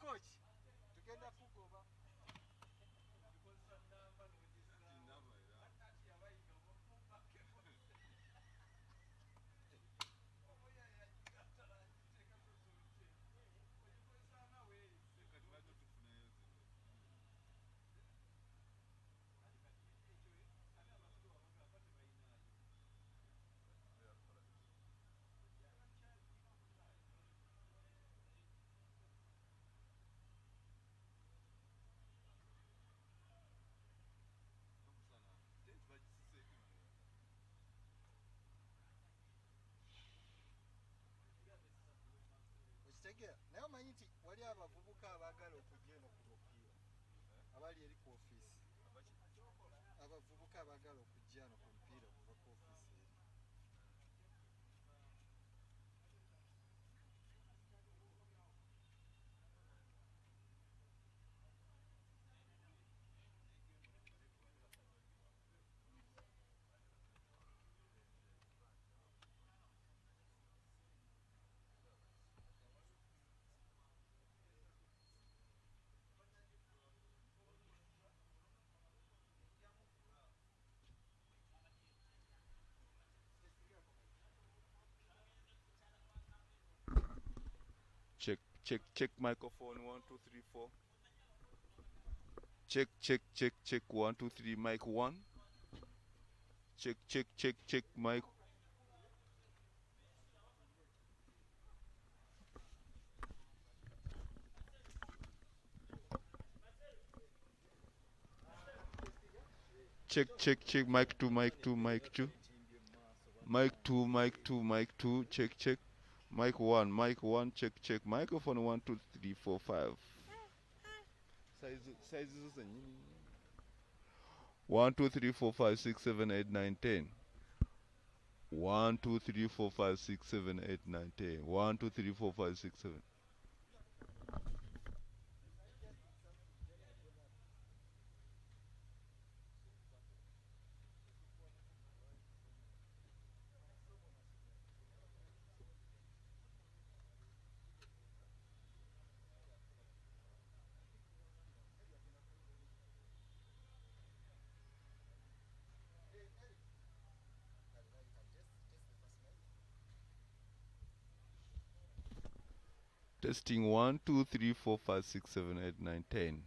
coach tugenda kugoba Tegera naye omanyi nti wali abavubuka abaagala okujja eno ku mupiira abali eri ku ofiisi abavubuka abaagala okujja eno ku mupiira kuva ku ofiisi eri Check microphone 1 2 3 4. Check 1 2 3 mic 1. Check mic. Check mic 2 mic 2 mic 2. Mic 2 check. Mic 1 check microphone 1 2 3 4 5. Sizes 1 2 3 4 5 6 7 8 9 10. 1 2 3 4 5 6 7 8 9 10. 1 2 3 4 5 6 7. Testing 1 2 3 4 5 6 7 8 9 10.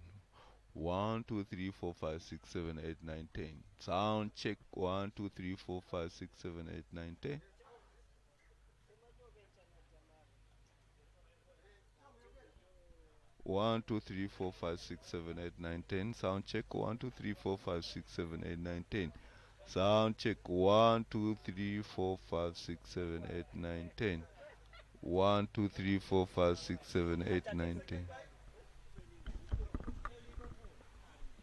1 2 3 4 5 6 7 8 9 10. Sound check 1 2 3 4 5 6 7 8 9 10. One, two, three, four, five, six, seven, eight, nine, 10. Sound check 1 2 3 4 5 6 7 8 9 10. Sound check 1 2 3 4 5 6 7 8 9 10. 1 2 3 4 5 6 7 8 9 10.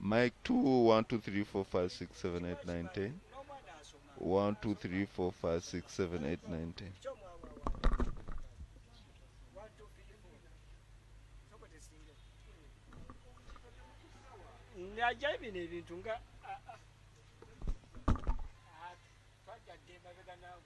Mic 2 1 2 3 4 5 6 7 8 9 10. 1 2 3 4 5 6 7 8 9 10. Najja bino ebintu nga twajjadde emabega naawe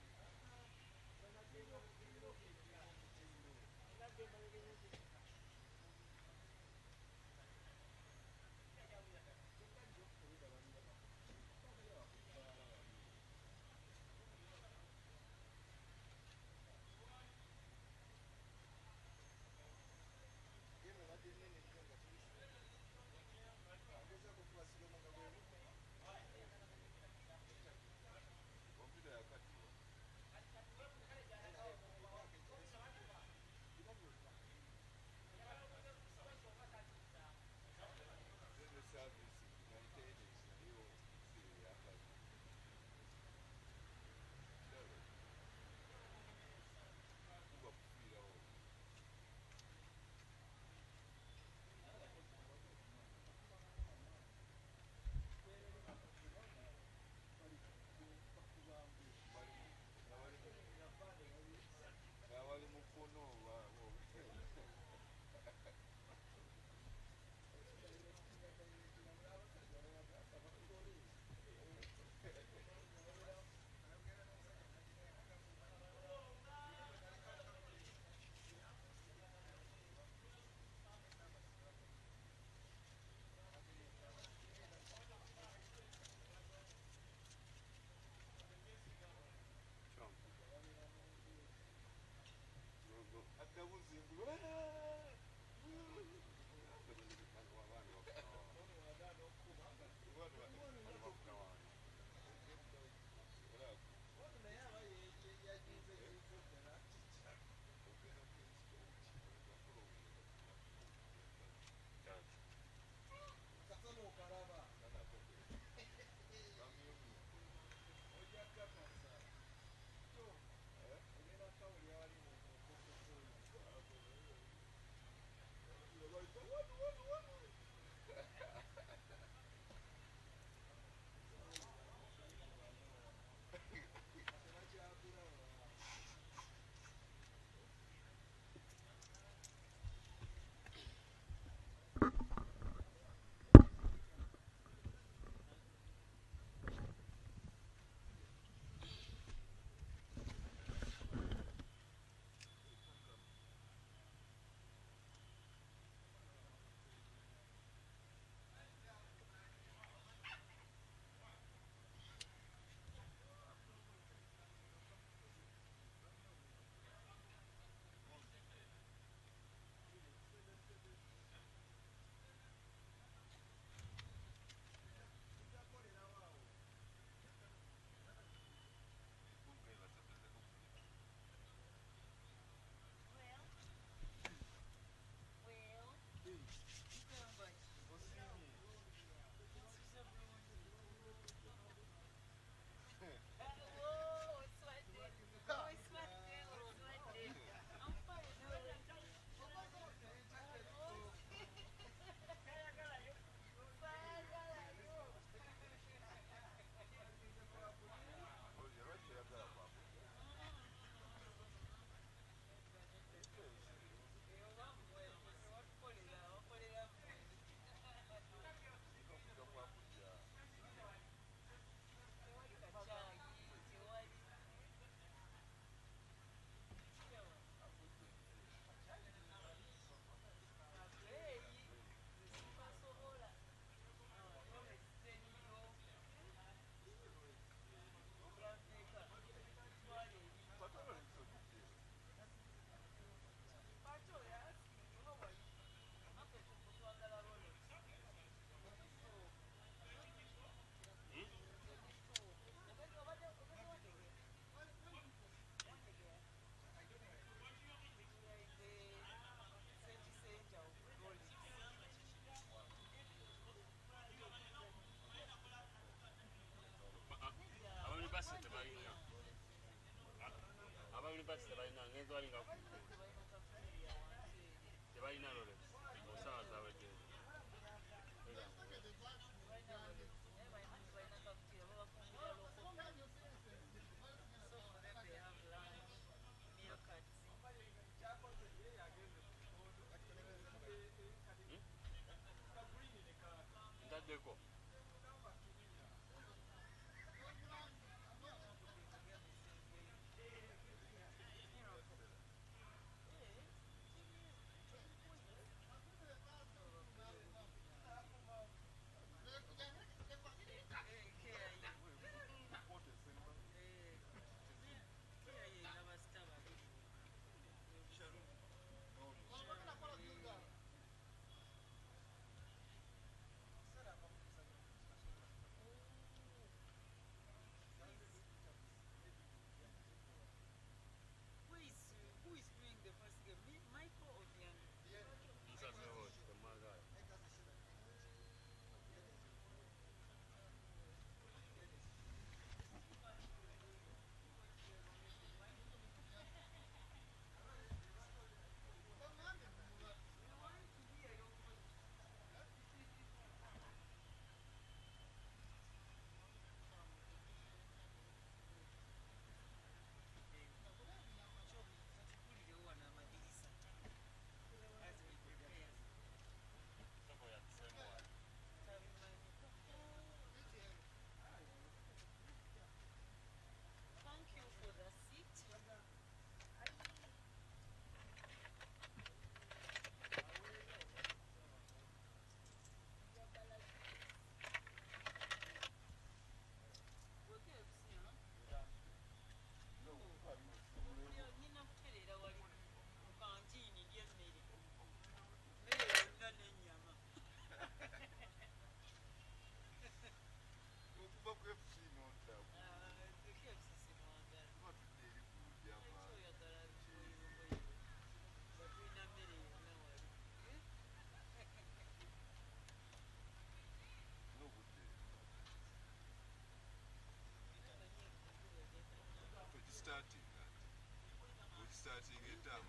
Starting it down.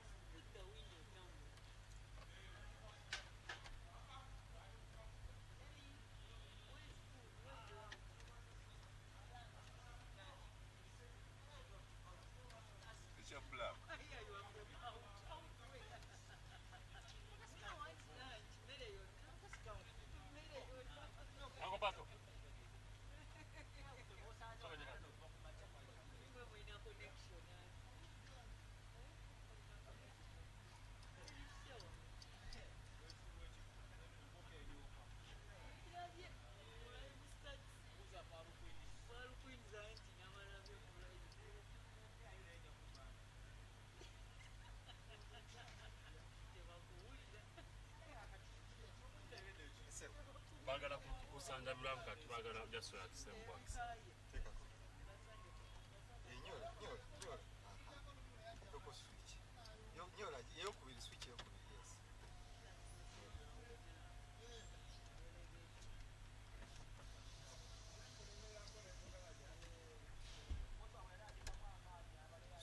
It's your black. Bagala kusandalula mukati bagala just like same box. Switch yes.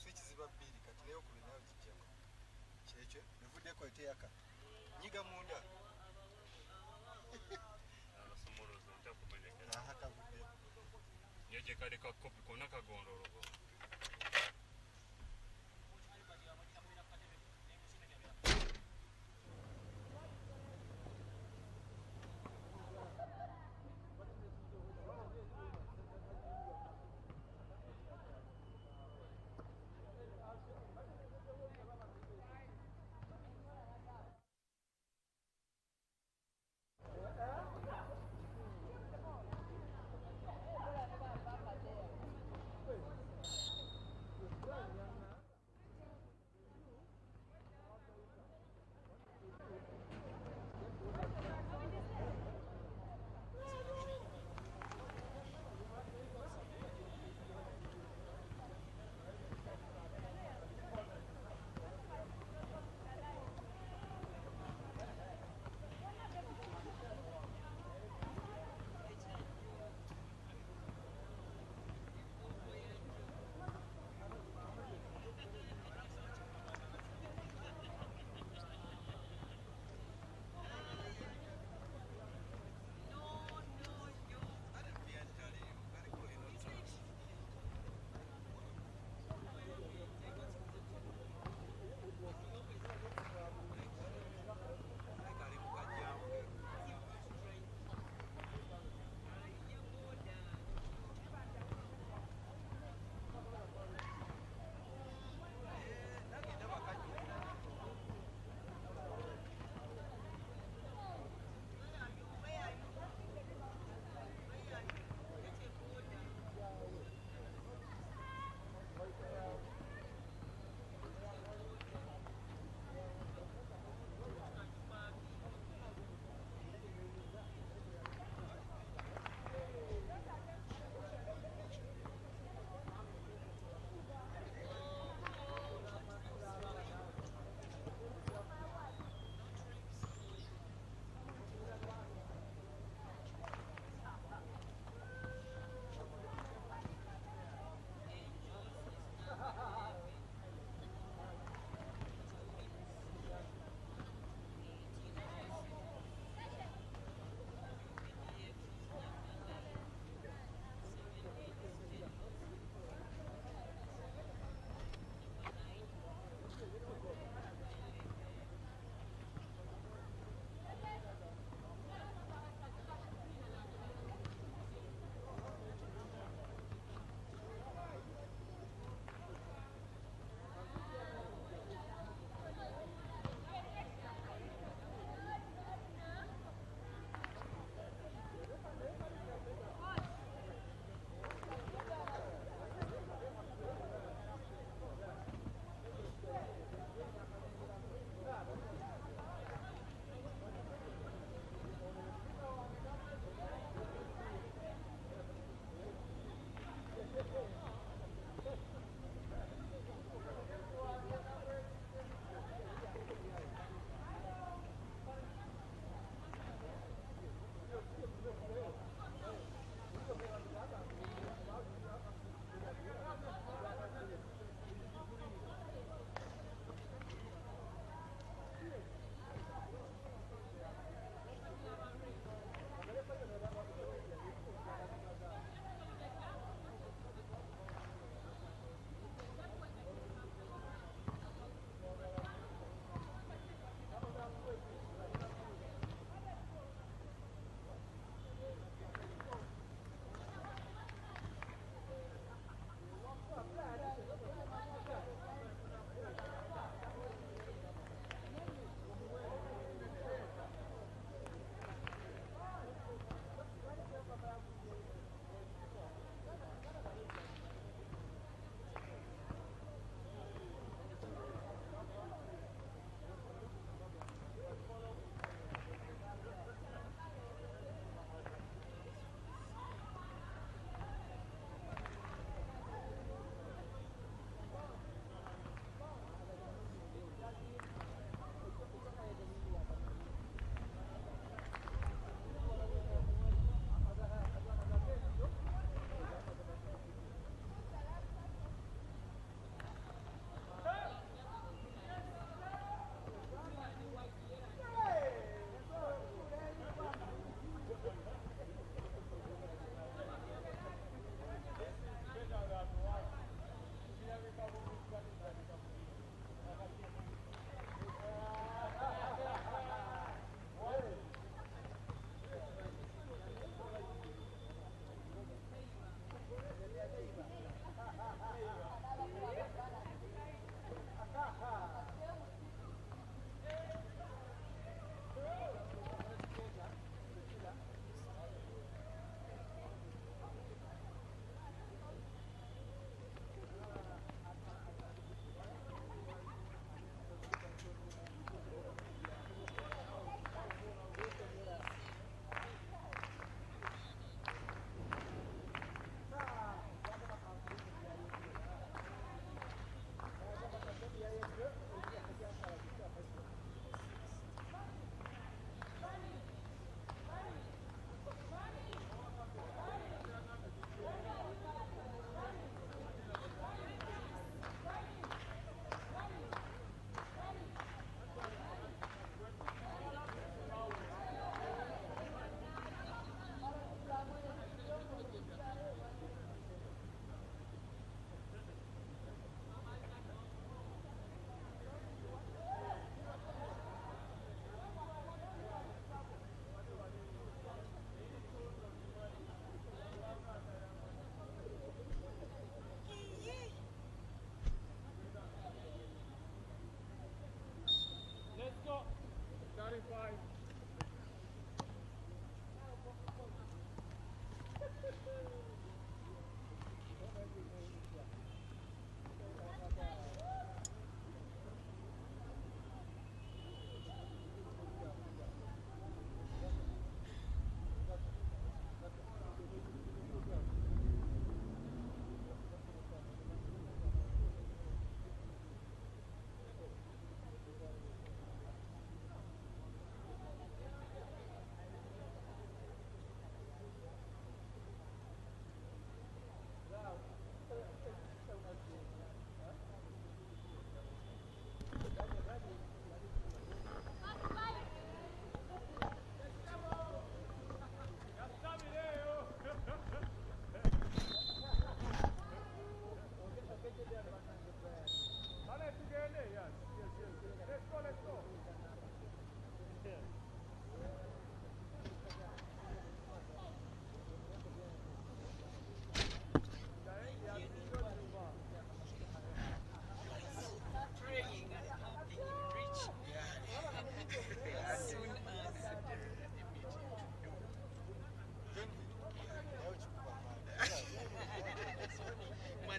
Switch ziba bbiri kati nayo ku binayo kijjako kyekyo nevuddeko eteyaka nyiga munda Abasomolozo nja kumenyekera. aha kavudde Yo gye kali ka kopi konna kagondologo.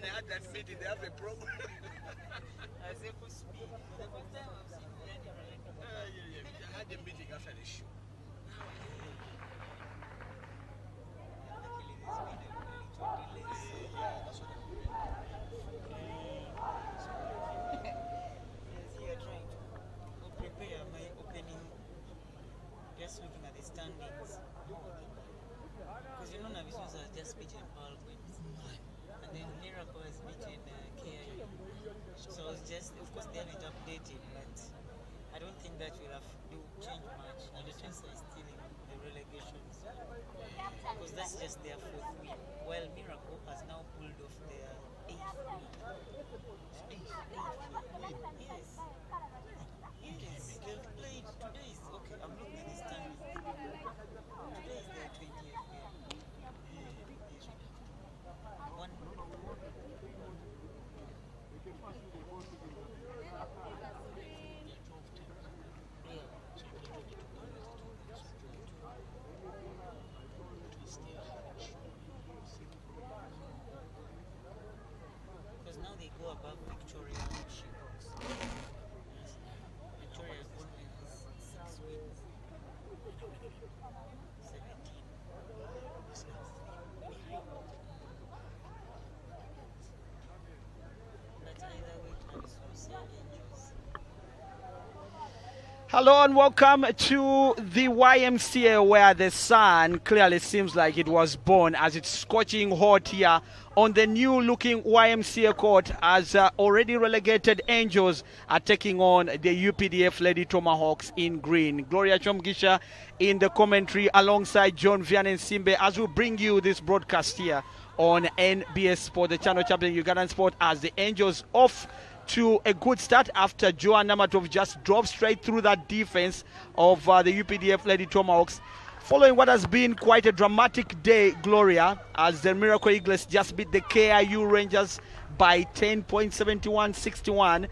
when I had that meeting, they have a program. As if we speak. The first time I've seen Vianney related. I had a meeting after the show. Luckily, there's been a little delay. Yeah, that's what I'm doing. Yes, here trying to prepare my opening. Just looking at the standings. Because you know Navisos has just beaten Pearl Queens. And then Miracle has beaten KIU. So it's just, of course, they haven't updated, but I don't think that will have to change much. And the Tensa is still in the relegations. Because that's just their 4th win. While Miracle has now pulled off their 8th win. Yes. Yes, they've played. Today is, okay, I'm looking at the standings. Today is their 20th game. One. Because now they go above Victoria and Shebox. Yes. Victoria only has 6 wins. 17. But either way, Navisos Angels. Hello and welcome to the YMCA, where the sun clearly seems like it was born, as it's scorching hot here on the new looking YMCA court, as already relegated Angels are taking on the UPDF Lady Tomahawks in green. Gloria Chomgisha in the commentary alongside John Vianney Simbe, as we bring you this broadcast here on NBS Sport, the channel champion Ugandan Sport, as the Angels off to a good start after Joan Namatov just drove straight through that defense of the UPDF Lady Tomahawks. Following what has been quite a dramatic day, Gloria, as the Miracle Eagles just beat the KIU Rangers by 10.71-61,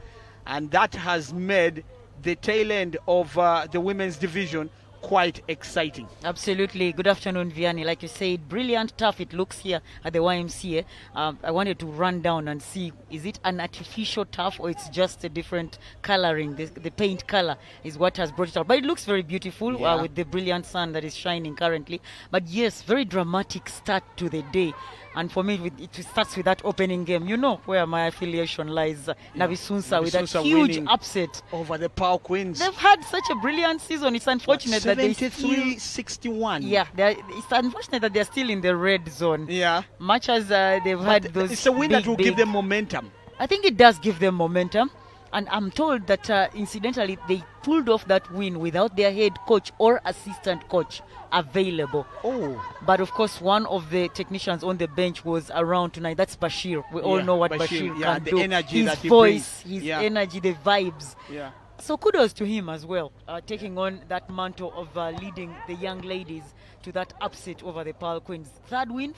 and that has made the tail end of the women's division quite exciting. Absolutely. Good afternoon, Vianney. Like you said, brilliant tough it looks here at the YMCA. I wanted to run down and see, is it an artificial turf or it's just a different coloring? The paint color is what has brought it out. But it looks very beautiful with the brilliant sun that is shining currently. But yes, very dramatic start to the day. And for me, it starts with that opening game. You know where my affiliation lies. Navisunsa with that huge upset over the Pearl Queens. They've had such a brilliant season. It's unfortunate that they 73-61. Yeah, it's unfortunate that they're still in the red zone. Yeah. Much as they've had those. It's a win that will give them momentum. I think it does give them momentum. And I'm told that, incidentally, they pulled off that win without their head coach or assistant coach available. Oh. But, of course, one of the technicians on the bench was around tonight. That's Bashir. We all know what Bashir can do. Energy his that he voice, brings. his energy, the vibes. Yeah. So kudos to him as well, taking on that mantle of leading the young ladies to that upset over the Pearl Queens. 4th win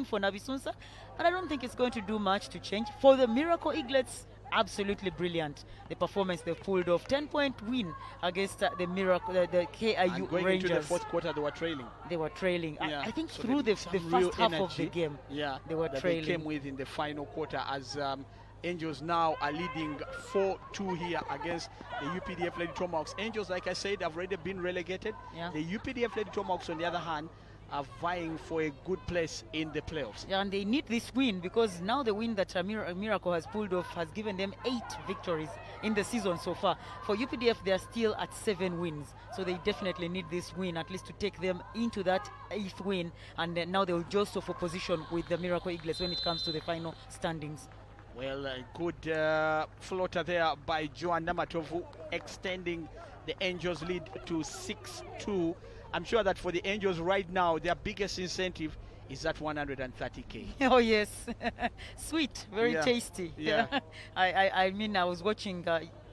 for Navisunsa, and I don't think it's going to do much to change. For the Miracle Eaglets, absolutely brilliant. The performance they pulled off, 10-point win against the KIU and going Rangers. Into the 4th quarter, they were trailing. Yeah. I think so through the first half of the game, they were trailing. They came with in the final quarter, as Angels now are leading 4-2 here against the UPDF Lady Tomahawks. Angels, like I said, have already been relegated. Yeah. The UPDF Lady Tomahawks, on the other hand, are vying for a good place in the playoffs. Yeah, and they need this win, because now the win that Miracle has pulled off has given them 8 victories in the season so far. For UPDF, they are still at 7 wins, so they definitely need this win at least to take them into that 8th win, and now they will just for position with the Miracle Eagles when it comes to the final standings. Well, a good floater there by Joan Namatov, extending the Angels' lead to 6-2. I'm sure that for the Angels right now, their biggest incentive is that 130K. Oh yes, sweet, very tasty. Yeah. I mean, I was watching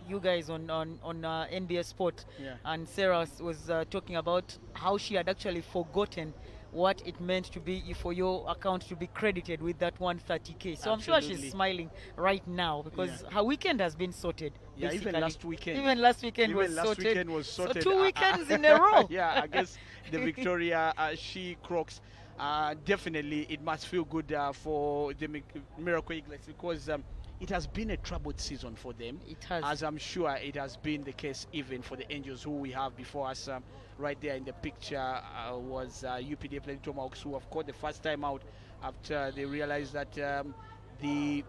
you guys on NBS Sport, and Sarah was talking about how she had actually forgotten what it meant to be for your account to be credited with that 130K. So absolutely. I'm sure she's smiling right now, because her weekend has been sorted. Yeah, even last weekend. Even last weekend was sorted. So 2 weekends in a row. Yeah, I guess the Victoria She Crocs. definitely it must feel good for the Miracle Eagles, because it has been a troubled season for them. It has. As I'm sure it has been the case even for the Angels, who we have before us. Right there in the picture was UPDF Lady Tomahawks, who have caught the first time out after they realized that the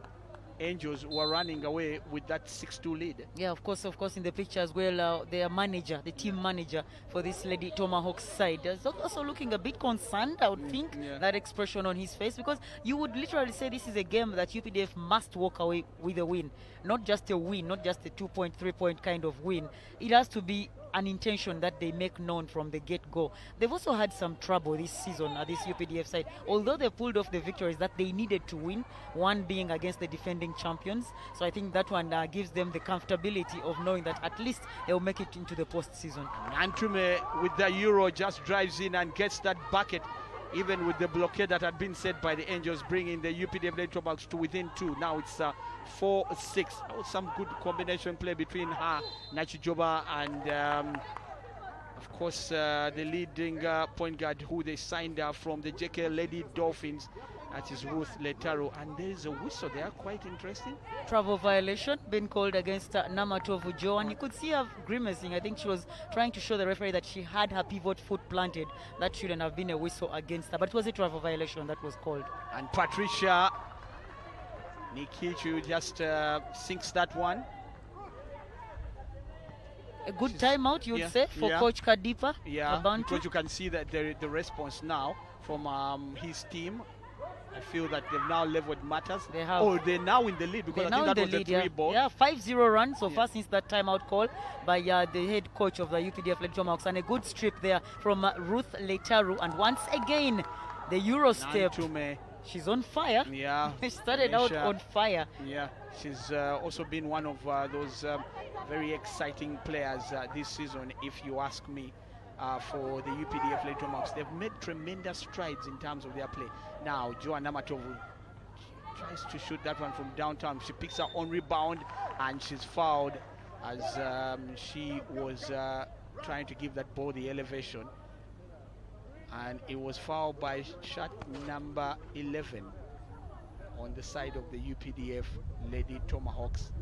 Angels were running away with that 6-2 lead. Yeah, of course, in the picture as well, their manager, the team manager for this Lady Tomahawks side, is also looking a bit concerned, I would think, that expression on his face, because you would literally say this is a game that UPDF must walk away with a win. Not just a win, not just a 2-point, 3-point kind of win. It has to be an intention that they make known from the get-go. They've also had some trouble this season at this UPDF side, although they pulled off the victories that they needed to win, one being against the defending champions. So I think that one gives them the comfortability of knowing that at least they'll make it into the postseason. Nantume with the Euro just drives in and gets that bucket, even with the blockade that had been set by the Angels, bringing the UPDF Lady Tomahawks to within 2. Now it's 4-6. Some good combination play between her, Nachijoba, and of course the leading point guard who they signed from the JK Lady Dolphins. That is Ruth Letaro, and there is a whistle there, quite interesting. Travel violation being called against Namatovu Jo, and you could see her grimacing. I think she was trying to show the referee that she had her pivot foot planted. That shouldn't have been a whistle against her, but it was a travel violation that was called. And Patricia Nikichu just sinks that one. A good timeout, you would say, for Coach Kadipa. Yeah, Abantu. because you can see that the response now from his team. I feel that they've now leveled matters. They have. Oh, they're now in the lead, because I think that was a 3-ball. Yeah, 5-0 run so far since that timeout call by the head coach of the UPDF Lady Tomahawks, and a good strip there from Ruth Leitaru. And once again, the Euro step. Nantume. She's on fire. Yeah. She started out on fire. Yeah, she's also been one of those very exciting players this season, if you ask me. For the UPDF Lady Tomahawks, they've made tremendous strides in terms of their play. Now, Joanna Namatovu tries to shoot that one from downtown. She picks her own rebound, and she's fouled as she was trying to give that ball the elevation. And it was fouled by shot number 11 on the side of the UPDF Lady Tomahawks.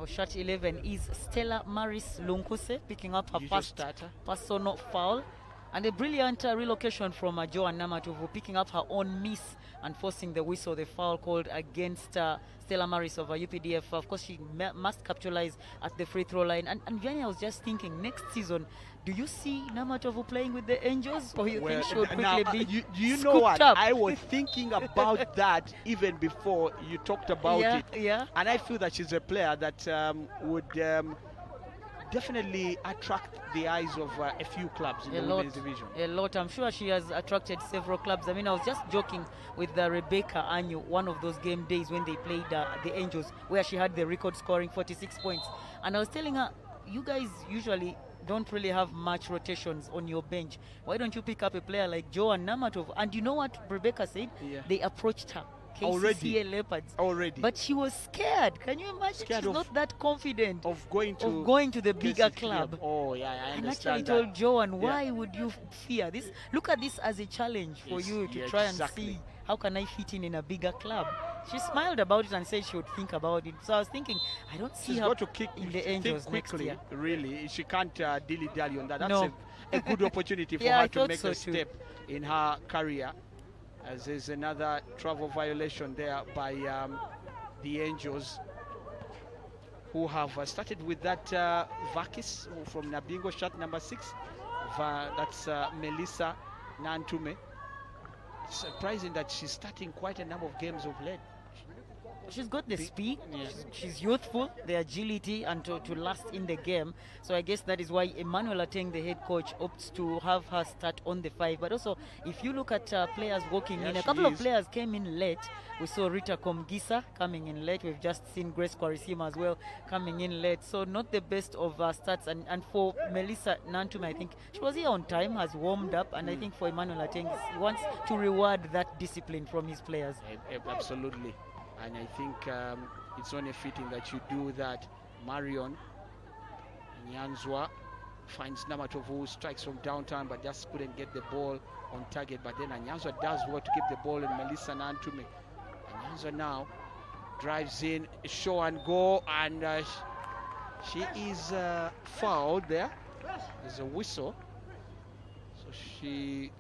Shot 11 is Stella Maris Lunkuse picking up her first personal foul. And a brilliant relocation from Joan Namatovu, picking up her own miss and forcing the whistle, the foul called against Stella Maris of UPDF. Of course, she must capitalize at the free throw line. And Vianney, I was just thinking, next season, do you see Namatovu playing with the Angels, or you think she would quickly be you know what? up? I was thinking about that even before you talked about it. Yeah. And I feel that she's a player that would definitely attract the eyes of a few clubs in the women's division. A lot. I'm sure she has attracted several clubs. I mean, I was just joking with Rebecca Anyu, one of those game days when they played the Angels, where she had the record scoring 46 points. And I was telling her, you guys usually don't really have much rotations on your bench. Why don't you pick up a player like Joan Namatov? And you know what Rebecca said? Yeah. They approached her. Already. Leopards. Already. But she was scared. Can you imagine? She's not that confident of going to the bigger club. Oh yeah, I understand. And actually told Joan, why would you fear this? Look at this as a challenge for you to try and see how can I fit in a bigger club. She smiled about it and said she would think about it. So I was thinking, I don't see her to kick in the Angels quickly. Next year. Really, she can't dilly-dally on that. That's No. a good opportunity for her to make a step in her career. As there's another travel violation there by the Angels, who have started with that Vakis from Nabingo, shot number 6. That's Melissa Nantume. It's surprising that she's starting quite a number of games of late. She's got the speed, she's youthful, the agility, and to last in the game. So I guess that is why Emmanuel Ateng, the head coach, opts to have her start on the 5. But also, if you look at players walking in, a couple of players came in late. We saw Rita Komgisa coming in late. We've just seen Grace Kwarisima as well coming in late. So not the best of starts. And for Melissa Nantume, I think she was here on time, has warmed up. And I think for Emmanuel Ateng, he wants to reward that discipline from his players. Absolutely. And I think it's only fitting that you do that. Marion Nyanzwa finds Namatov, who strikes from downtown but just couldn't get the ball on target. But then Anyanzwa does well to keep the ball in Melissa Nantume. Anyanzwa now drives in, show and go, and she is fouled there. There's a whistle. So she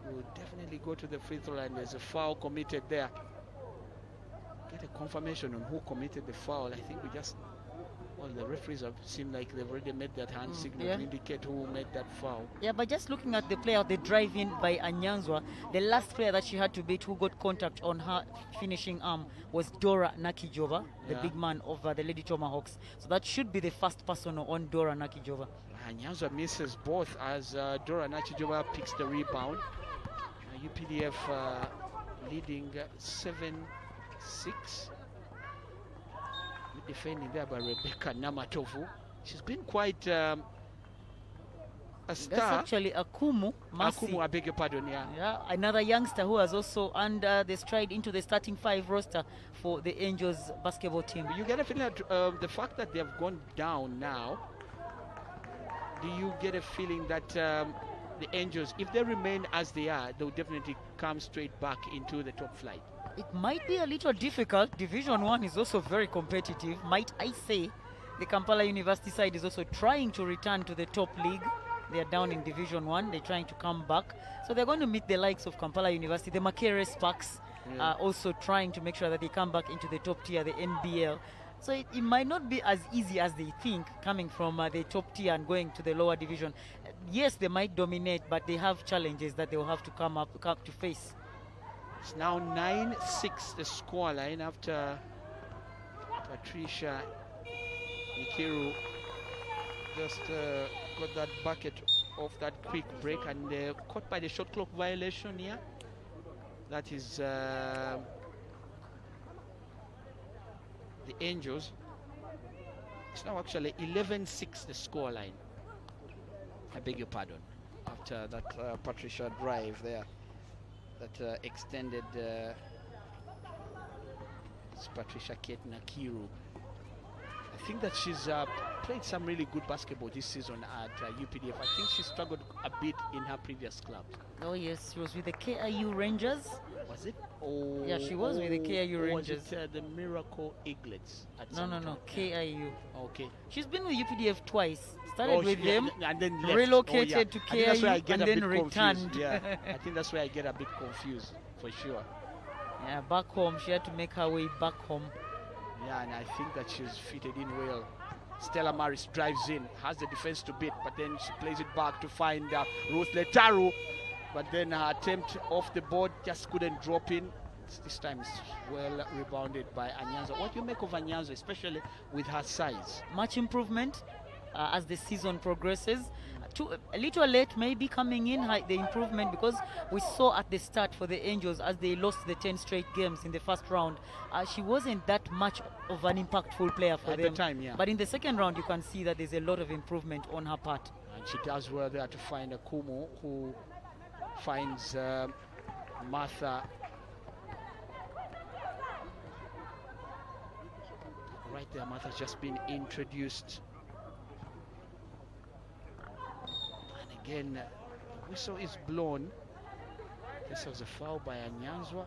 will definitely go to the free throw line. There's a foul committed there. Get a confirmation on who committed the foul. I think we just, well, the referees have seemed like they've already made that hand signal to indicate who made that foul. Yeah, but just looking at the player, the drive in by Anyanzwa, the last player that she had to beat who got contact on her finishing arm was Dora Nakijova, the big man of the Lady Tomahawks. So that should be the first person on Dora Nakijova. Anyanzwa misses both as Dora Nakijova picks the rebound. UPDF leading 7-6. Defending there by Rebecca Namatovu. She's been quite a star. That's actually Akumu. Akumu, I beg your pardon, yeah, another youngster who has also under the stride into the starting 5 roster for the Angels basketball team. You get a feeling that the fact that they have gone down now, do you get a feeling that the Angels, if they remain as they are, they'll definitely come straight back into the top flight? It might be a little difficult. Division 1 is also very competitive, might I say. The Kampala University side is also trying to return to the top league. They are down in Division 1. They're trying to come back. So they're going to meet the likes of Kampala University. The Makerere Sparks are also trying to make sure that they come back into the top tier, the NBL. So it might not be as easy as they think, coming from the top tier and going to the lower division. Yes, they might dominate, but they have challenges that they will have to come to face. It's now 9-6 the scoreline after Patricia Nikiru just got that bucket off that quick break and caught by the shot clock violation here. That is the Angels. It's now actually 11-6 the scoreline. I beg your pardon. After that Patricia drive there. That extended Patricia Kate Nakiru. I think that she's played some really good basketball this season at UPDF. I think she struggled a bit in her previous club. Oh yes, she was with the KIU Rangers. Was it? Oh, yeah, she was with the KIU Rangers. Was it the Miracle Eaglets? No, KIU. Okay. She's been with UPDF twice. Started with them, and then left. relocated to KIU, and then returned. Yeah, I think that's where I get a bit confused, for sure. Yeah, back home, she had to make her way back home. Yeah, and I think that she's fitted in well. Stella Maris drives in, has the defense to beat, but then she plays it back to find Ruth Letaru. But then her attempt off the board just couldn't drop in. This time it's well rebounded by Anyanzwa. What do you make of Anyanzwa, especially with her size? Much improvement as the season progresses. A little late maybe coming in, the improvement, because we saw at the start for the Angels as they lost the 10 straight games in the first round, she wasn't that much of an impactful player for them. At the time, yeah. But in the second round you can see that there's a lot of improvement on her part. And she does well there to find Akumu, who finds Martha right there. Martha's just been introduced. Again, the whistle is blown. This was a foul by Anyanzwa.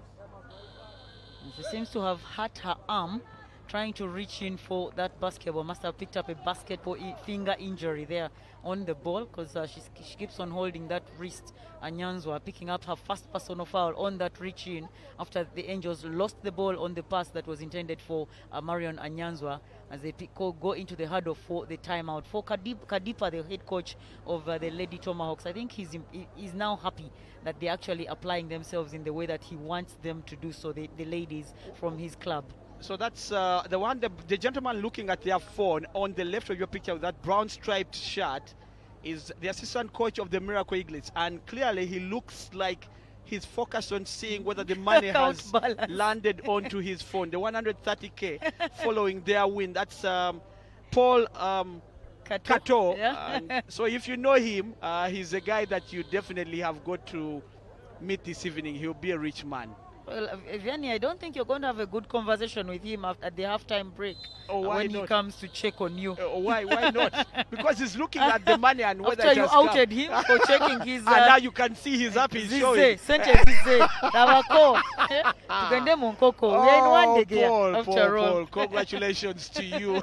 And she seems to have hurt her arm trying to reach in for that basketball. Must have picked up a basketball finger injury there on the ball, because she keeps on holding that wrist. Anyanzwa picking up her first personal foul on that reach in after the Angels lost the ball on the pass that was intended for Marion Anyanzwa, as they go into the huddle for the timeout. For Kadipa, the head coach of the Lady Tomahawks, I think he's now happy that they're actually applying themselves in the way that he wants them to do so, the ladies from his club. So that's the one, the gentleman looking at their phone on the left of your picture with that brown striped shirt is the assistant coach of the Miracle Eaglets, and clearly he looks like he's focused on seeing whether the money has landed onto his phone. The 130K following their win. That's Paul Kato. Yeah. So if you know him, he's a guy that you definitely have got to meet this evening. He'll be a rich man. Well, Vianney, I don't think you're going to have a good conversation with him at the halftime break. Oh, why when he not? comes to check on you. Why not? Because he's looking at the money and whether After it you has come. outed him for checking his... And now you can see his app is showing. Tabako. Tugende mu nkoko. We are in one day here, after all. Paul, congratulations to you,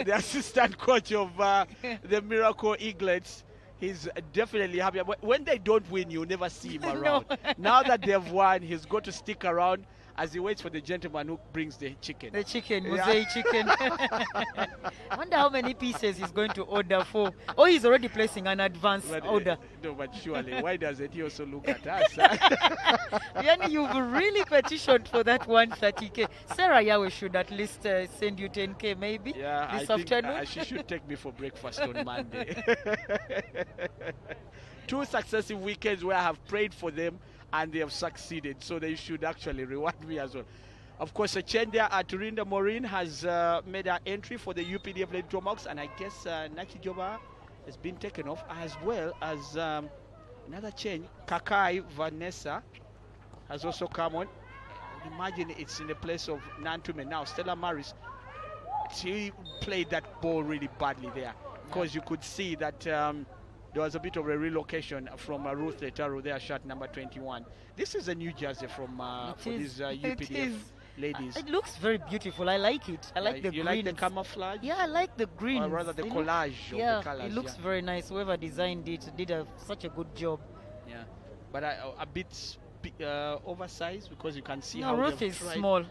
the assistant coach of the Miracle Eaglets. He's definitely happy. When they don't win, you never see him around. Now that they've won, he's got to stick around as he waits for the gentleman who brings the chicken. The chicken, Mosei chicken. I wonder how many pieces he's going to order for. Oh, he's already placing an advance order. No, but surely, why doesn't he also look at us? Yani, you've really petitioned for that 130K. Sarah Yahweh should at least send you 10K maybe this afternoon. She should take me for breakfast on Monday. 2 successive weekends where I have prayed for them and they have succeeded, so they should actually reward me as well. Of course, Chendia Turinda Maureen has made her entry for the UPDF Lady Tomahawks, and I guess Naki Joba has been taken off, as well as another change. Kakai Vanessa has also come on. Imagine it's in the place of Nantume now. Stella Maris, she played that ball really badly there, because you could see that there was a bit of a relocation from Ruth Letaru there, shot number 21. This is a new jersey from for these UPDF ladies. It looks very beautiful. I like it. I like the you greens. like the camouflage? Yeah, I like the greens. Or rather the collage of the colors. It looks very nice. Whoever designed it did such a good job. Yeah, but a bit oversized, because you can see no, how Ruth is small.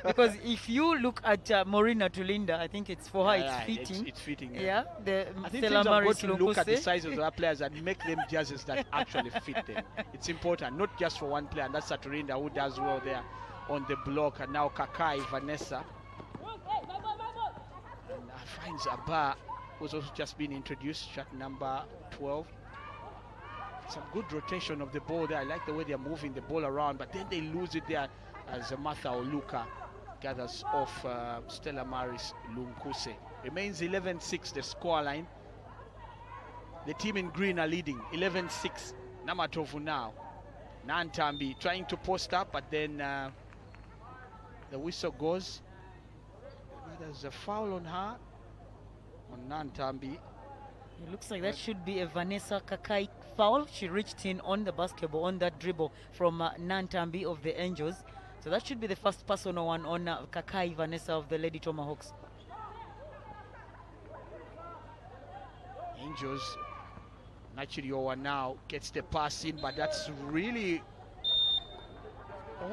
Because if you look at Marina Tulinda, I think it's for her, it's fitting. It's fitting. Yeah, the I think Stella teams have got Maris to look at the size of our players and make them jerseys that actually fit them. It's important, not just for one player, and that's Tulinda who does well there on the block. And now Kakai Vanessa. And finds Abba, who's also just been introduced, shot number 12. Some good rotation of the ball there. I like the way they're moving the ball around, but then they lose it there as Martha Oluka gathers off Stella Maris Lunkuse. Remains 11-6 the score line. The team in green are leading 11-6. Namatovu now. Nantambi trying to post up, but then the whistle goes. There's a foul on her, on Nantambi. It looks like that should be a Vanessa Kakai foul. She reached in on the basketball on that dribble from Nantambi of the Angels. So that should be the first personal one on Kakai Vanessa of the Lady Tomahawks. Angels, Nachiriowa now gets the pass in, but that's really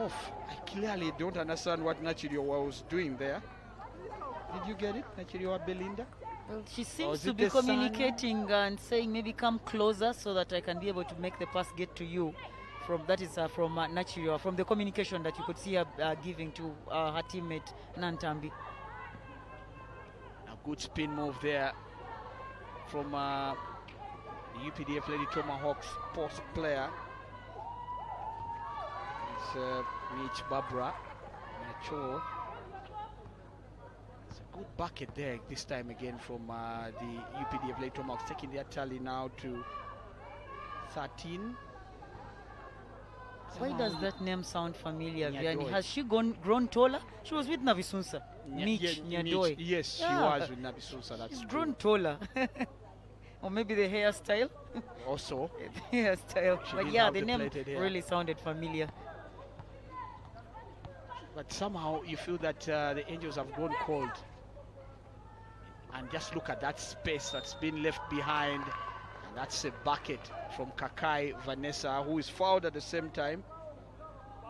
off. I clearly don't understand what Nachiriowa was doing there. Did you get it, Nachiriowa Belinda? Well, she seems to be communicating and saying maybe come closer so that I can be able to make the pass get to you. That is from Nachiriowa, from the communication that you could see her giving to her teammate Nantambi. A good spin move there from the UPDF Lady Tomahawks post player. It's Mitch Barbara Nacho. Good bucket there this time again from the UPDF Lady Tomahawks, taking their tally now to 13. Why does that name sound familiar, Vianney? Nyadoi. Has she grown taller? She was with Navisunsa. Mitch Nyadoi. Yes, she was with Navisunsa. That's She's true. grown taller. Or maybe the hairstyle. Also, The hairstyle. She But didn't yeah, have the the name plaited hair. really sounded familiar. but somehow you feel that the Angels have gone cold. And just look at that space that's been left behind. And that's a bucket from Kakai Vanessa, who is fouled at the same time.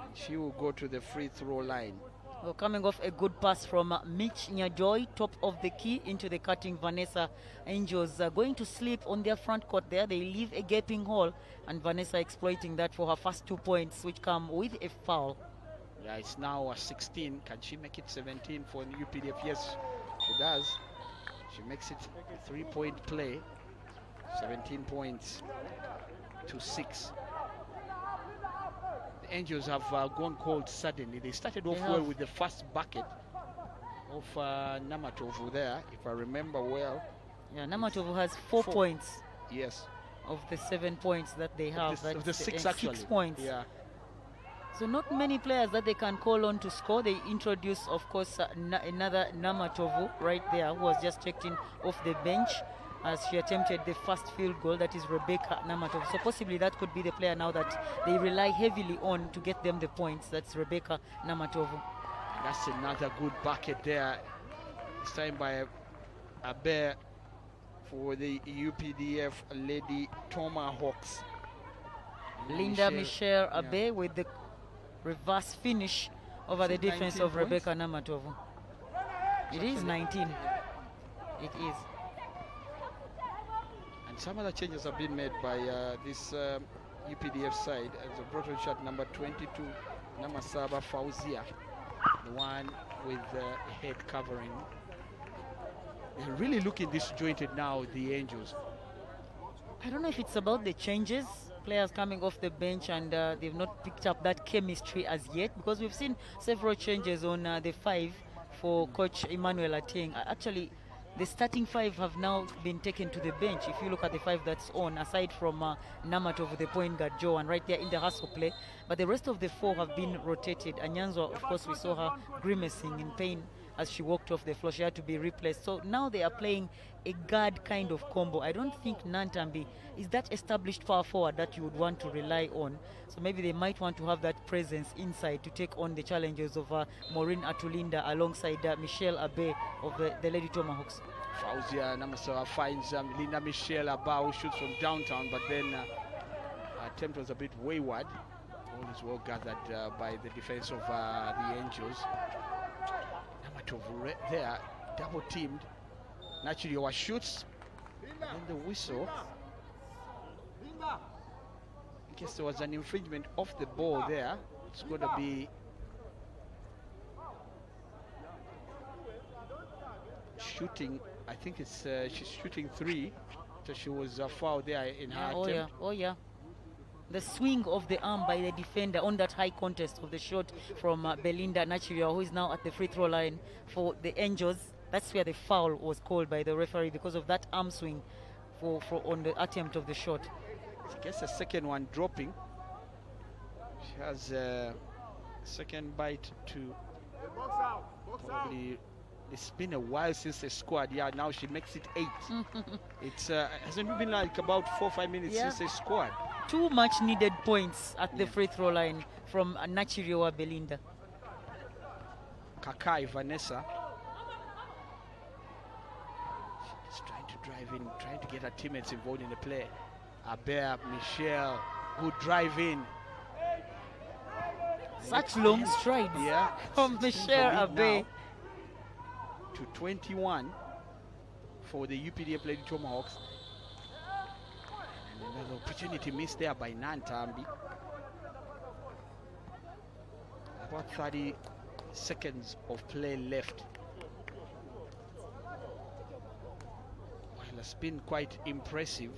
And she will go to the free throw line. Well, coming off a good pass from Mitch Nyadoi, top of the key into the cutting Vanessa. Angels going to sleep on their front court there. They leave a gaping hole, and Vanessa exploiting that for her first 2 points, which come with a foul. Yeah, it's now 16. Can she make it 17 for the UPDF? Yes, she does. She makes it a 3-point play. 17 points to 6. The Angels have gone cold suddenly. They started off well with the first bucket of Namatovu there, if I remember well. Yeah, Namatovu has 4 points. Yes. Of the 7 points that they have. Of the 6 actually. 6 points. Yeah. So not many players that they can call on to score. They introduce, of course, another Namatovu right there, who was just checked in off the bench as she attempted the first field goal. That is Rebecca Namatovu. So possibly that could be the player now that they rely heavily on to get them the points. That's Rebecca Namatovu. That's another good bucket there. This time by a bear for the UPDF Lady Tomahawks. Linda Michelle Abe with the reverse finish over the defense of Rebecca Namatovu. It is 19. It is. And some other changes have been made by this UPDF side. As a brought on shot number 22, Namasaba Fauzia, the one with the head covering. They're really looking disjointed now, the Angels. I don't know if it's about the changes, players coming off the bench, and they've not picked up that chemistry as yet, because we've seen several changes on the 5 for Coach Emmanuel Ateng. Actually, the starting 5 have now been taken to the bench. If you look at the 5 that's on, aside from Namatov, the point guard Joe, and right there in the hustle play, but the rest of the 4 have been rotated. Anyanzo, of course, we saw her grimacing in pain as she walked off the floor. She had to be replaced. So now they are playing a guard kind of combo. I don't think Nantambi is that established power forward that you would want to rely on. So maybe they might want to have that presence inside to take on the challenges of Maureen Atulinda alongside Michelle Abe of the Lady Tomahawks. Fauzia Namasawa finds Linda Michelle Abe, who shoots from downtown, but then her attempt was a bit wayward. All is well gathered by the defense of the Angels. There, double teamed. Naturally, our shoots, and the whistle. In case there was an infringement off the ball there, it's going to be shooting. I think it's she's shooting 3, so she was fouled there in her attempt. Oh yeah. The swing of the arm by the defender on that high contest of the shot from Belinda Nachiria, who is now at the free throw line for the Angels. That's where the foul was called by the referee, because of that arm swing for on the attempt of the shot. I guess the second one dropping. She has a second bite to probably. It's been a while since they scored. Yeah, now she makes it 8. It's hasn't been like about 4 or 5 minutes since they scored. 2 much needed points at the free throw line from Nachiriowa Belinda. Kakai Vanessa. She's trying to drive in, trying to get her teammates involved in the play. Aber, Michelle, who drive in. Such long strides from Michelle Abe. To 21 for the UPDF Lady Tomahawks. And another opportunity missed there by Nantambi. About 30 seconds of play left. Well, it's been quite impressive.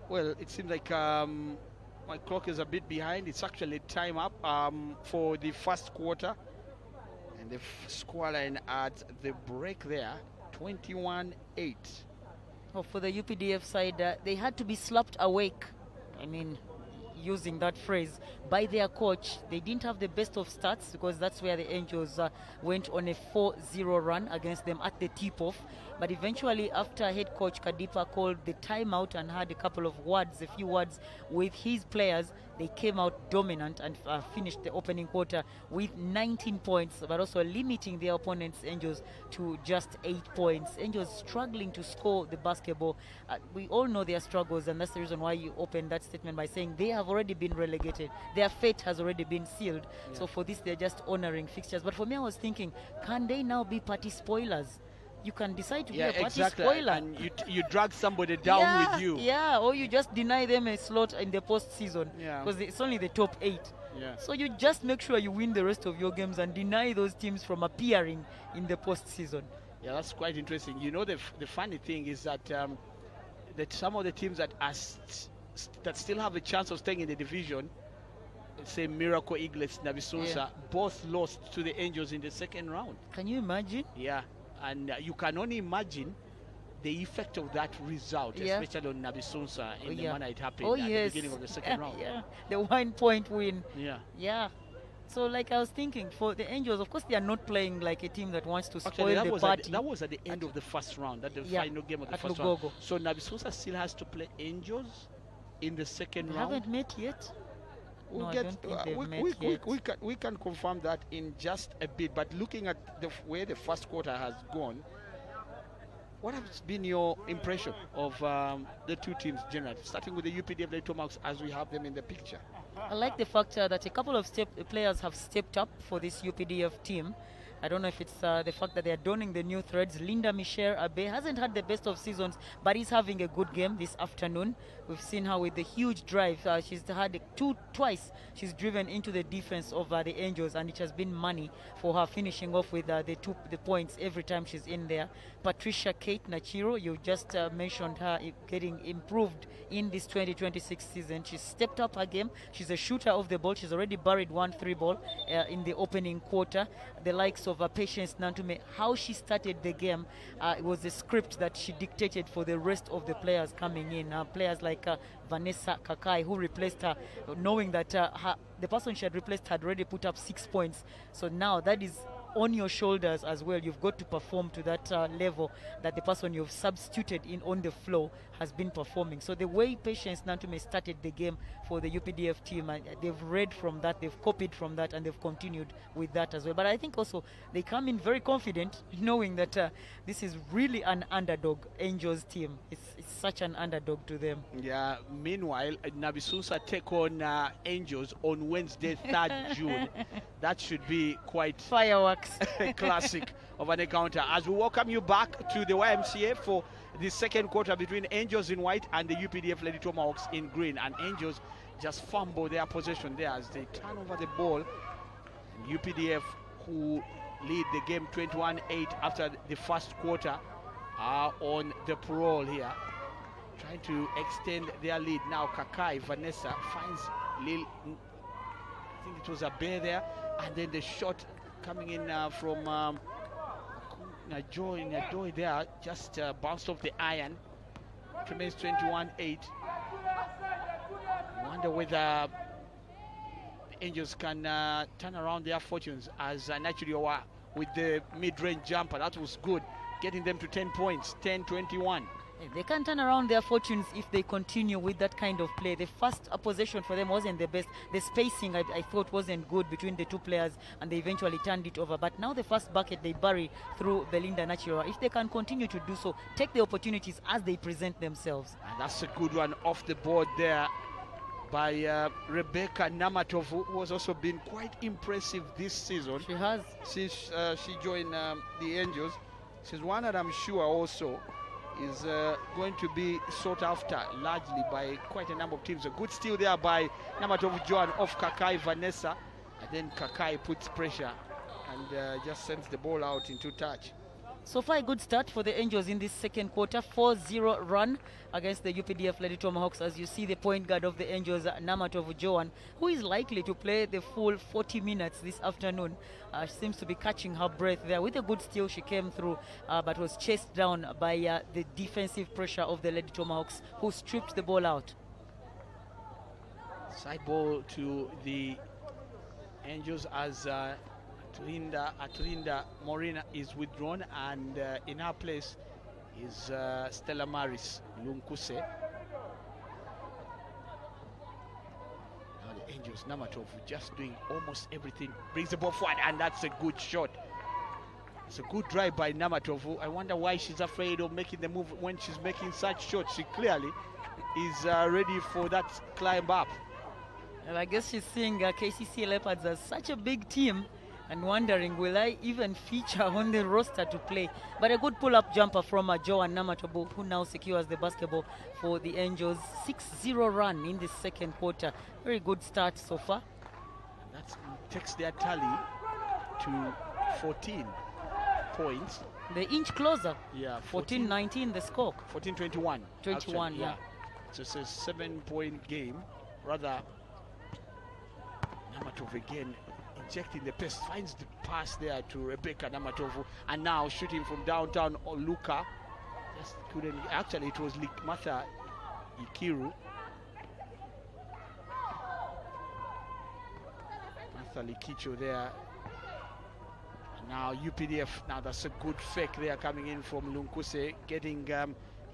Well, it seems like my clock is a bit behind. It's actually time up for the first quarter. And the scoreline at the break there, 21-8. Oh, for the UPDF side, they had to be slapped awake. I mean, using that phrase, by their coach. They didn't have the best of starts, because that's where the Angels went on a 4-0 run against them at the tip-off. But eventually, after head coach Kadipa called the timeout and had a few words with his players, they came out dominant and finished the opening quarter with 19 points, but also limiting their opponents, Angels, to just 8 points. Angels struggling to score the basketball. We all know their struggles, and that's the reason why you opened that statement by saying they have already been relegated. Their fate has already been sealed. Yeah. So for this, they're just honoring fixtures. But for me, I was thinking, can they now be party spoilers? You can decide to be a party spoiler. And you drag somebody down with you. Yeah, or you just deny them a slot in the postseason. Because it's only the top 8. Yeah. So you just make sure you win the rest of your games and deny those teams from appearing in the postseason. Yeah, that's quite interesting. You know, the funny thing is that that some of the teams that that still have a chance of staying in the division, say Miracle Eaglets, Navisunsa, both lost to the Angels in the second round. Can you imagine? Yeah. And you can only imagine the effect of that result, Yeah. especially on Nabisunsa in the Yeah. manner it happened Oh at yes. the beginning of the second round. Yeah, the 1-point win. Yeah. Yeah. So like I was thinking, for the Angels, of course they are not playing like a team that wants to spoil Actually, that the was party. that was at the end of the first round. That the Yeah, final game of the at first Lugogo. round. So Nabisunsa still has to play Angels in the second They round. haven't met yet. We'll No, I get, don't think they've we, met we, yet. we can confirm that in just a bit. But looking at the way the first quarter has gone, what has been your impression of the two teams generally, starting with the UPDF Lady Tomahawks as we have them in the picture? I like the fact that a couple of players have stepped up for this UPDF team. I don't know if it's the fact that they are donning the new threads. Linda Michelle Abe hasn't had the best of seasons, but is having a good game this afternoon. We've seen her with the huge drive. She's had twice. She's driven into the defense of the Angels, and it has been money for her, finishing off with the points every time she's in there. Patricia Kate Nachiro, you just mentioned her getting improved in this 2026 season. She's stepped up her game. She's a shooter of the ball. She's already buried 1 3-ball in the opening quarter. The likes of Patience Nantume, how she started the game, it was a script that she dictated for the rest of the players coming in. Players like Vanessa Kakai, who replaced her, knowing that the person she had replaced had already put up 6 points. So now that is on your shoulders as well. You've got to perform to that level that the person you've substituted in on the floor has been performing. So the way Patience Nantume started the game for the UPDF team, they've read from that, they've copied from that, and they've continued with that as well. But I think also they come in very confident, knowing that this is really an underdog Angels team. It's such an underdog to them. Yeah. Meanwhile, Nabisunsa take on Angels on Wednesday, 3rd June. That should be quite Fireworks. classic of an encounter. As we welcome you back to the YMCA for the second quarter between Angels in white and the UPDF Lady Tomahawks in green. And Angels just fumble their possession there as they turn over the ball. And UPDF, who lead the game 21-8 after the first quarter, are on the parole here, trying to extend their lead. Now Kakai Vanessa finds Lil, I think it was a bear there, and then the shot coming in from Najoy there, just bounced off the iron. It remains 21-8. Wonder whether the Angels can turn around their fortunes, as naturally were with the mid-range jumper. That was good, getting them to 10 points, 10-21. They can turn around their fortunes if they continue with that kind of play. The first possession for them wasn't the best. The spacing I thought wasn't good between the two players, and they eventually turned it over. But now the first bucket they bury through Belinda Nachira. If they can continue to do so, take the opportunities as they present themselves. And that's a good one off the board there by Rebecca Namatovu, who has also been quite impressive this season. She has. Since she joined the Angels. She's one that I'm sure also is going to be sought after largely by quite a number of teams. A good steal there by Namatovu Joan off Kakai Vanessa, and then Kakai puts pressure and just sends the ball out into touch. So far, a good start for the Angels in this second quarter. 4-0 run against the UPDF Lady Tomahawks. As you see, the point guard of the Angels, Namatov Joan, who is likely to play the full 40 minutes this afternoon, seems to be catching her breath there. With a good steal, she came through, but was chased down by the defensive pressure of the Lady Tomahawks, who stripped the ball out. Side ball to the Angels as Atulinda Morena is withdrawn, and in her place is Stella Maris Lunkuse. Now the Angels, Namatov just doing almost everything, brings the ball forward, and that's a good shot. It's a good drive by Namatov. I wonder why she's afraid of making the move when she's making such shots. She clearly is ready for that climb up. And I guess she's seeing KCC Leopards as such a big team and wondering, will I even feature on the roster to play? But a good pull-up jumper from Joan Namatobo, who now secures the basketball for the Angels. 6-0 run in the second quarter. Very good start so far. That takes their tally to 14 points. The inch closer. Yeah, 14-19 the score. 14-21. 21, yeah. So it's a 7-point game. Rather, Namatov again injecting the pace, finds the pass there to Rebecca Namatovu, and now shooting from downtown Luka. Just couldn't. Actually, it was Martha Ikiru. Martha Likicho there. And now UPDF. Now that's a good fake there coming in from Lunkuse, getting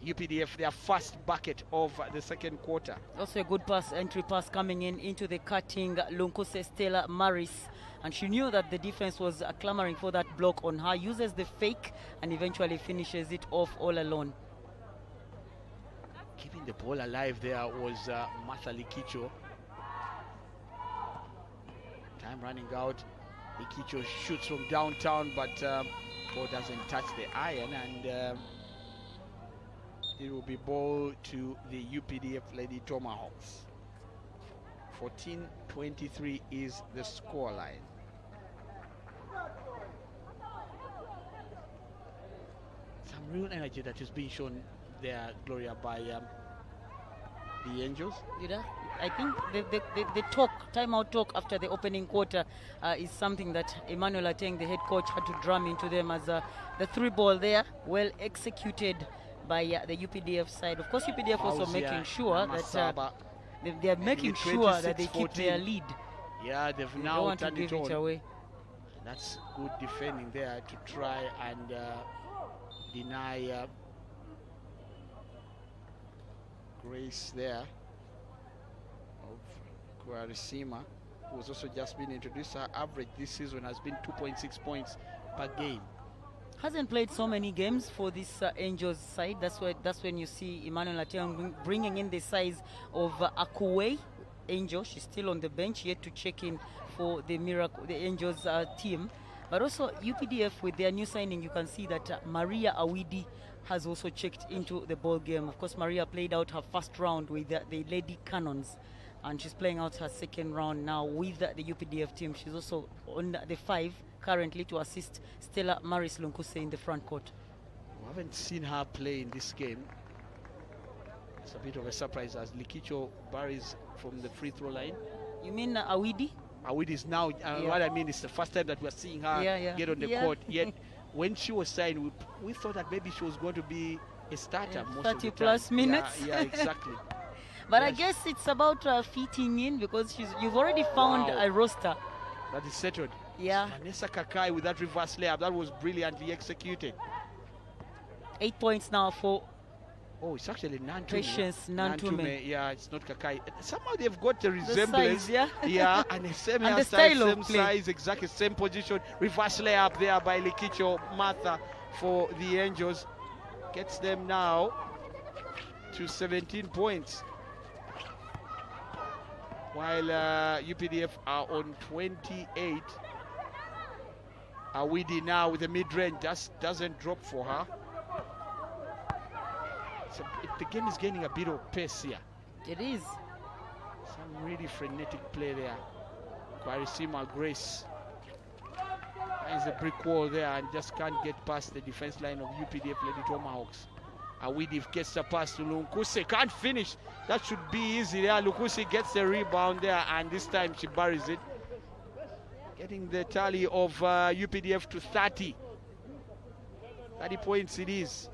UPDF their first bucket of the second quarter. Also a good pass, entry pass coming in into the cutting Lunkuse Stella Maris. And she knew that the defense was clamoring for that block on her, uses the fake and eventually finishes it off all alone. Keeping the ball alive there was Martha Likicho. Time running out. Likicho shoots from downtown, but ball doesn't touch the iron, and it will be ball to the UPDF Lady Tomahawks. 14-23 is the score line. Some real energy that is being shown there, Gloria, by the Angels. I think the talk, timeout talk after the opening quarter is something that Emmanuel Ateng, the head coach, had to drum into them as the 3-ball there, well executed by the UPDF side. Of course, UPDF also making sure that they are making sure that they keep their lead. Yeah, they've they now don't want to turned give it it on. away. That's good defending there to try and deny Grace there of Kwarisima, who was also just been introduced. Her average this season has been 2.6 points per game. Hasn't played so many games for this Angels side. That's when you see Emmanuel Ateng bringing in the size of Akuwe Angel. She's still on the bench, yet to check in for the Angels team. But also UPDF with their new signing, you can see that Maria Awidi has also checked into the ball game. Of course, Maria played out her first round with the Lady Cannons, and she's playing out her second round now with the UPDF team. She's also on the 5 currently to assist Stella Maris Lunkuse in the front court. We haven't seen her play in this game. It's a bit of a surprise as Likicho buries from the free throw line. You mean Awidi? Awidi is now, what I mean is the first time that we're seeing her get on the court. Yet when she was signed, we thought that maybe she was going to be a starter most of the 30 time. plus minutes. Yeah, exactly. But I guess it's about fitting in, because you've already found a roster that is settled. Yeah. Vanessa Kakai with that reverse layup, that was brilliantly executed. 8 points now for it's actually Nantume. Patience Nantume. Yeah, it's not Kakai. Somehow they've got the resemblance. Size, yeah, and the same and hairstyle, the style same of play. size, exactly same position. Reverse layup there by Likicho Martha for the Angels. Gets them now to 17 points. While UPDF are on 28. Awidi now with the mid-range, just doesn't drop for her. So the game is gaining a bit of pace here. It is. Some really frenetic play there. Kwarisima Grace finds the brick wall there and just can't get past the defense line of UPDF Lady Tomahawks. Awidi gets the pass to Lunkuse, can't finish. That should be easy there. Lunkuse gets the rebound there, and this time she buries it. Getting the tally of UPDF to 30. 30 points it is.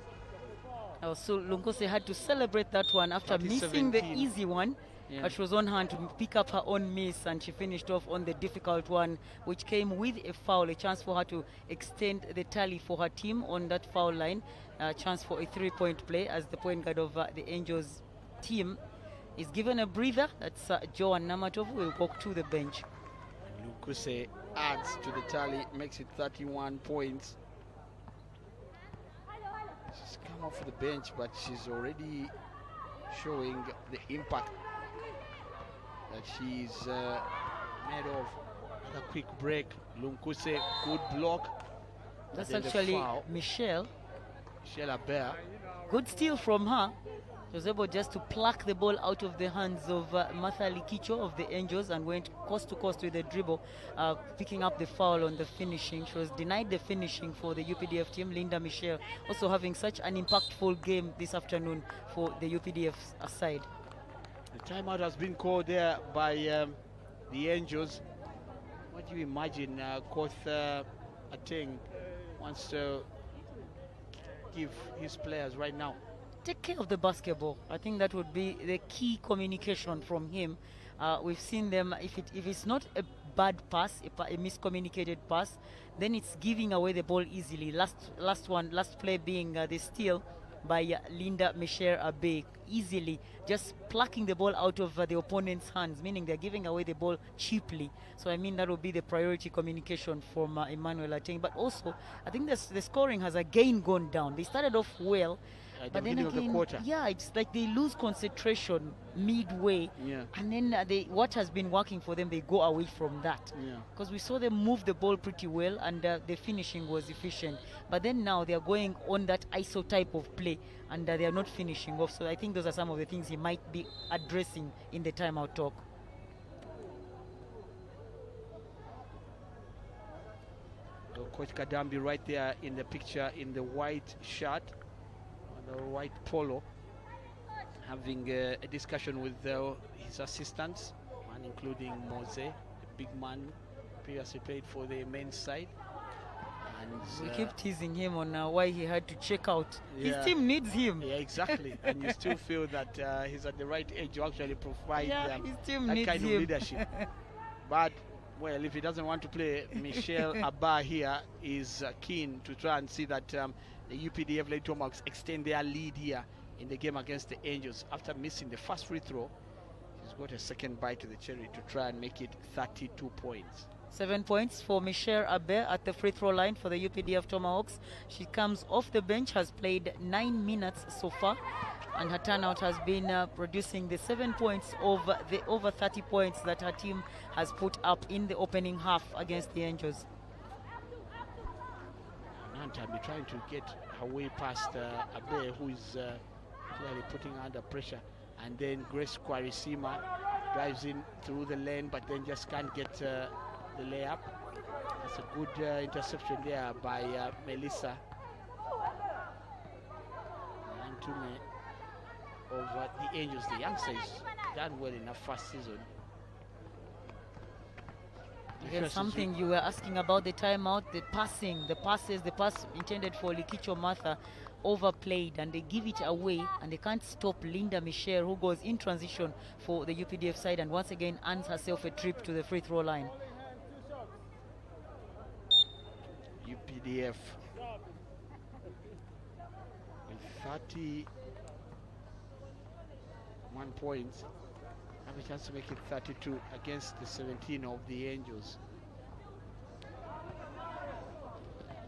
So Lunkuse had to celebrate that one after missing the easy one. Yeah. But she was on hand to pick up her own miss, and she finished off on the difficult one, which came with a foul, a chance for her to extend the tally for her team on that foul line. A chance for a 3-point play as the point guard of the Angels team is given a breather. That's Joan Namatov, who will walk to the bench. Lunkuse adds to the tally, makes it 31 points. She's come off the bench, but she's already showing the impact that she's made of. A quick break. Lunkuse, good block. That's actually Michelle Abert. Good steal from her. She was able just to pluck the ball out of the hands of Martha Likicho of the Angels and went coast to coast with a dribble, picking up the foul on the finishing. She was denied the finishing for the UPDF team. Linda Michelle also having such an impactful game this afternoon for the UPDF side. The timeout has been called there by the Angels. What do you imagine Coach Ateng wants to give his players right now? Take care of the basketball. I think that would be the key communication from him. We've seen them, if it's not a bad pass, a miscommunicated pass, then it's giving away the ball easily. Last play being the steal by Linda Michelle Abe, easily just plucking the ball out of the opponent's hands, meaning they're giving away the ball cheaply. So I mean that will be the priority communication from Emmanuel Ateng. But also, I think the scoring has again gone down. They started off well, but then again, of the quarter. yeah, it's like they lose concentration midway, and then what has been working for them, they go away from that. Because we saw them move the ball pretty well, and the finishing was efficient. But then now they are going on that ISO type of play, and they are not finishing off. So I think those are some of the things he might be addressing in the timeout talk. Coach Kadambi right there in the picture in the white shirt, the white polo, having a discussion with his assistants, and including Mose, the big man, previously played for the men's side. And we keep teasing him on why he had to check out. His team needs him. Yeah, exactly. And you still feel that he's at the right age to actually provide his team that needs kind him. of leadership. But well, if he doesn't want to play, Michelle Abba here is keen to try and see that the UPDF Lady Tomahawks extend their lead here in the game against the Angels. After missing the first free throw, she's got a second bite to the cherry to try and make it 32 points. 7 points for Michelle Abe at the free throw line for the UPDF Tomahawks. She comes off the bench, has played 9 minutes so far, and her turnout has been producing the 7 points of the over 30 points that her team has put up in the opening half against the Angels. Nantabi trying to get her way past Abe, who is clearly putting her under pressure. And then Grace Kwarisima drives in through the lane, but then just can't get the layup. That's a good interception there by Melissa Antume of the Angels. The youngster is done well in her first season. Again, something you were asking about the timeout, the passing, the pass intended for Likicho Martha overplayed, and they give it away, and they can't stop Linda Michelle, who goes in transition for the UPDF side and once again earns herself a trip to the free throw line. UPDF with 31 points have a chance to make it 32 against the 17 of the Angels.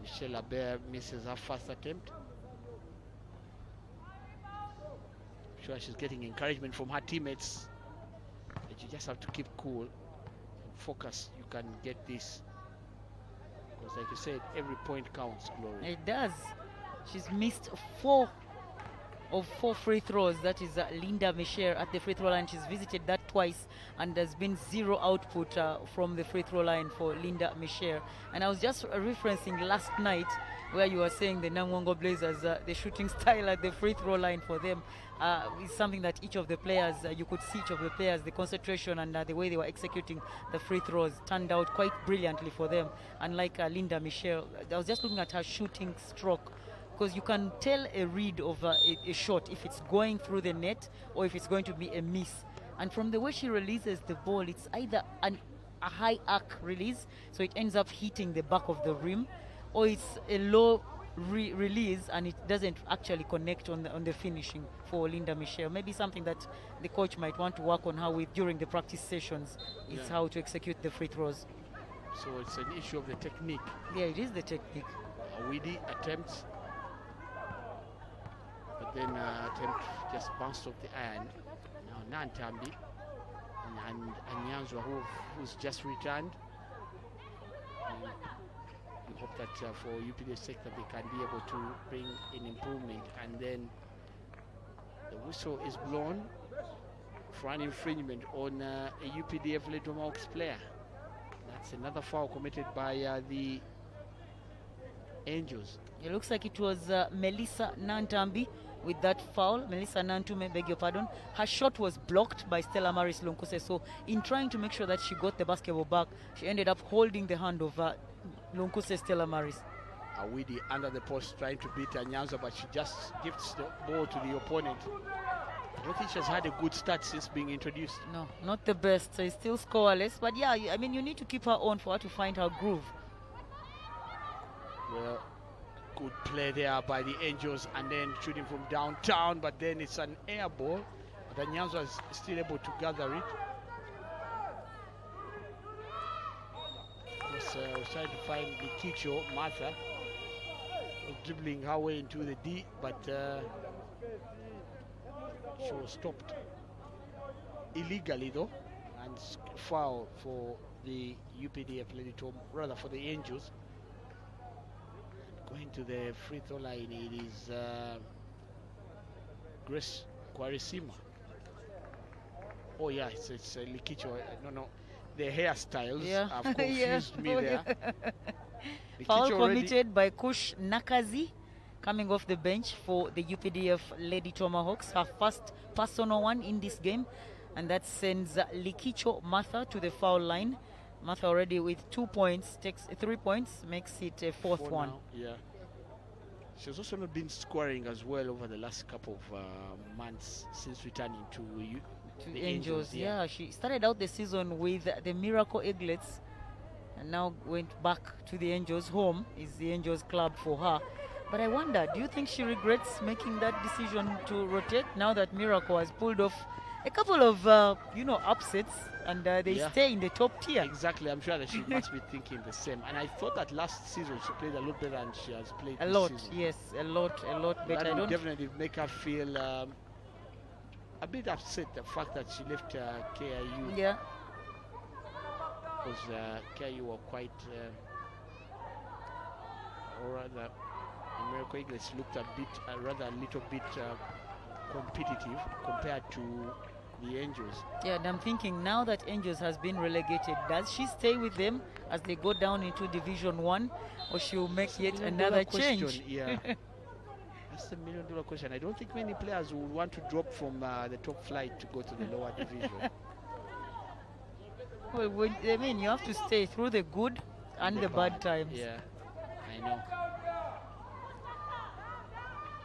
Michelle Abe misses her first attempt. I'm sure she's getting encouragement from her teammates, but you just have to keep cool and focus. You can get this, because like you said, every point counts, Glory. It does. She's missed 4 of 4 free throws. That is Linda Michelle at the free throw line. She's visited that twice, and there's been 0 output from the free throw line for Linda Michelle. And I was just referencing last night where you were saying the Namwongo Blazers, the shooting style at the free throw line for them is something that each of the players, you could see each of the players, the concentration and the way they were executing the free throws turned out quite brilliantly for them. Unlike Linda Michelle, I was just looking at her shooting stroke, because you can tell a read of a shot if it's going through the net or if it's going to be a miss. And from the way she releases the ball, it's either a high arc release, so it ends up hitting the back of the rim, or it's a low release and it doesn't actually connect on the finishing for Linda Michelle. Maybe something that the coach might want to work on her with during the practice sessions is how to execute the free throws. So it's an issue of the technique. Yeah, it is the technique. Awidi attempts, but then attempt just bounced off the iron. Now Nantambi and Anyanzwa, who's just returned. We hope that for UPD's sake that they can be able to bring an improvement. And then the whistle is blown for an infringement on a UPDF Lady Tomahawks player. That's another foul committed by the Angels. It looks like it was Melissa Nantambi with that foul. Melissa Nantume, beg your pardon. Her shot was blocked by Stella Maris Lunkuse. So in trying to make sure that she got the basketball back, she ended up holding the hand of Lunkuse Stella Maris. Awidi under the post trying to beat Nyanza, but she just gives the ball to the opponent. I don't think she has had a good start since being introduced. No, not the best. So it's still scoreless. But yeah, I mean, you need to keep her on for her to find her groove. Well, good play there by the Angels, and then shooting from downtown, but then it's an air ball. But Nyanza is still able to gather it. I was trying to find Likicho. Martha was dribbling her way into the D, but she was stopped illegally though, and foul for the UPDF Lady Tom, rather for the Angels. Going to the free throw line, it is Grace Kwarisima. Oh yeah, it's Likicho. No. The hairstyles have confused me there. Foul committed by Kush Nakazi, coming off the bench for the UPDF Lady Tomahawks. Her first personal one in this game, and that sends Likicho Martha to the foul line. Martha already with 2 points, takes 3 points, makes it a fourth one. Now, yeah. She's also not been scoring as well over the last couple of months since returning to the Angels. Yeah, she started out the season with the Miracle Eaglets and now went back to the Angels. Home is the Angels club for her. But I wonder, do you think she regrets making that decision to rotate now that Miracle has pulled off a couple of upsets and they stay in the top tier? Exactly, I'm sure that she must be thinking the same. And I thought that last season she played a lot better than she has played a this lot season. Yes, a lot better. That would definitely make her feel a bit upset, the fact that she left KIU. Yeah. Because KIU were quite, or rather, Miracle Eagles looked a bit, rather a little bit competitive compared to the Angels. Yeah, and I'm thinking now that Angels has been relegated, does she stay with them as they go down into Division 1, or she'll make yet another change? Yeah. That's the $1 million question. I don't think many players will want to drop from the top flight to go to the lower division. Well, I mean, you have to stay through the good and the bad times. Yeah, I know.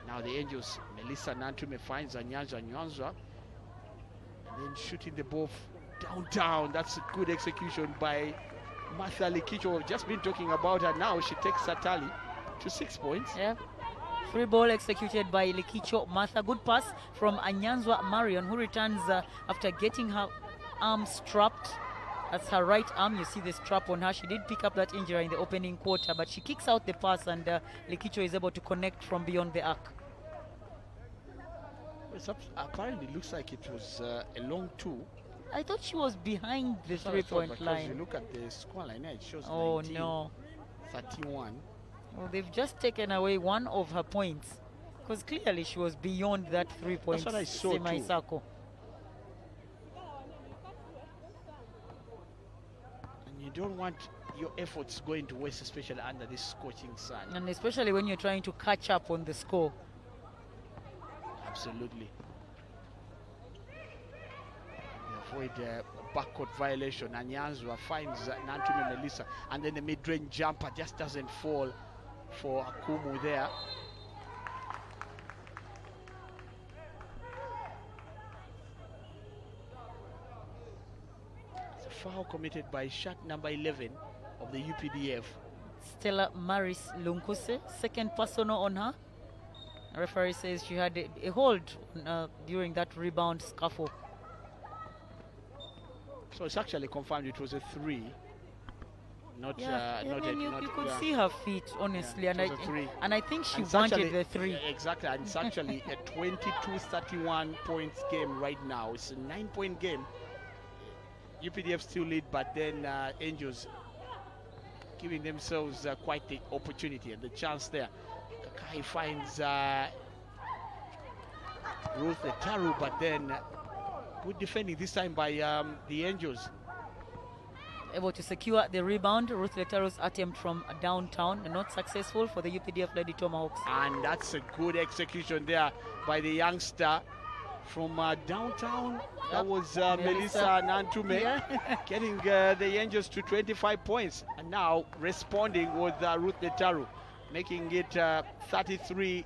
Now the Angels, Melissa Nantume finds Nyanza, and then shooting the ball downtown. That's a good execution by Martha Likicho. We've just been talking about her. Now she takes Satali to 6 points. Yeah. Free ball executed by Likicho Martha. Good pass from Anyanzwa Marion, who returns after getting her arm strapped. That's her right arm. You see the strap on her. She did pick up that injury in the opening quarter, but she kicks out the pass, and Likicho is able to connect from beyond the arc. Apparently looks like it was a long two. I thought she was behind the three-point line. You look at the score line, it shows 31. Well, they've just taken away one of her points, because clearly she was beyond that 3-point semicircle. And you don't want your efforts going to waste, especially under this scorching sun. And especially when you're trying to catch up on the score. Absolutely. They avoid a backcourt violation. Anyanzwa finds Nantume Melissa, and then the mid-range jumper just doesn't fall for Akumu there. It's a foul committed by shot number 11 of the UPDF. Stella Maris Lunkuse, second personal on her. The referee says she had a hold during that rebound scuffle. So it's actually confirmed it was a 3. Not, you could see her feet, honestly, and I think she and wanted the 3. Exactly, and it's actually a 22-31 points game right now. It's a 9-point game. UPDF still lead, but then Angels giving themselves quite the opportunity and the chance there. Kakai finds Ruth Taru, but then good defending this time by the Angels. Able to secure the rebound. Ruth Letaro's attempt from downtown, not successful for the UPDF Lady Tomahawks. And that's a good execution there by the youngster from downtown. That was Melissa Nantume getting the Angels to 25 points. And now responding with Ruth Letaru. making it 33-25,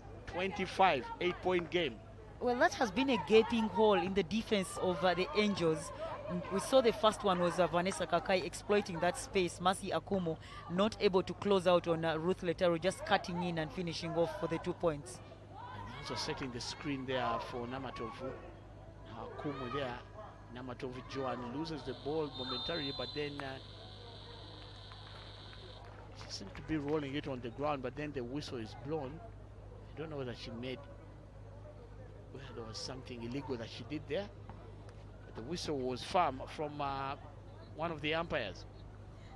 8-point game. Well, that has been a gaping hole in the defense of the Angels. We saw the first one was Vanessa Kakai exploiting that space. Mercy Akumu not able to close out on Ruth Letaro, just cutting in and finishing off for the 2 points. And also setting the screen there for Namatovu. Akumu there. Namatovu Joan loses the ball momentarily, but then she seems to be rolling it on the ground, but then the whistle is blown. I don't know whether there was something illegal that she did there. But the whistle was firm from one of the umpires.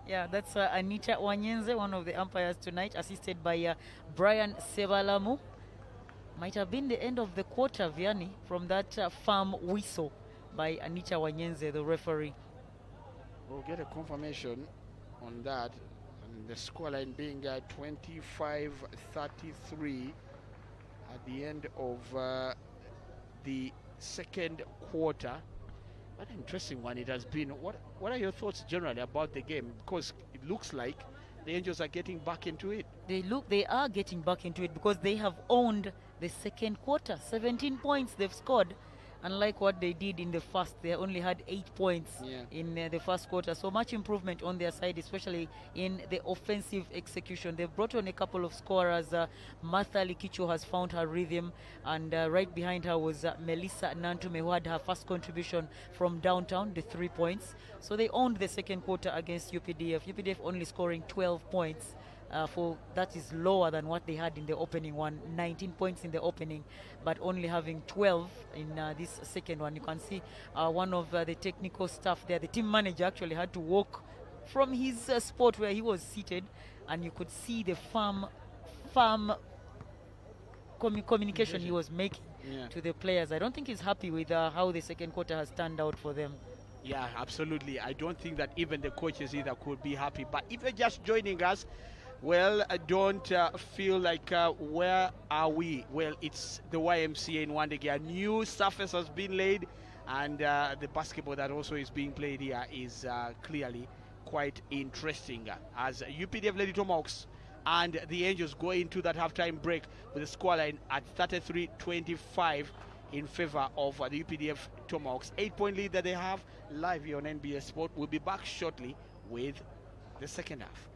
Yeah, that's Anita Wanyenze, one of the umpires tonight, assisted by Brian Sebalamu. Might have been the end of the quarter, Vianney, from that firm whistle by Anita Wanyenze, the referee. We'll get a confirmation on that. And the scoreline being 25-33 at the end of the second quarter. What an interesting one it has been. What are your thoughts generally about the game? Because it looks like the Angels are getting back into it. They are getting back into it because they have owned the second quarter. 17 points they've scored. Unlike what they did in the first, they only had 8 points in the first quarter. So much improvement on their side, especially in the offensive execution. They've brought on a couple of scorers. Martha Likicho has found her rhythm, and right behind her was Melissa Nantume, who had her first contribution from downtown, the 3 points. So they owned the second quarter against UPDF. UPDF only scoring 12 points. That is lower than what they had in the opening one. 19 points in the opening, but only having 12 in this second one. You can see one of the technical staff there, the team manager, actually had to walk from his spot where he was seated, and you could see the firm communication he was making to the players. I don't think he's happy with how the second quarter has turned out for them. Yeah, absolutely. I don't think that even the coaches either could be happy. But if you're just joining us, well, don't feel like where are we? Well, it's the YMCA in Wandegi. A new surface has been laid, and the basketball that also is being played here is clearly quite interesting. As UPDF Lady Tomahawks and the Angels go into that halftime break with a scoreline at 33-25 in favor of the UPDF Tomahawks. 8-point lead that they have live here on NBA Sport. We'll be back shortly with the second half.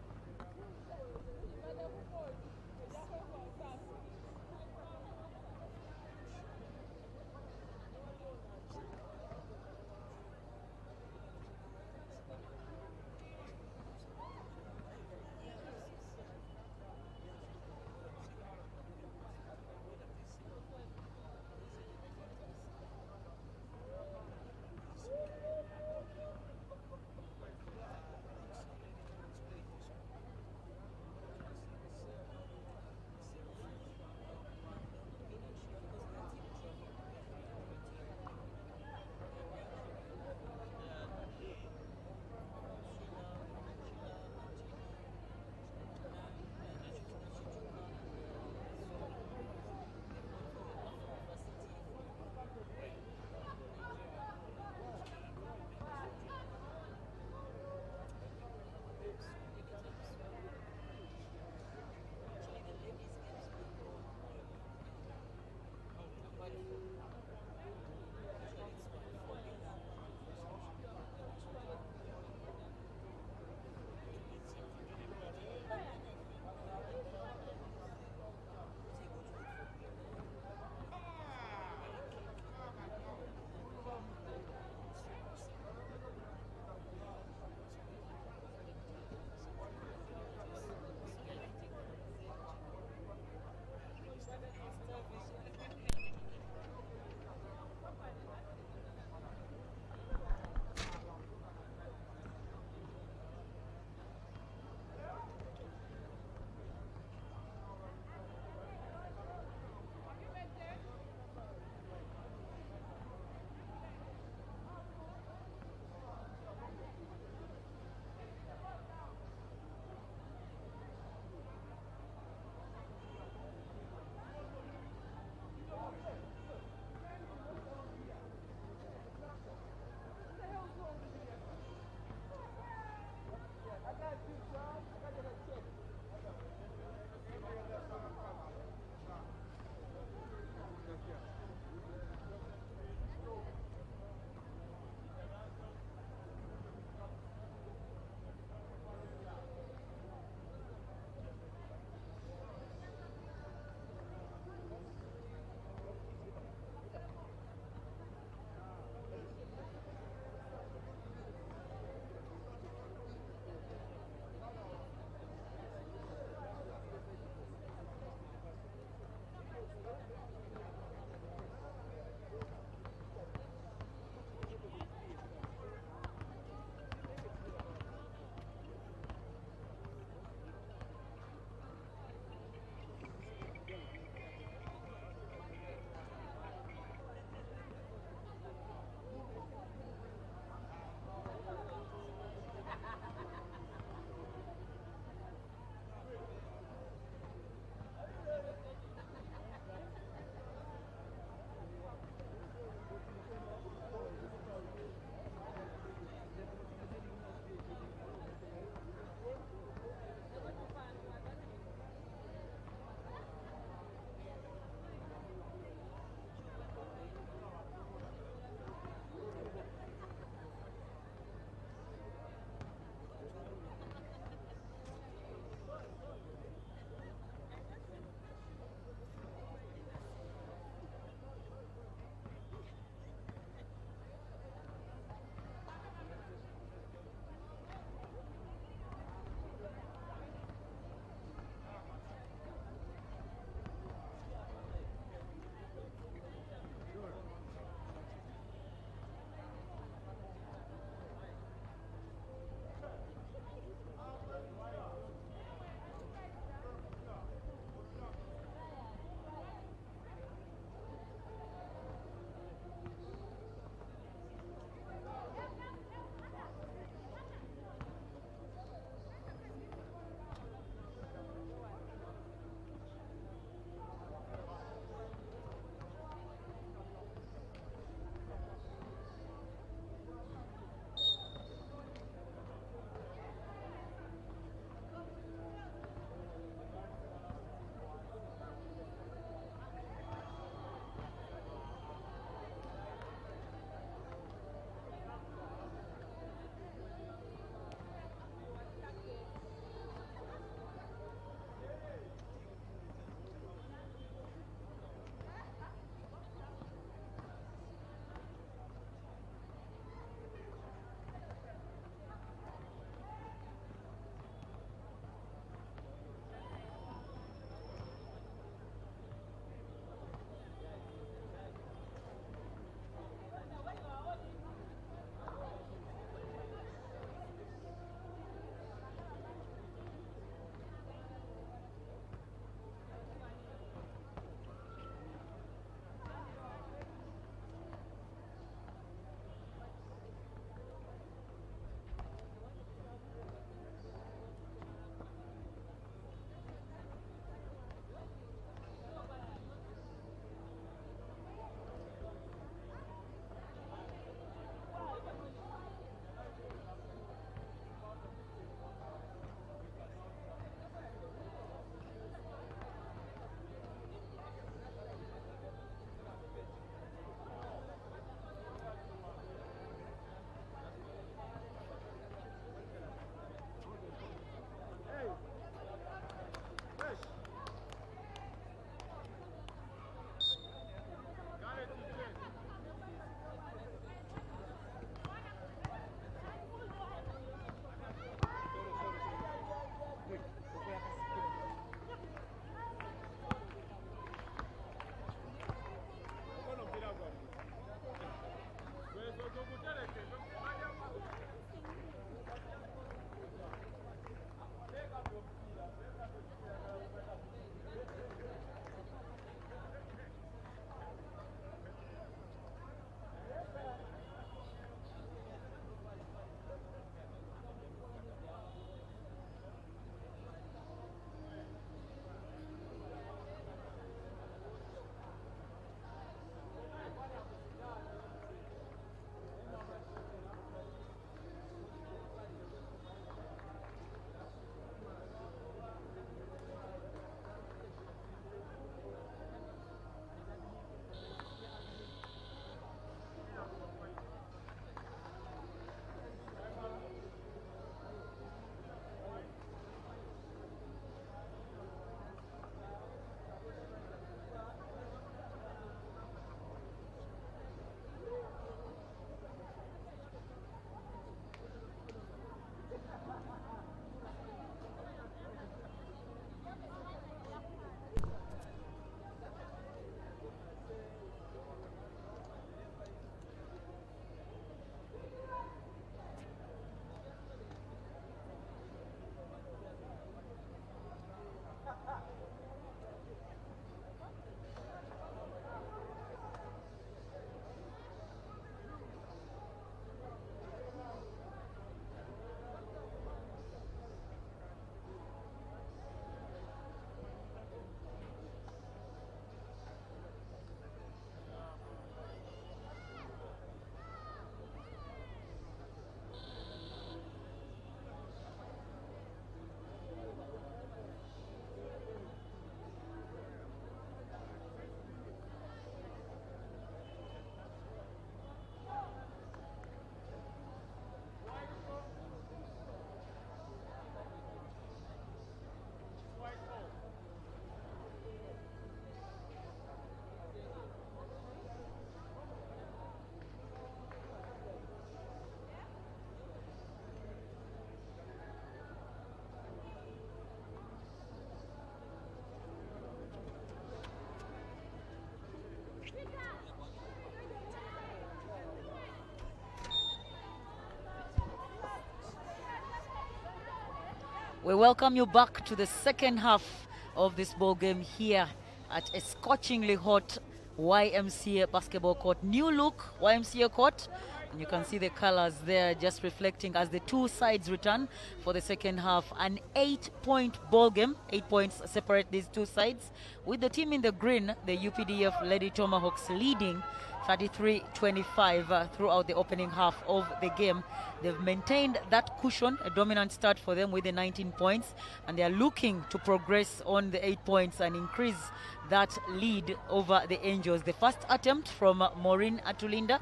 We welcome you back to the second half of this ball game here at a scorchingly hot YMCA basketball court. New look YMCA court. And you can see the colors there just reflecting as the two sides return for the second half. An 8-point ball game. 8 points separate these two sides. With the team in the green, the UPDF Lady Tomahawks leading 33-25 throughout the opening half of the game. They've maintained that cushion, a dominant start for them with the 19 points, and they are looking to progress on the 8 points and increase that lead over the Angels. The first attempt from Maureen Atulinda,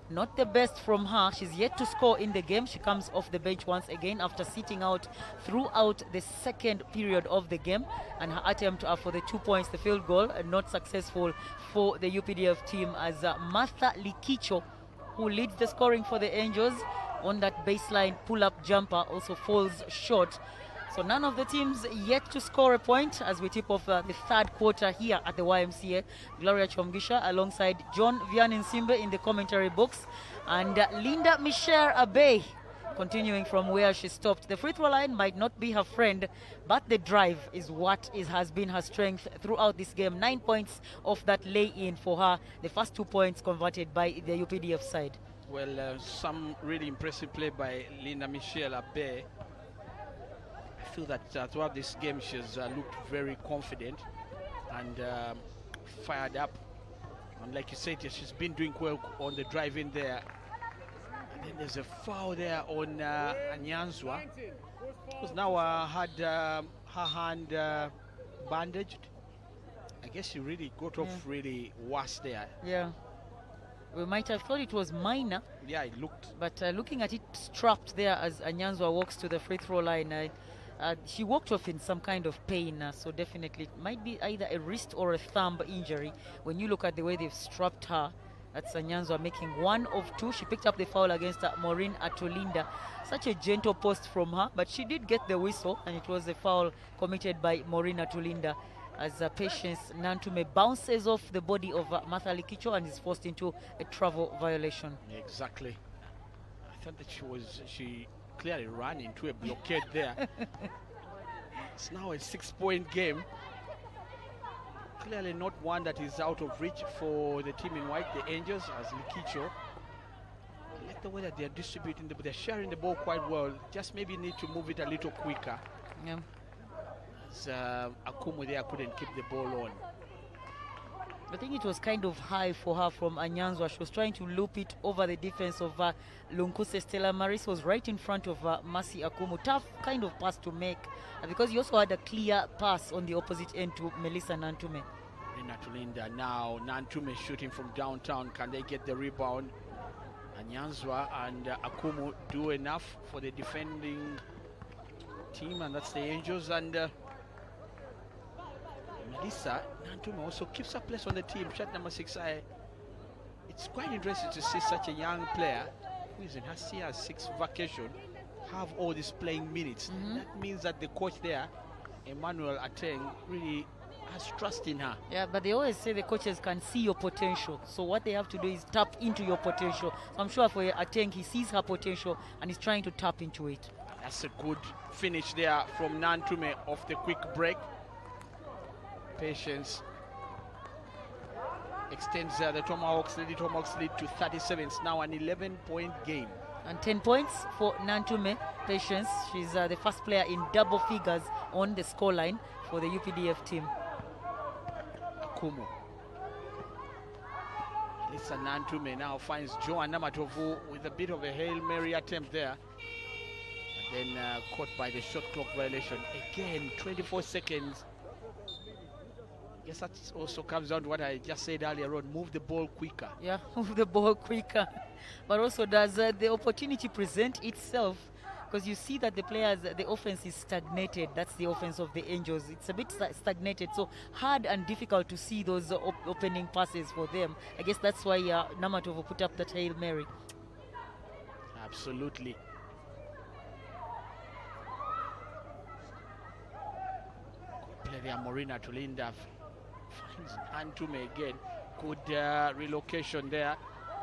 not the best from her. She's yet to score in the game. She comes off the bench once again after sitting out throughout the second period of the game, and her attempt for the 2 points, the field goal, not successful for the UPDF team, as Martha Likicho, who leads the scoring for the Angels on that baseline pull-up jumper, also falls short. So none of the teams yet to score a point as we tip off the third quarter here at the YMCA. Gloria Chomgisha alongside John Vianin Simbe in the commentary box, and Linda Michelle Abe continuing from where she stopped. The free throw line might not be her friend, but the drive is what has been her strength throughout this game. 9 points off that lay-in for her. The first 2 points converted by the UPDF side. Well, some really impressive play by Linda Michelle Abe. I feel that throughout this game she's looked very confident and fired up. And like you said, she's been doing well on the drive in there. And then there's a foul there on Anyanzwa, who's now had her hand bandaged. I guess she really got off really worse there. Yeah. We might have thought it was minor. Yeah, it looked. But looking at it strapped there as Anyanzwa walks to the free throw line, she walked off in some kind of pain. So definitely it might be either a wrist or a thumb injury. When you look at the way they've strapped her, that's Anyanzwa making 1 of 2. She picked up the foul against Maureen Atulinda. Such a gentle post from her, but she did get the whistle, and it was a foul committed by Maureen Atulinda, as Patience Nantume bounces off the body of Martha Likicho and is forced into a travel violation. Exactly. I thought that she clearly ran into a blockade there. It's now a 6-point game. Clearly not one that is out of reach for the team in white, the Angels, as Likicho. I like the way that they're distributing, they're sharing the ball quite well. Just maybe need to move it a little quicker. Yeah. Akumu there couldn't keep the ball on. I think it was kind of high for her from Anyanzwa. She was trying to loop it over the defense of Lunkuse. Stella Maris was right in front of Mercy Akumu. Tough kind of pass to make, because he also had a clear pass on the opposite end to Melissa Nantume. Tulinda now, Nantume shooting from downtown. Can they get the rebound? Anyanzwa and Akumu do enough for the defending team, and that's the Angels. And Melissa Nantume also keeps her place on the team, shot number 6. It's quite interesting to see such a young player who is in her CR6 vacation have all these playing minutes. That means that the coach there, Emmanuel Ateng, really has trust in her. Yeah, but they always say the coaches can see your potential. So what they have to do is tap into your potential. So I'm sure for Ateng, he sees her potential and is trying to tap into it. That's a good finish there from Nantume off the quick break. Patience extends the Tomahawks, Lady Tomahawks lead to 37. It's now an 11-point game. And 10 points for Nantume. Patience, she's the first player in double figures on the scoreline for the UPDF team. Akumu. Lisa Nantume now finds Joanna Matovu with a bit of a Hail Mary attempt there. And then caught by the shot clock violation. Again, 24 seconds. I guess that also comes down to what I just said earlier on. Move the ball quicker. Yeah, move the ball quicker. But also does the opportunity present itself? Because you see that the players, the offense is stagnated. That's the offense of the Angels. It's a bit stagnated, so hard and difficult to see those opening passes for them. I guess that's why Namatovo put up that Hail Mary. Absolutely. Good play there, Morina Tulinda. Finds Nantume again. Good relocation there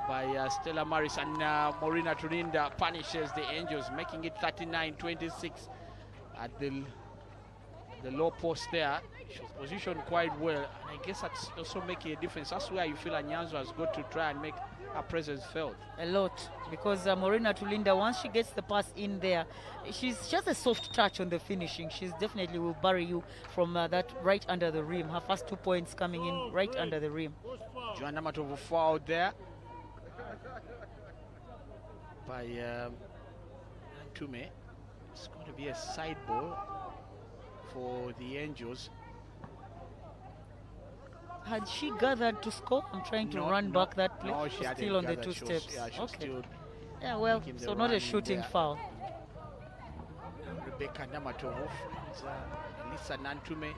by Stella Maris, and Morina Tulinda punishes the Angels, making it 39-26. at the low post there. She was positioned quite well, and I guess that's also making a difference. That's where you feel Anyanzo has got to try and make her presence felt. A lot, because Morena Tulinda, once she gets the pass in there, she's just a soft touch on the finishing. She's definitely will bury you from that right under the rim. Her first 2 points coming in right under the rim. Joanna Matovu foul there by Nantume. It's going to be a side ball for the Angels. Had she gathered to score? I'm trying to run back that play. No, she still on the two steps. Okay. Yeah, well, so not a shooting foul. Rebecca Namatovu, Lisa Nantume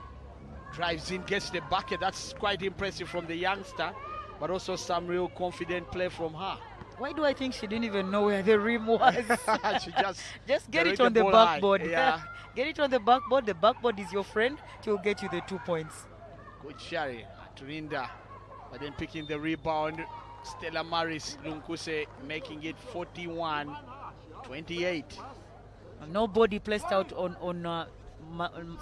drives in, gets the bucket. That's quite impressive from the youngster, but also some real confident play from her. Why do I think she didn't even know where the rim was? She just get it on the backboard. Yeah. Get it on the backboard. The backboard is your friend. She'll get you the 2 points. Good Shari, Turinda, but then picking the rebound. Stella Maris Lunkuse making it 41-28. Nobody placed out on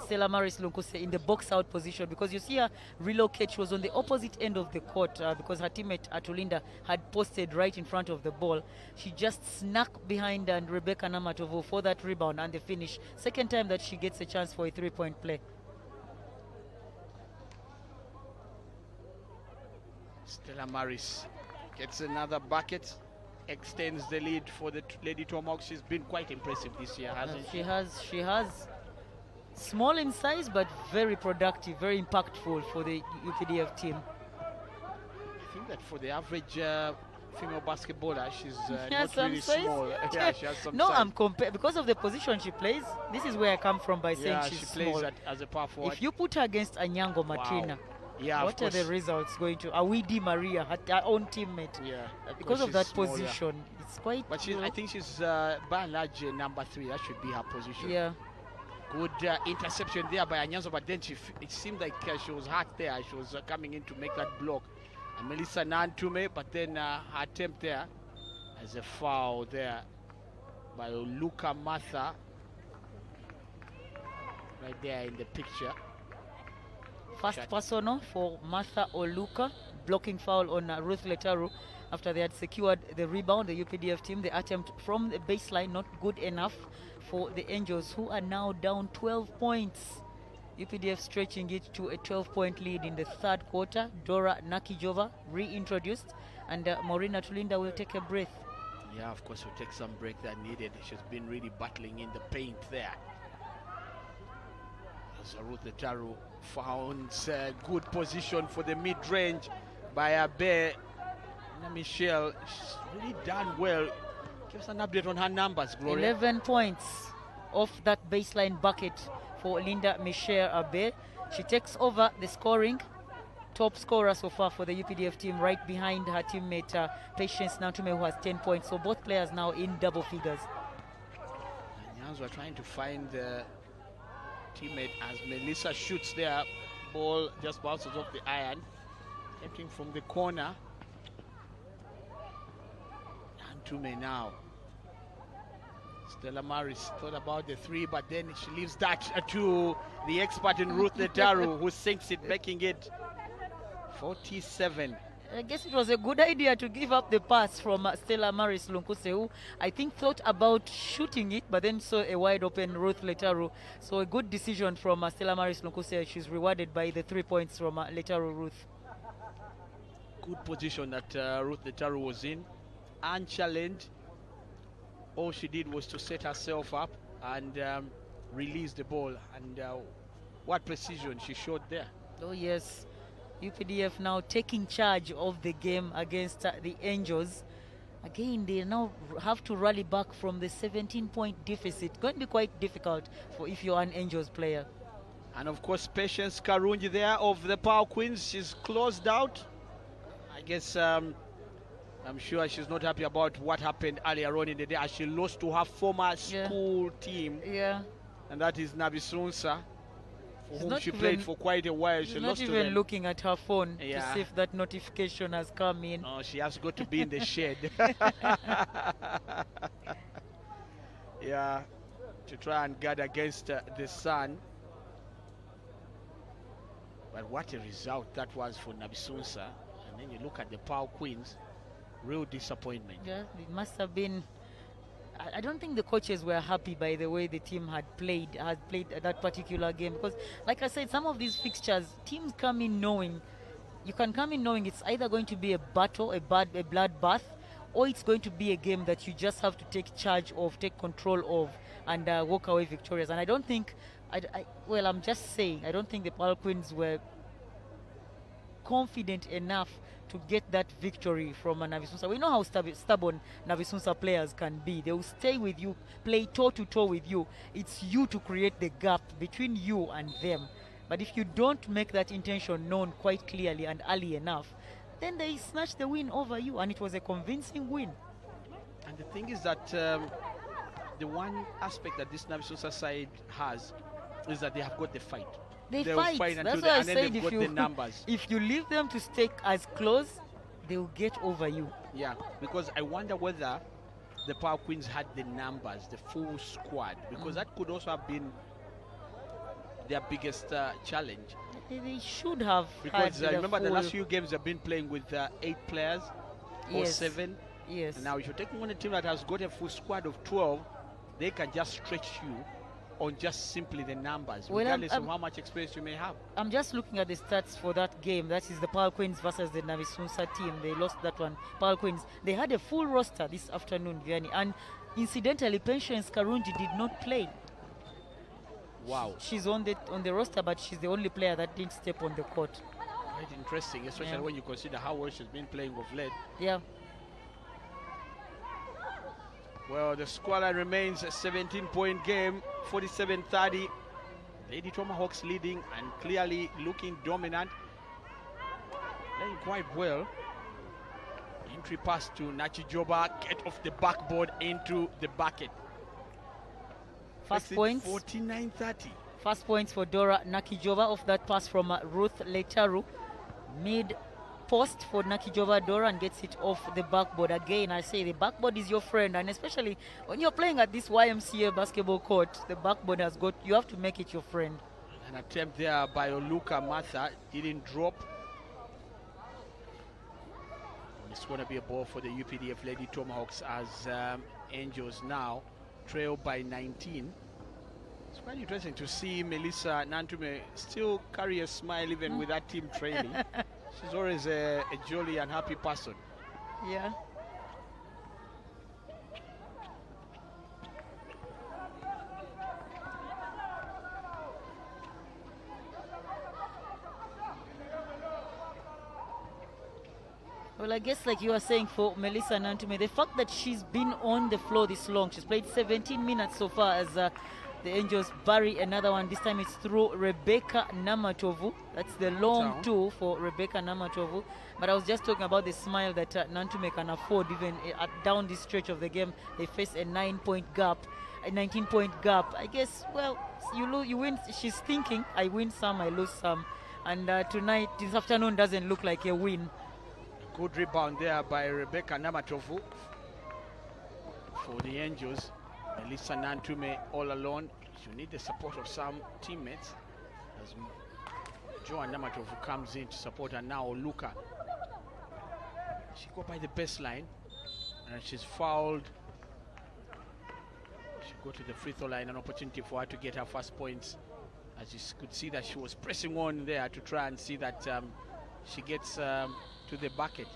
Stella Maris Lunkuse in the box out position, because you see her relocate. She was on the opposite end of the court because her teammate Atulinda had posted right in front of the ball. She just snuck behind and Rebecca Namatovu for that rebound and the finish. Second time that she gets a chance for a 3-point play. Stella Maris gets another bucket, extends the lead for the Lady Tomahawks. She's been quite impressive this year, hasn't she? She has. Small in size, but very productive, very impactful for the UPDF team. I think that for the average female basketballer, she's not really size. small. Yeah, she has some no, size. I'm because of the position she plays. This is where I come from by saying she's she small. plays as a power forward. If you put her against Anyango Matrina, what are the results going to? Awidi Maria, her own teammate. Yeah, because of that position, it's quite. But I think she's by and large number 3. That should be her position. Yeah. Good interception there by Anyanzo, but then it seemed like she was hurt there. She was coming in to make that block. And Melissa Nantume, but then her attempt there as a foul there by Luca Martha. Right there in the picture. First personal for Martha Oluka, blocking foul on Ruth Letaru after they had secured the rebound. The UPDF team, the attempt from the baseline not good enough for the Angels, who are now down 12 points. UPDF stretching it to a 12-point lead in the third quarter. Dora Nakijova reintroduced, and Morena Tulinda will take a breath. Yeah, of course, we'll take some break that needed. She's been really battling in the paint there. As Ruth Letaru found good position for the mid-range by Abe. Michelle, she's really done well. Give us an update on her numbers, Gloria. 11 points off that baseline bucket for Linda Michelle Abe. She takes over the scoring. Top scorer so far for the UPDF team, right behind her teammate Patience Nantume, who has 10 points. So both players now in double figures. And we're trying to find the teammate as Melissa shoots there. Ball just bounces off the iron. Attempting from the corner. Nantume now. Stella Maris thought about the 3, but then she leaves that to the expert in Ruth Letaru, who sinks it, making it 47. I guess it was a good idea to give up the pass from Stella Maris Lunkuse, who I think thought about shooting it, but then saw a wide open Ruth Letaru. So a good decision from Stella Maris Lunkuse. She's rewarded by the 3 points from Letaru Ruth. Good position that Ruth Letaru was in, unchallenged. All she did was to set herself up and release the ball, and what precision she showed there. Oh yes, UPDF now taking charge of the game against the Angels. Again, they now have to rally back from the 17-point deficit. Going to be quite difficult for if you're an Angels player. And of course, Patience Karungi there of the Power Queens. She's closed out. I guess I'm sure she's not happy about what happened earlier on in the day as she lost to her former school team. Yeah. And that is Nabisunsa, for whom she played for quite a while. She lost to them. Not even looking at her phone to Yeah. see if that notification has come in. No, she has got to be in the shed. Yeah. to try and guard against the Sun. But what a result that was for Nabisunsa. And then you look at the Power Queens, real disappointment. Yeah, it must have been. I don't think the coaches were happy by the way the team had played that particular game, because, like I said, some of these fixtures, teams come in knowing, you can come in knowing it's either going to be a battle, a bloodbath, or it's going to be a game that you just have to take charge of, take control of, and walk away victorious. And I don't think, well, I'm just saying, I don't think the Pearl Queens were confident enough to get that victory from Navisunsa. We know how stubborn Navisunsa players can be. They will stay with you, play toe-to-toe with you. It's you to create the gap between you and them. But if you don't make that intention known quite clearly and early enough, then they snatch the win over you, and it was a convincing win. And the thing is that the one aspect that this Navisunsa side has is that they have got the fight. They'll fight That's until why I and then said they've got the numbers. if you leave them to stay as close, they'll get over you. Yeah, because I wonder whether the Power Queens had the numbers, the full squad, because that could also have been their biggest challenge. They should have. Because had remember the full- last few games they've been playing with 8 players or Yes. 7. Yes. And now if you're taking on a team that has got a full squad of 12, they can just stretch you on just simply the numbers, Well, regardless of how much experience you may have. I'm just looking at the stats for that game. That is the Pearl Queens versus the Navisunsa team. They lost that one. Pearl Queens. They had a full roster this afternoon, Vianney. And incidentally, Patience Karunji did not play. Wow. She's on the roster, but she's the only player that didn't step on the court. Quite interesting, especially Yeah. when you consider how well she's been playing of late. Yeah. Well, the scoreline remains a 17-point game, 47-30. Lady Tomahawks leading and clearly looking dominant. Playing quite well. Entry pass to Nachijoba, get off the backboard into the bucket. First Makes it points. 49-30. First points for Dora Nakijova off that pass from Ruth Letaru. Mid post for Nakijova Dora and gets it off the backboard. Again, I say the backboard is your friend, and especially when you're playing at this YMCA basketball court, the backboard has got, you have to make it your friend. An attempt there by Oluka Matha, didn't drop. It's going to be a ball for the UPDF Lady Tomahawks as Angels now trail by 19. It's quite interesting to see Melissa Nantume still carry a smile even with that team trailing. She's always a jolly and happy person. Yeah. Well, I guess like you were saying for Melissa Nantume, the fact that she's been on the floor this long, she's played 17 minutes so far as the Angels bury another one. This time it's through Rebecca Namatovu. That's the long two for Rebecca Namatovu. But I was just talking about the smile that Nantume can afford even down this stretch of the game. They face a 9-point gap, a 19-point gap. I guess, well, you win. She's thinking, I win some, I lose some. And tonight, this afternoon doesn't look like a win. Good rebound there by Rebecca Namatovu for the Angels. Melissa Nantume all alone. She'll need the support of some teammates as Joan Namatovu comes in to support her now. Luca. She got by the baseline and she's fouled. She go to the free throw line, an opportunity for her to get her first points. As you could see that she was pressing on there to try and see that she gets to the bucket.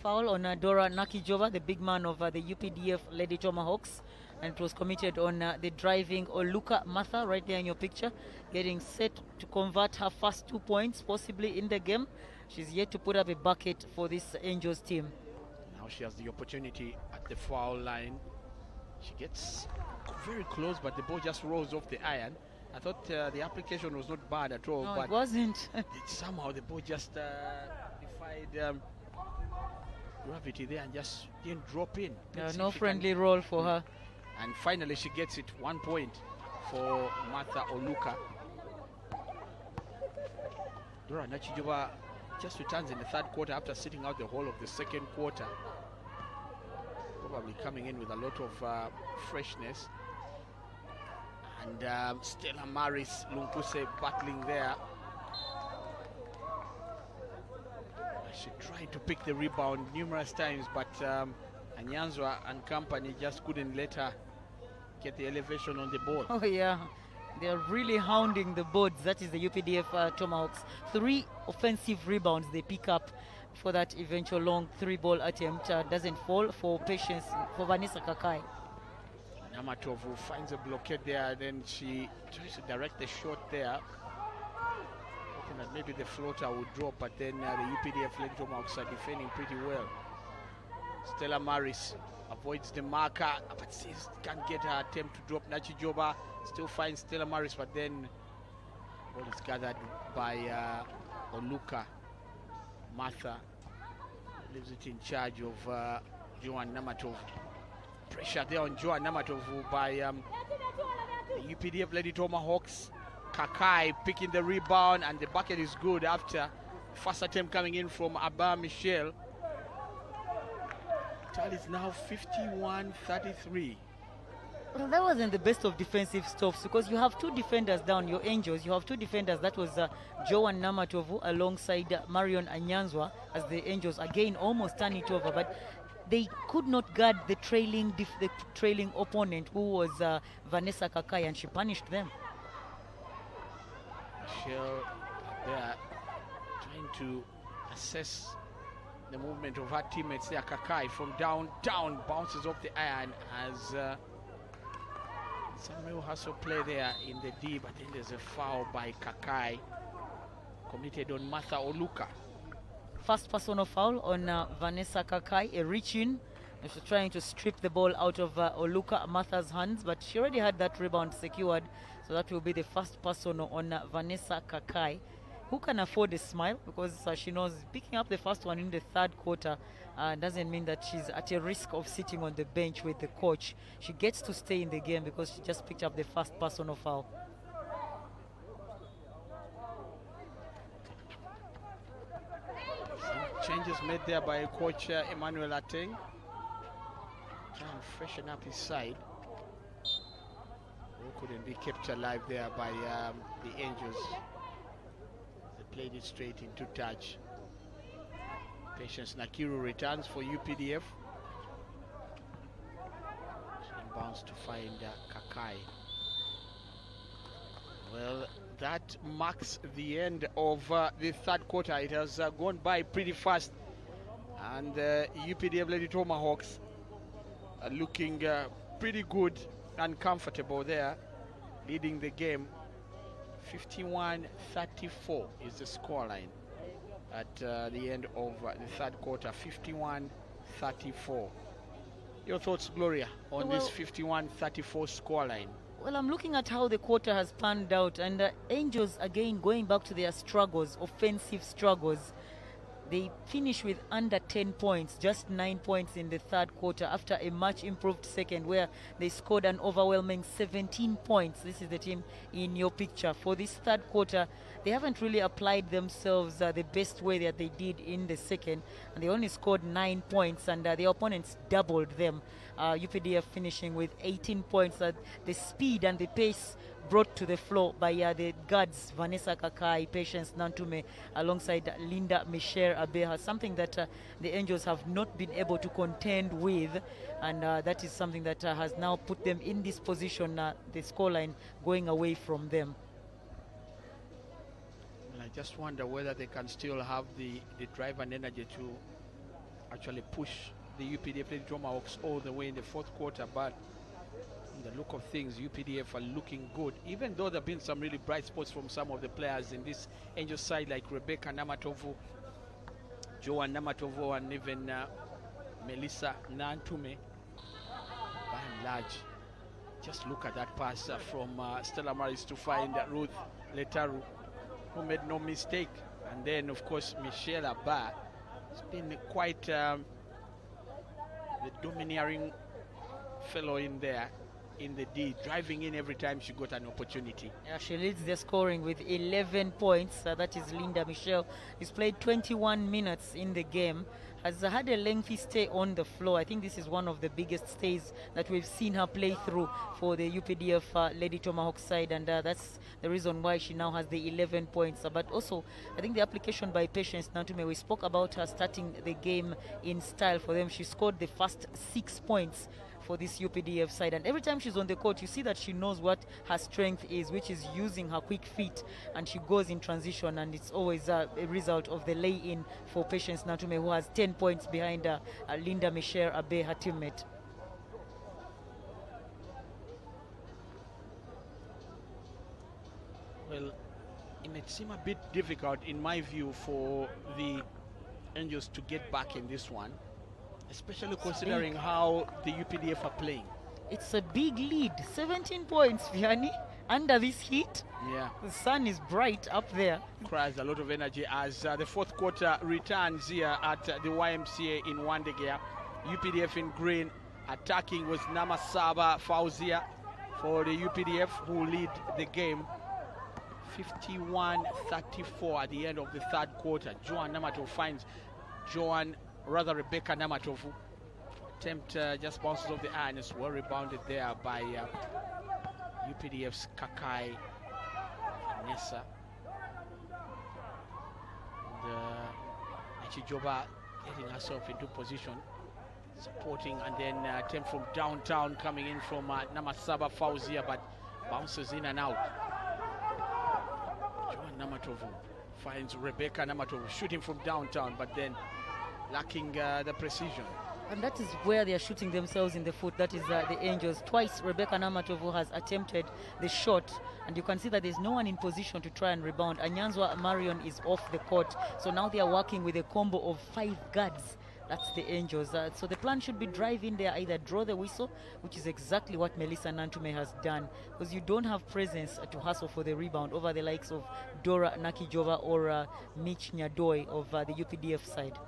Foul on Dora Nakijova, the big man of the UPDF Lady Tomahawks, and it was committed on the driving Oluka Matha right there in your picture, getting set to convert her first 2 points possibly in the game. She's yet to put up a bucket for this Angels team. Now she has the opportunity at the foul line. She gets very close, but the ball just rolls off the iron. I thought the application was not bad at all, No, but it wasn't. somehow the ball just defied gravity there and just didn't drop in. Let's see No if she friendly can- roll for her. And finally she gets it. 1 point for Martha Oluka. Dora Nachijova just returns in the third quarter after sitting out the whole of the second quarter. Probably coming in with a lot of freshness. And Stella Maris, Lunkuse battling there. She tried to pick the rebound numerous times, but Anyanzwa and company just couldn't let her get the elevation on the ball. Oh yeah, they're really hounding the boards. That is the UPDF Tomahawks. 3 offensive rebounds they pick up for that eventual long 3-ball attempt. Doesn't fall for Patience, for Vanessa Kakai. Namatovu finds a blockade there, then she tries to direct the shot there. Hoping that maybe the floater would drop, but then the UPDF Lady Tomahawks are defending pretty well. Stella Maris avoids the marker, but still can't get her attempt to drop. Nachijoba still finds Stella Maris, but then ball is gathered by Oluka. Martha leaves it in charge of Joan Namatovu. Pressure there on Joan Namatovu by the UPDF Lady Tomahawks. Kakai picking the rebound, and the bucket is good after first attempt coming in from Abba Michelle. Total is now 51-33. Well, that wasn't the best of defensive stops, because you have 2 defenders down, your Angels. You have 2 defenders. That was Joan Namatovu alongside Marion Anyanzwa, as the Angels again almost turn it over, but they could not guard the trailing opponent, who was Vanessa Kakai, and she punished them. Michelle there trying to assess the movement of her teammates there. Kakai from down bounces off the iron as Samuel Hustle play there in the D, but then there's a foul by Kakai committed on Martha Oluka. First personal foul on Vanessa Kakai, a reach-in. She's trying to strip the ball out of Oluka Martha's hands, but she already had that rebound secured, so that will be the first personal on Vanessa Kakai, who can afford a smile, because she knows picking up the first one in the 3rd quarter doesn't mean that she's at a risk of sitting on the bench with the coach. She gets to stay in the game because she just picked up the first personal foul. Changes made there by coach Emmanuel Ateng, trying to freshen up his side. Who couldn't be kept alive there by the Angels. They played it straight into touch. Patience Nakiru returns for UPDF. Inbounds to find Kakai. Well, that marks the end of the 3rd quarter. It has gone by pretty fast, and UPDF Lady Tomahawks are looking pretty good and comfortable there, leading the game. 51-34 is the scoreline at the end of the 3rd quarter. 51-34. Your thoughts, Gloria, on this 51-34 scoreline? Well, I'm looking at how the quarter has panned out, and Angels again going back to their struggles, offensive struggles. They finish with under 10 points, just 9 points in the 3rd quarter after a much improved 2nd, where they scored an overwhelming 17 points. This is the team in your picture. For this 3rd quarter, they haven't really applied themselves the best way that they did in the 2nd, and they only scored 9 points, and their opponents doubled them. UPDF finishing with 18 points. The speed and the pace brought to the floor by the guards Vanessa Kakai, Patience Nantume, alongside Linda Michelle Abeha, something that the Angels have not been able to contend with, and that is something that has now put them in this position, the scoreline going away from them. And I just wonder whether they can still have the drive and energy to actually push the UPDF Lady Tomahawks all the way in the 4th quarter, but in the look of things, UPDF are looking good, even though there have been some really bright spots from some of the players in this Angel side, like Rebecca Namatovu, Joan Namatovu, and even Melissa Nantume. By and large, just look at that pass from Stella Maris to find Ruth Letaru, who made no mistake. And then, of course, Michelle Abba has been quite the domineering fellow in there in the D, driving in every time she got an opportunity. Yeah, she leads the scoring with 11 points. That is Linda Michelle. She's played 21 minutes in the game, has had a lengthy stay on the floor. I think this is one of the biggest stays that we've seen her play through for the UPDF Lady Tomahawk side, and that's the reason why she now has the 11 points. But also, I think the application by Patience Nantume, we spoke about her starting the game in style for them. She scored the first 6 points for this UPDF side, and every time she's on the court you see that she knows what her strength is, which is using her quick feet, and she goes in transition, and it's always a result of the lay-in for Patience Natume, who has 10 points behind Linda Michelle Abe, her teammate. Well, it may seem a bit difficult in my view for the Angels to get back in this one, especially considering how the UPDF are playing. It's a big lead, 17 points, Vianney, under this heat. Yeah. The sun is bright up there. Requires a lot of energy as the fourth quarter returns here at the YMCA in Wandegea. UPDF in green, attacking was Namasaba Fauzia for the UPDF, who lead the game 51-34 at the end of the third quarter. Joan Namato finds Rebecca Namatovu. Attempt just bounces off the iron, is well rebounded there by UPDF's Kakai Nessa. And Chijoba getting herself into position, supporting, and then attempt from downtown coming in from Namasaba Fauzia, but bounces in and out. Joan Namatovu finds Rebecca Namatovu shooting from downtown, but then lacking the precision. And that is where they are shooting themselves in the foot. That is the Angels. Twice Rebecca Namatovu has attempted the shot, and you can see that there's no one in position to try and rebound. Anyanzwa Marion is off the court, so now they are working with a combo of 5 guards. That's the Angels. So the plan should be drive in there, either draw the whistle, which is exactly what Melissa Nantume has done, because you don't have presence to hustle for the rebound over the likes of Dora Nakijova or Mitch Nyadoy of the UPDF side.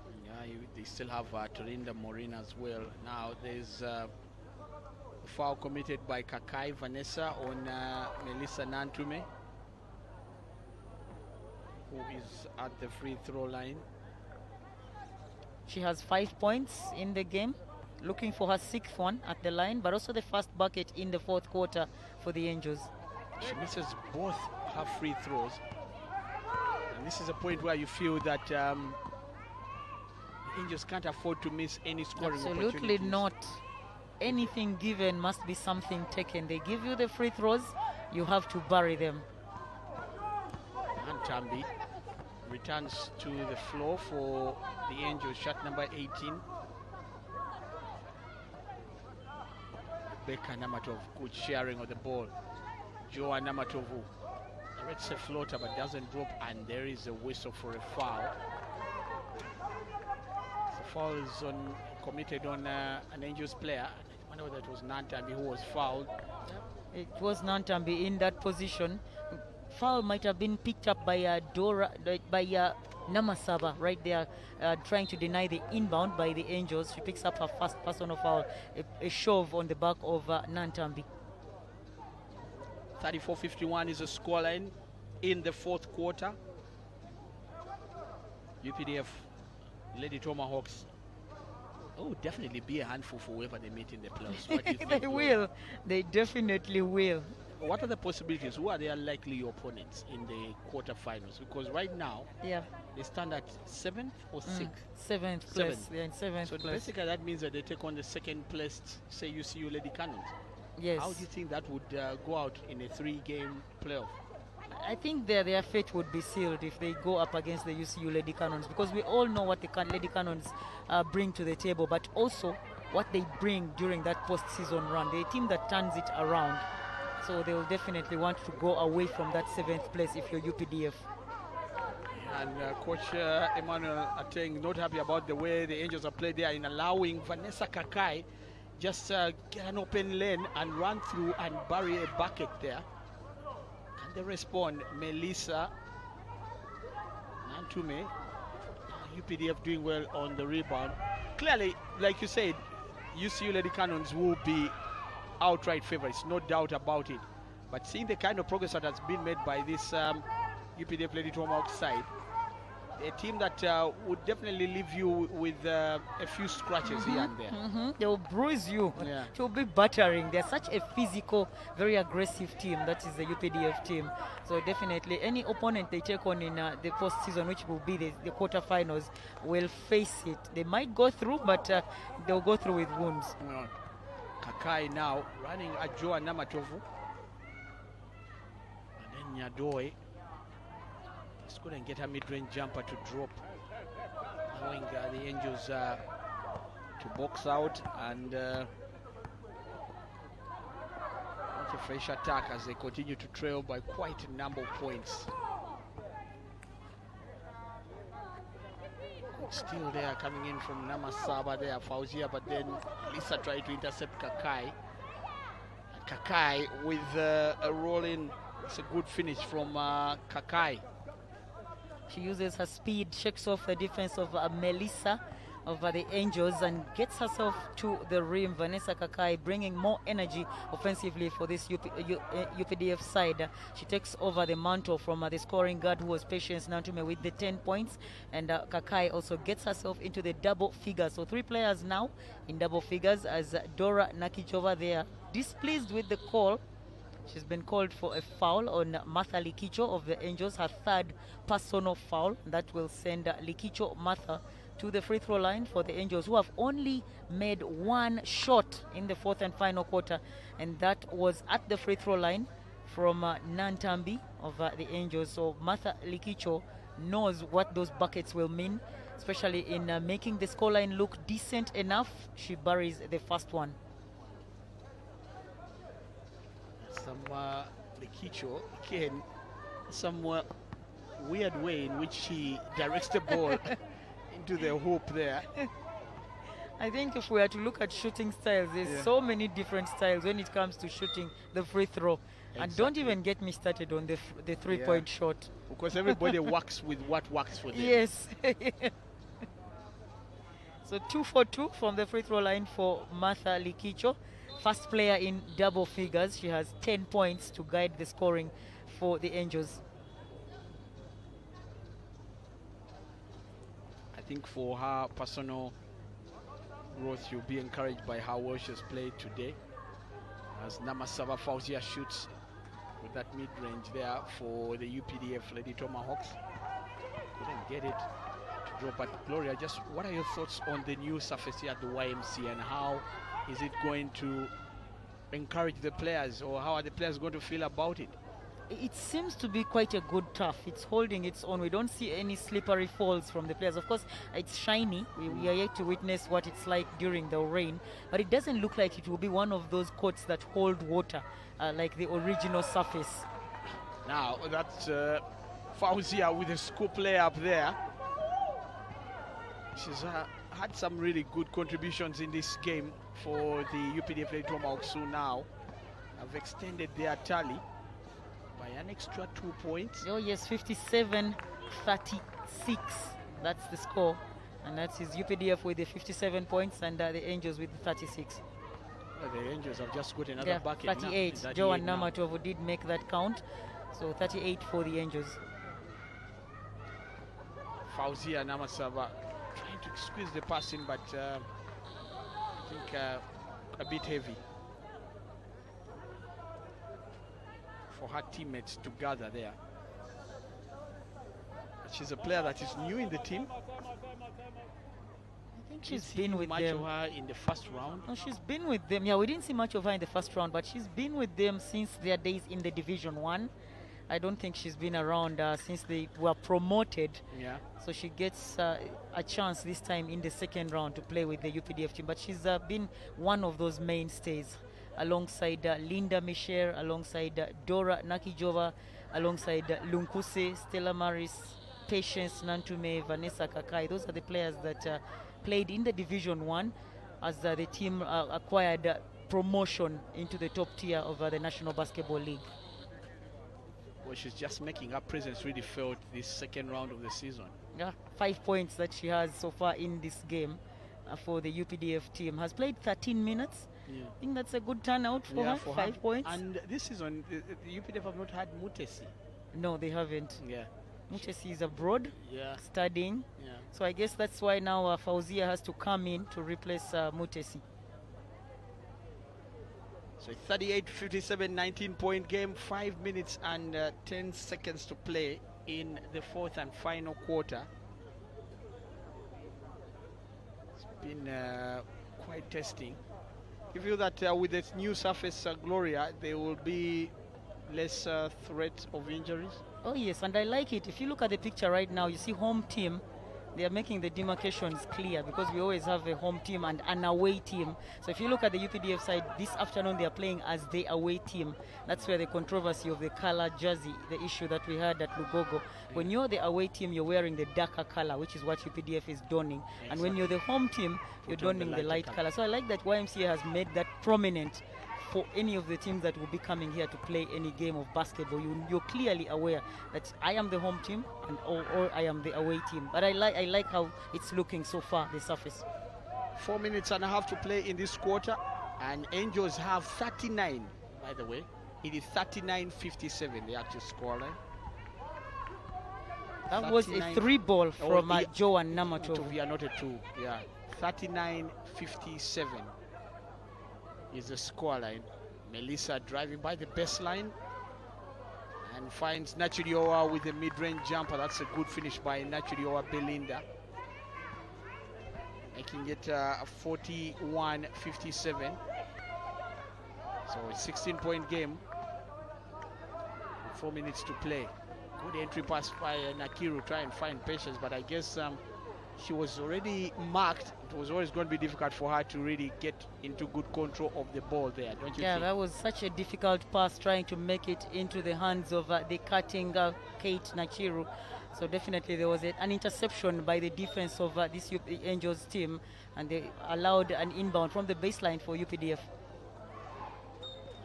They still have Torinda Morin as well. Now there's a foul committed by Kakai Vanessa on Melissa Nantume, who is at the free throw line. She has 5 points in the game, looking for her 6th one at the line, but also the first bucket in the fourth quarter for the Angels. She misses both her free throws, and this is a point where you feel that the Angels can't afford to miss any scoring opportunities. Absolutely not. Anything given must be something taken. They give you the free throws, you have to bury them. And Tambi returns to the floor for the Angels, shot number 18. Rebecca Namatov, good sharing of the ball. Joa Namatovu, it's a floater but doesn't drop, and there is a whistle for a foul. The foul is committed on an Angels player. I wonder whether it was Nantambi who was fouled. It was Nantambi in that position. Foul might have been picked up by Namasaba right there, trying to deny the inbound by the Angels. She picks up her first personal foul, a shove on the back of Nantambi. 34-51 is the scoreline in the fourth quarter. UPDF Lady Tomahawks, definitely be a handful for whoever they meet in the playoffs. What do you think? They will. They definitely will. What are the possibilities? Who are their likely opponents in the quarterfinals? Because right now, they stand at 7th or 6th? 7th place. They're in 7th so place. Basically, that means that they take on the second placed, say, UCU Lady Cannons. Yes. How do you think that would go out in a 3-game playoff? I think their fate would be sealed if they go up against the UCU Lady Cannons, because we all know what the Lady Cannons bring to the table, but also what they bring during that post-season run. They're a team that turns it around. So they will definitely want to go away from that 7th place if you're UPDF. And Coach Emmanuel Ateng not happy about the way the Angels are played there in allowing Vanessa Kakai just get an open lane and run through and bury a bucket there. Can they respond? Melissa Nantume, UPDF doing well on the rebound. Clearly, like you said, UCU Lady Cannons will be outright favorites, no doubt about it. But seeing the kind of progress that has been made by this UPDF Lady Tomahawk side, a team that would definitely leave you with a few scratches here and there. They will bruise you. Yeah. It will be battering. They're such a physical, very aggressive team. That is the UPDF team. So definitely any opponent they take on in the postseason, which will be the quarterfinals, will face it. They might go through, but they'll go through with wounds. Kakai now running at Joa Namatovu. And then Nyadoe just couldn't get a mid-range jumper to drop. Allowing the Angels to box out and a fresh attack as they continue to trail by quite a number of points. Still there coming in from Namasaba there, Fauzia, but then Lisa tried to intercept Kakai. And Kakai with a roll-in. It's a good finish from Kakai. She uses her speed, shakes off the defense of Melissa of the Angels and gets herself to the rim. Vanessa Kakai bringing more energy offensively for this UPDF side. She takes over the mantle from the scoring guard who was Patience Nantume with the 10 points. And Kakai also gets herself into the double figures. So 3 players now in double figures as Dora Nakijova there displeased with the call. She's been called for a foul on Martha Likicho of the Angels, her 3rd personal foul. That will send Likicho Martha to the free throw line for the Angels, who have only made 1 shot in the 4th and final quarter, and that was at the free throw line from Nantambi of the Angels. So Martha Likicho knows what those buckets will mean, especially in making the scoreline look decent enough. She buries the first one. Some Likicho, again, some weird way in which she directs the ball into the hoop there. I think if we are to look at shooting styles, there's so many different styles when it comes to shooting the free throw. Exactly. And don't even get me started on the three-point shot. Because everybody works with what works for them. Yes. So 2 for 2 from the free throw line for Martha Likicho. First player in double figures. She has 10 points to guide the scoring for the Angels. I think for her personal growth, she'll be encouraged by how well she's played today. As Namasava Fauzia shoots with that mid-range there for the UPDF Lady Tomahawks. Couldn't get it to drop. But Gloria, just what are your thoughts on the new surface here at the YMC, and how is it going to encourage the players, or how are the players going to feel about it? It seems to be quite a good turf. It's holding its own. We don't see any slippery falls from the players. Of course, it's shiny. We are yet to witness what it's like during the rain, but it doesn't look like it will be one of those courts that hold water like the original surface. Now that's Fauzia with a scoop layup there. She's had some really good contributions in this game for the UPDF Lady Tomahawks, who now have extended their tally by an extra 2 points. Oh yes, 57-36. That's the score. And that's his UPDF with the 57 points and the Angels with the 36. Well, the Angels have just got another bucket. 38. Joan Namatovu did make that count. So 38 for the Angels. Fauzia Namasava trying to squeeze the pass in, but I think a bit heavy for her teammates to gather there. She's a player that is new in the team. I think she's been with much them. of her in the first round. No, she's been with them. Yeah, we didn't see much of her in the first round, but she's been with them since their days in the Division 1. I don't think she's been around since they were promoted. Yeah. So she gets a chance this time in the second round to play with the UPDF team. But she's been one of those mainstays alongside Linda Michel, alongside Dora Nakijova, alongside Lunkuse, Stella Maris, Patience Nantume, Vanessa Kakai. Those are the players that played in the Division 1 as the team acquired promotion into the top tier of the National Basketball League. Well, she's just making her presence really felt this second round of the season. Yeah, 5 points that she has so far in this game for the UPDF team. Has played 13 minutes. Yeah. I think that's a good turnout for her. 5 points. And this season, the UPDF have not had Mutesi. No, they haven't. Yeah. Mutesi is abroad Yeah. studying. Yeah. So I guess that's why now Fauzia has to come in to replace Mutesi. So 38-57, 19-point game, 5 minutes and 10 seconds to play in the fourth and final quarter. It's been quite testing. You feel that with this new surface, Gloria, there will be less threat of injuries? Oh yes, and I like it. If you look at the picture right now, you see home team. They are making the demarcations clear because we always have a home team and an away team. So if you look at the UPDF side, this afternoon they are playing as the away team. That's where the controversy of the color jersey, the issue that we had at Lugogo. When you're the away team, you're wearing the darker color, which is what UPDF is donning. Exactly. And when you're the home team, you're donning the light color. So I like that YMCA has made that prominent for any of the teams that will be coming here to play any game of basketball. You're clearly aware that I am the home team and or I am the away team. But I like how it's looking so far, the surface. 4 minutes and a half to play in this quarter, and Angels have 39, by the way. It is 39-57, the actual scoreline. That was a 3-ball from Joe and Namatov. Yeah, not a 2. Yeah, 39-57 is the scoreline. Melissa driving by the baseline and finds Nachirioa with a mid-range jumper. That's a good finish by Nachirioa Belinda, making it 41-57. So it's 16-point game. 4 minutes to play. Good entry pass by Nakiru, try and find patience, but I guess she was already marked. It was always going to be difficult for her to really get into good control of the ball there, don't you Yeah, think? that was such a difficult pass, trying to make it into the hands of the cutting Kate Nachiru. So definitely there was an interception by the defense of this Angels team, and they allowed an inbound from the baseline for UPDF.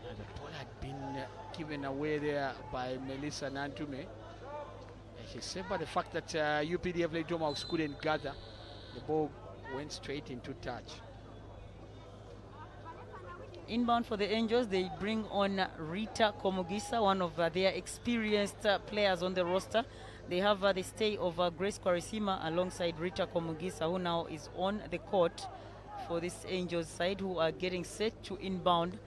The ball had been given away there by Melissa Nantume. She said by the fact that UPDF Lady Tomahawks couldn't gather, the ball went straight into touch. Inbound for the Angels, they bring on Rita Komugisa, one of their experienced players on the roster. They have the stay of Grace Kwarisima alongside Rita Komugisa, who now is on the court for this Angels side, who are getting set to inbound.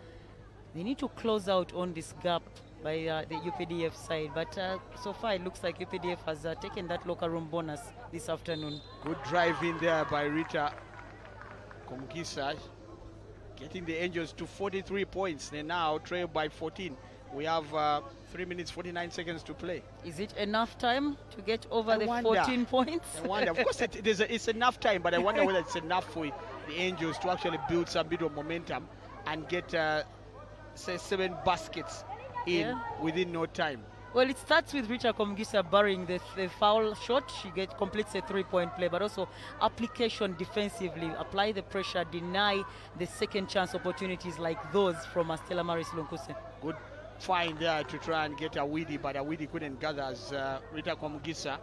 They need to close out on this gap by the UPDF side, but so far it looks like UPDF has taken that locker room bonus this afternoon. Good drive in there by Rita Komugisa, getting the Angels to 43 points. They now trail by 14. We have 3 minutes 49 seconds to play. Is it enough time to get over the 14 points? I wonder. Of course it's enough time, but I wonder whether it's enough for the Angels to actually build some bit of momentum and get say 7 baskets in within no time. Well, it starts with Rita Komugisa burying the foul shot. She completes a 3-point play, but also application defensively, apply the pressure, deny the second chance opportunities like those from Stella Maris Lunkuse. Good find there to try and get Awidi, but Awidi couldn't gather as Rita Komugisa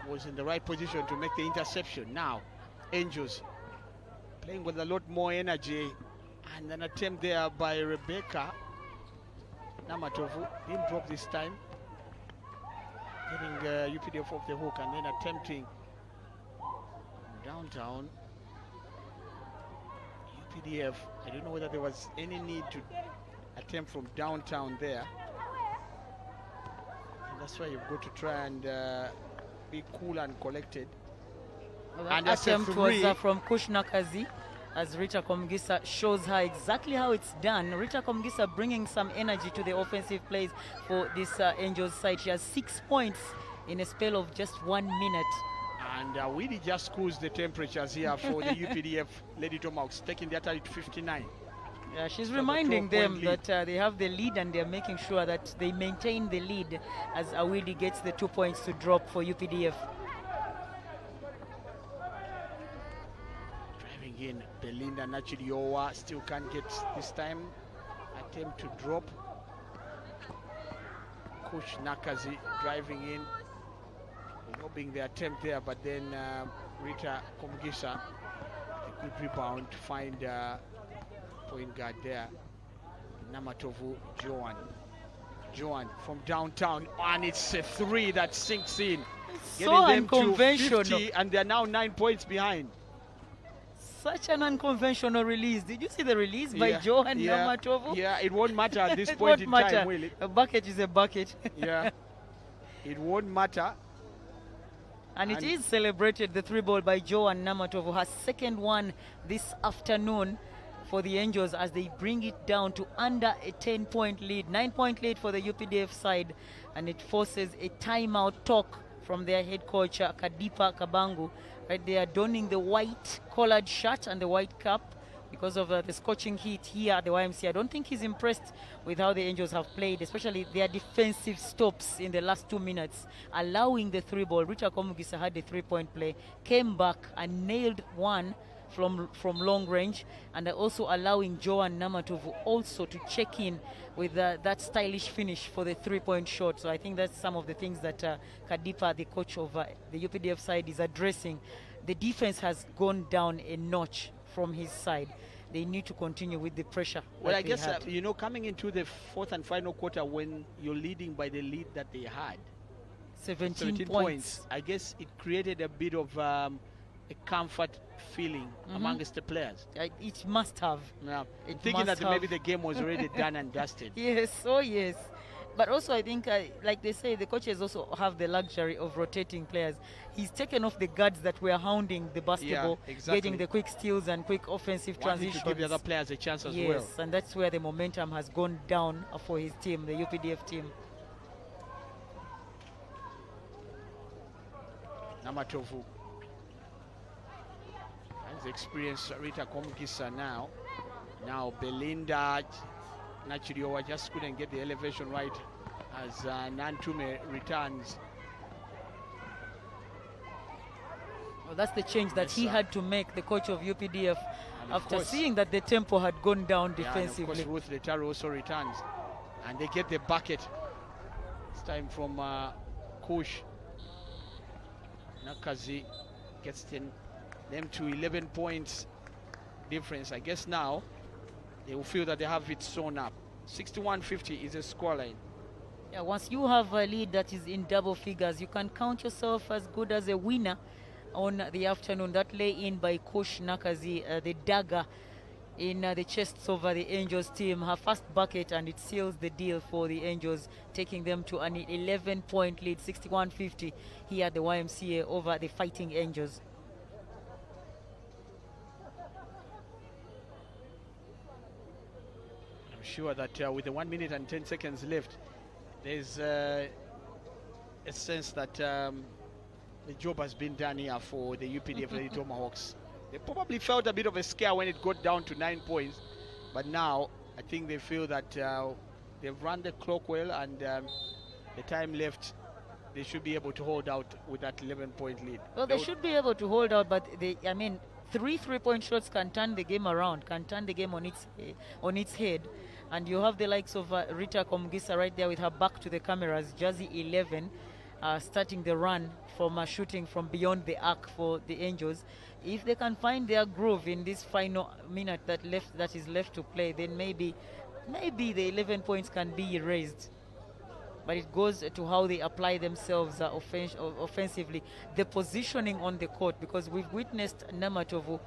was in the right position to make the interception. Now, Angels playing with a lot more energy, and an attempt there by Rebecca Namatovu. Didn't drop this time. Getting UPDF off the hook and then attempting downtown. UPDF, I don't know whether there was any need to attempt from downtown there. And that's why you've got to try and be cool and collected. Well, and that attempt was from Kushnakazi, as Rita Komugisa shows her exactly how it's done. Rita Komugisa bringing some energy to the offensive plays for this Angels side. She has 6 points in a spell of just 1 minute. And Willie just cools the temperatures here for the UPDF Lady Tomahawks, taking the attack to 59. Yeah, she's reminding them that they have the lead, and they're making sure that they maintain the lead as Awidi gets the 2 points to drop for UPDF. Driving in, Belinda Nachirioa still can't get this time. Attempt to drop. Coach Nakazi driving in, robbing the attempt there, but then Rita Komugisa, a good rebound to find point guard there, Namatovu Joan. Joan from downtown, and it's a 3 that sinks in. So Getting them to unconventional. 50, and they're now 9 points behind. Such an unconventional release. Did you see the release by Yeah, Johan yeah, Namatovu? Yeah, it won't matter at this It point won't in matter. time, will it? A bucket is a bucket. Yeah, it won't matter. And it And- is celebrated, the 3 ball by Johan Namatovu, her second one this afternoon for the Angels as they bring it down to under a 10-point lead. 9-point lead for the UPDF side, and it forces a timeout talk from their head coach, Kadipa Kabangu. Right, they are donning the white collared shirt and the white cap because of the scorching heat here at the YMCA. I don't think he's impressed with how the Angels have played, especially their defensive stops in the last 2 minutes, allowing the 3 ball. Richard Komugisa had the 3-point play, came back and nailed one from long range, and also allowing Joan Namatovu also to check in with that stylish finish for the 3-point shot. So I think that's some of the things that Kadipa, the coach of the UPDF side, is addressing. The defense has gone down a notch from his side. They need to continue with the pressure. Well, that I they guess, had. coming into the fourth and final quarter when you're leading by the lead that they had, 17 points. I guess it created a bit of a comfort feeling amongst the players. It must have. Now, It thinking must that maybe have. the game was already done and dusted. Yes, oh yes. But also I think, like they say, the coaches also have the luxury of rotating players. He's taken off the guards that were hounding the basketball, exactly. getting the quick steals and quick offensive Wanted transitions. to give the other players a chance as yes, well. and that's where the momentum has gone down for his team, the UPDF team. Namatovu has experienced Rita Komkisa now. Now Belinda Nachiriowa just couldn't get the elevation right as Nantume returns. Well, that's the change that Yes, he sir. had to make, the coach of UPDF, And of after course- seeing that the tempo had gone down Yeah, and of defensively. course, Ruth Letaro also returns. And they get the bucket. This time from Kush. Nakazi gets them to 11 points difference. I guess now they will feel that they have it sewn up. 61-50 is a scoreline. Yeah, once you have a lead that is in double figures, you can count yourself as good as a winner on the afternoon. That lay in by Coach Nakazi, the dagger in the chests of the Angels team. Her first bucket, and it seals the deal for the Angels, taking them to an 11-point lead, 61-50 here at the YMCA over the Fighting Angels. I'm sure that with the 1 minute and 10 seconds left, there's a sense that the job has been done here for the UPDF Lady Tomahawks. They probably felt a bit of a scare when it got down to 9 points, but now I think they feel that they've run the clock well, and the time left, they should be able to hold out with that 11-point lead. Well, they should be able to hold out, but I mean, 3-3-point shots can turn the game around, can turn the game on its head. And you have the likes of Rita Komgisa right there with her back to the cameras, jersey 11, starting the run from shooting from beyond the arc for the Angels. If they can find their groove in this final minute that is left to play, then maybe the 11 points can be erased. But it goes to how they apply themselves offensively, the positioning on the court, because we've witnessed Namatovu.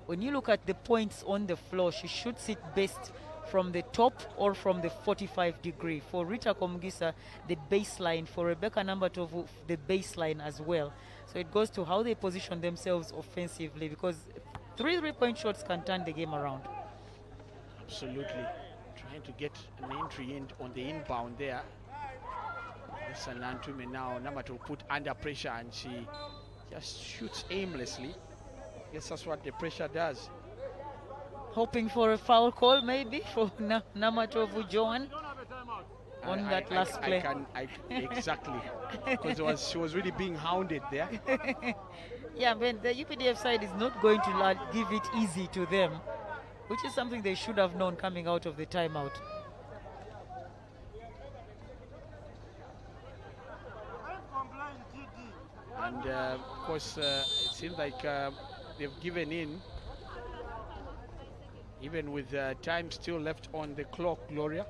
When you look at the points on the floor, she shoots it best from the top or from the 45 degree. For Rita Komgisa, the baseline. For Rebecca Namatovu, the baseline as well. So it goes to how they position themselves offensively, because 3-3-point shots can turn the game around. Absolutely. Trying to get an entry in on the inbound there. Yes, and Nantume now, Namato put under pressure, and she just shoots aimlessly. Guess that's what the pressure does. Hoping for a foul call maybe for Namatovu Joan on that last play. Exactly. Because she was really being hounded there. Yeah, but the UPDF side is not going to give it easy to them, which is something they should have known coming out of the timeout. And of course, it seems like they've given in, even with time still left on the clock, Gloria.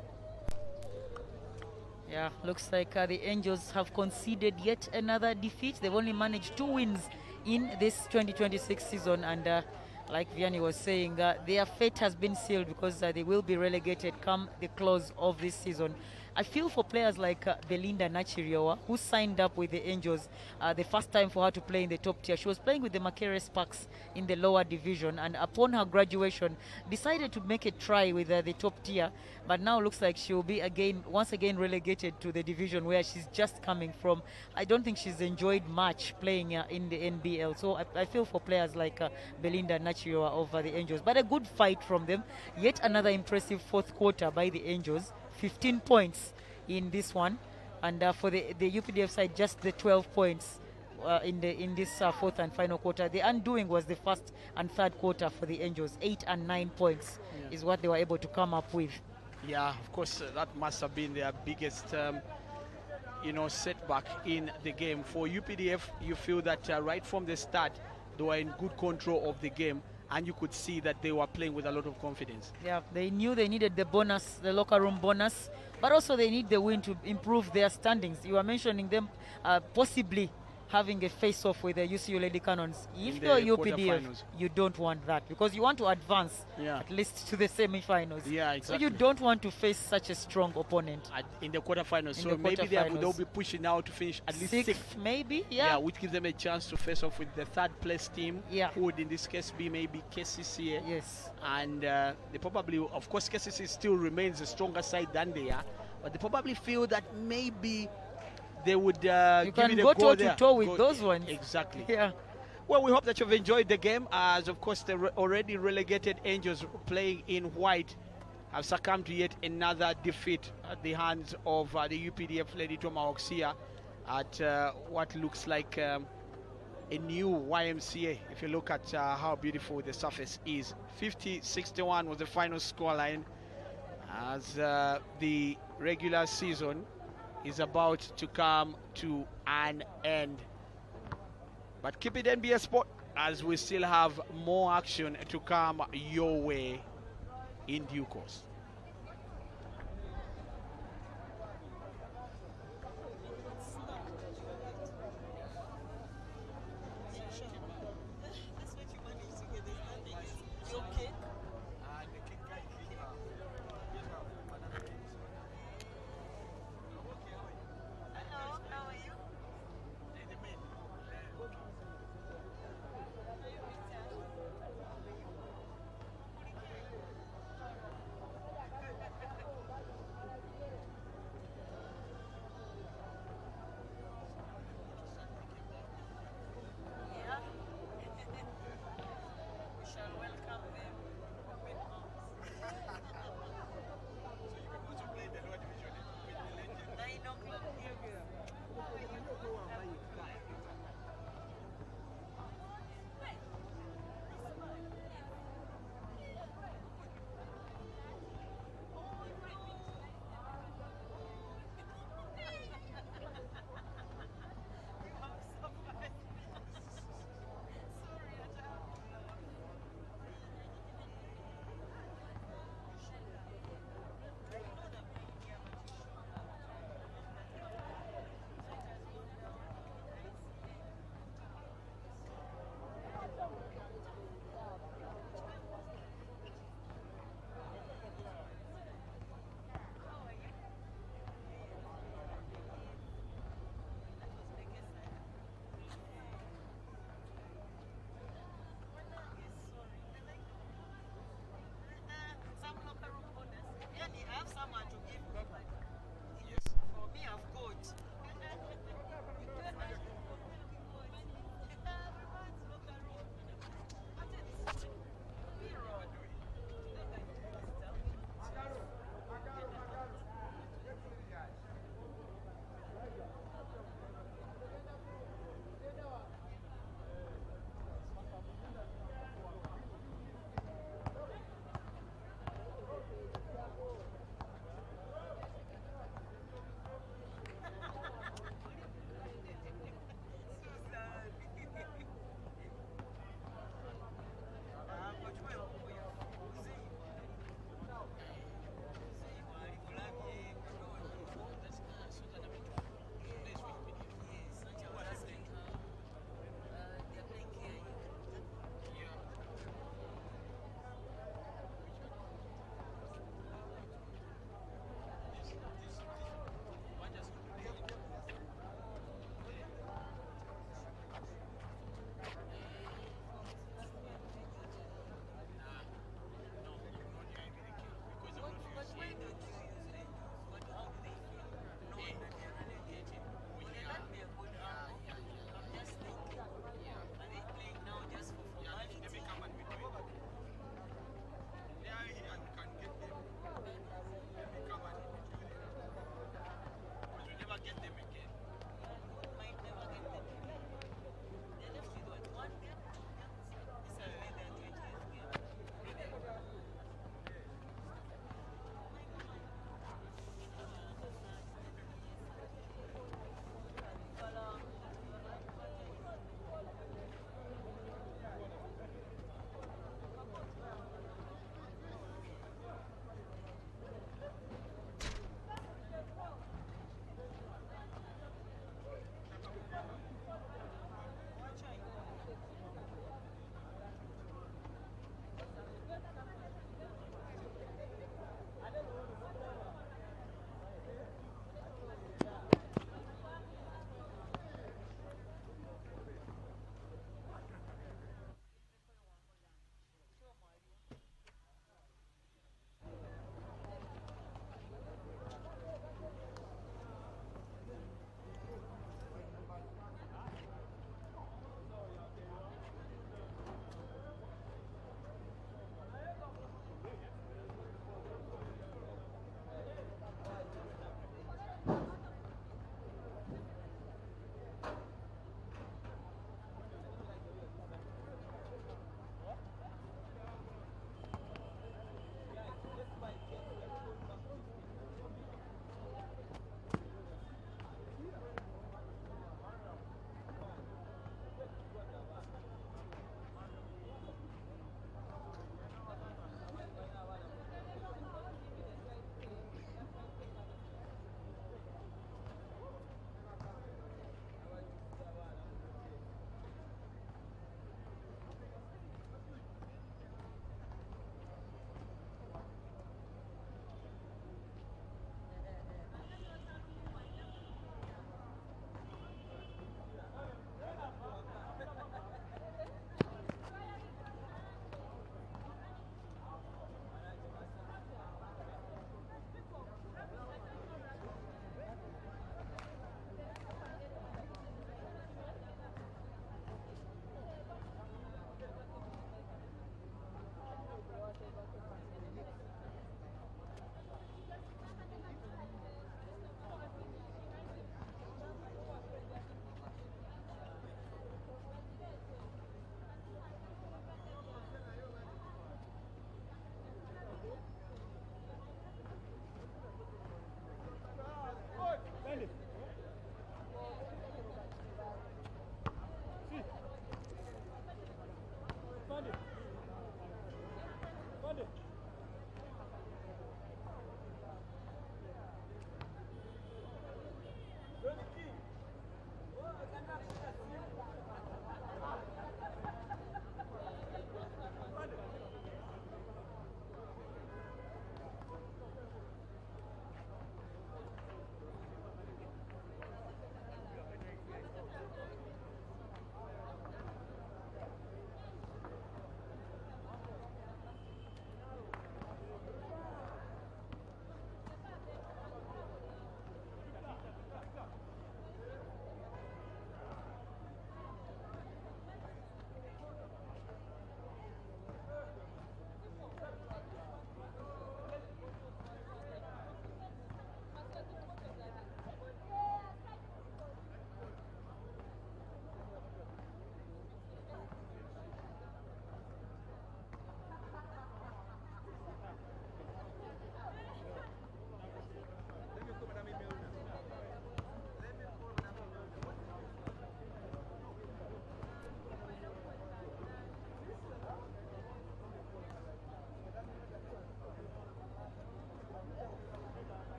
Yeah, looks like the Angels have conceded yet another defeat. They've only managed 2 wins in this 2026 season, and like Vianney was saying, their fate has been sealed because they will be relegated come the close of this season. I feel for players like Belinda Nachiriowa, who signed up with the Angels the first time for her to play in the top tier. She was playing with the Makerere Sparks in the lower division, and upon her graduation, decided to make a try with the top tier, but now looks like she will be once again relegated to the division where she's just coming from. I don't think she's enjoyed much playing in the NBL, so I feel for players like Belinda Nachiriowa over the Angels, but a good fight from them. Yet another impressive fourth quarter by the Angels. 15 points in this one, and for the UPDF side, just the 12 points in this fourth and final quarter. The undoing was the first and third quarter for the Angels. 8 and 9 points is what they were able to come up with. Yeah, of course, that must have been their biggest setback in the game. For UPDF, you feel that right from the start they were in good control of the game, and you could see that they were playing with a lot of confidence. Yeah, they knew they needed the bonus, the locker room bonus, but also they need the win to improve their standings. You were mentioning them possibly having a face-off with the UCU Lady Cannons. If you're UPDF, you don't want that because you want to advance at least to the semi-finals. Yeah, exactly. So you don't want to face such a strong opponent in the quarterfinals. So maybe they'll be pushing now to finish at least sixth, maybe. Yeah, which gives them a chance to face off with the third place team. Yeah. Who would in this case be maybe KCCA. Yes. And they probably, of course, KCCA still remains a stronger side than they are, but they probably feel that maybe they would you can go toe to toe with those ones. Exactly. Yeah. Well, we hope that you've enjoyed the game, as of course the already relegated Angels playing in white have succumbed to yet another defeat at the hands of the UPDF Lady Tomahawks here at what looks like a new YMCA. If you look at how beautiful the surface is. 50-61 was the final scoreline as the regular season is about to come to an end. But keep it NBA Sport, as we still have more action to come your way in due course.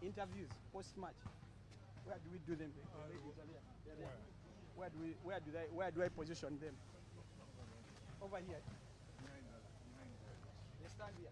Interviews, post-match. Where do we do them? Where do I position them? Over here. They stand here.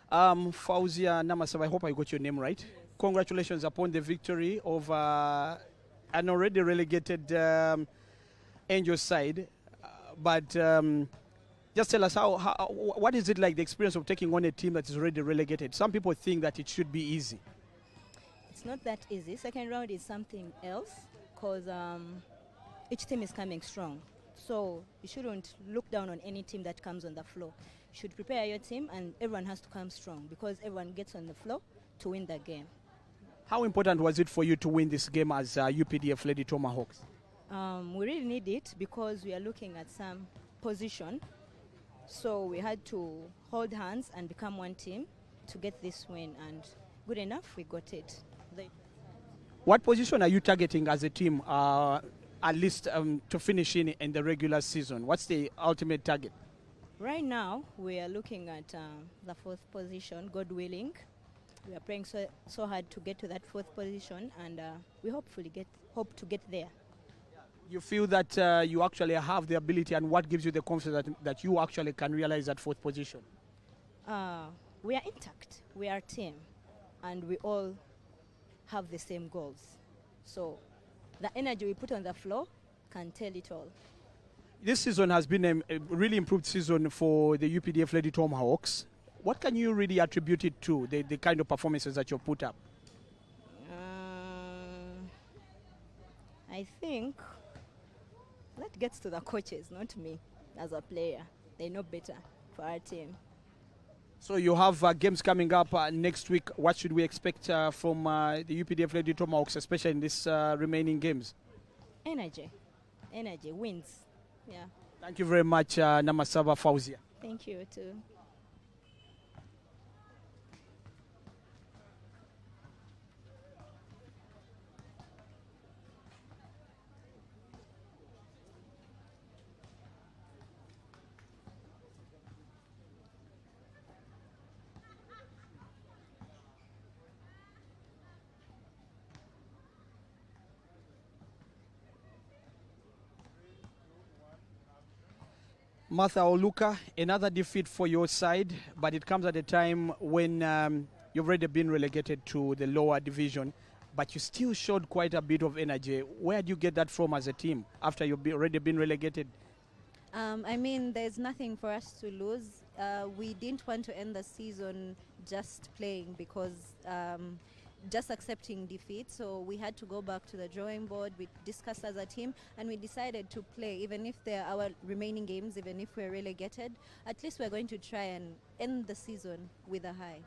Fauzia Namasava, I hope I got your name right. Yes. Congratulations upon the victory over an already relegated Angels side. Just tell us what is it like, the experience of taking on a team that is already relegated? Some people think that it should be easy. It's not that easy. Second round is something else because each team is coming strong. So you shouldn't look down on any team that comes on the floor. You should prepare your team and everyone has to come strong because everyone gets on the floor to win the game. How important was it for you to win this game as UPDF Lady Tomahawks? We really need it because we are looking at some position. So we had to hold hands and become one team to get this win, and good enough, we got it. What position are you targeting as a team, at least to finish in the regular season? What's the ultimate target? Right now, we are looking at the fourth position, God willing. We are praying so hard to get to that fourth position, and we hope to get there. You feel that you actually have the ability, and what gives you the confidence that you actually can realize that fourth position? We are intact. We are a team, and we all have the same goals. So the energy we put on the floor can tell it all. This season has been a really improved season for the UPDF Lady Tomahawks. What can you really attribute it to, the kind of performances that you've put up? I think that gets to the coaches, not me as a player. They know better for our team. So you have games coming up next week. What should we expect from the UPDF Lady Tomahawks, especially in these remaining games? Energy. Energy wins. Yeah. Thank you very much, Namasava Fauzia. Thank you too. Martha Oluka, another defeat for your side, but it comes at a time when you've already been relegated to the lower division, but you still showed quite a bit of energy. Where do you get that from as a team after you've already been relegated? I mean, there's nothing for us to lose. We didn't want to end the season just playing because just accepting defeat. So we had to go back to the drawing board. We discussed as a team and we decided to play, even if they're our remaining games, even if we're relegated. At least we're going to try and end the season with a high.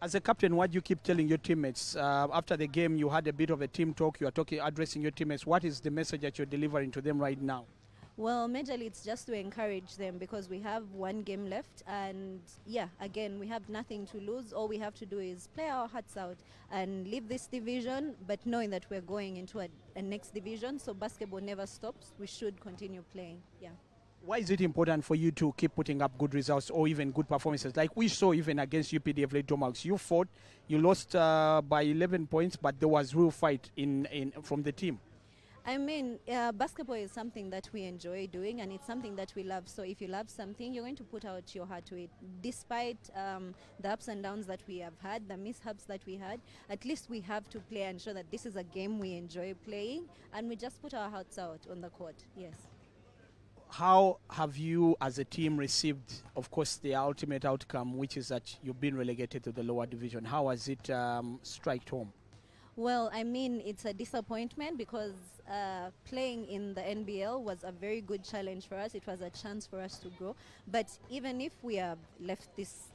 As a captain, what do you keep telling your teammates? After the game, you had a bit of a team talk. You are addressing your teammates. What is the message that you're delivering to them right now? Well, majorly it's just to encourage them because we have one game left, and yeah, again, we have nothing to lose. All we have to do is play our hearts out and leave this division, but knowing that we're going into a next division, so basketball never stops. We should continue playing, yeah. Why is it important for you to keep putting up good results or even good performances? Like we saw even against UPDF Lady Tomahawks, you fought, you lost by 11 points, but there was real fight from the team. I mean, basketball is something that we enjoy doing, and it's something that we love. So if you love something, you're going to put out your heart to it. Despite the ups and downs that we have had, the mishaps that we had, at least we have to play and show that this is a game we enjoy playing, and we just put our hearts out on the court, yes. How have you as a team received, of course, the ultimate outcome, which is that you've been relegated to the lower division? How has it struck home? Well, I mean, it's a disappointment because playing in the NBL was a very good challenge for us. It was a chance for us to grow. But even if we have left this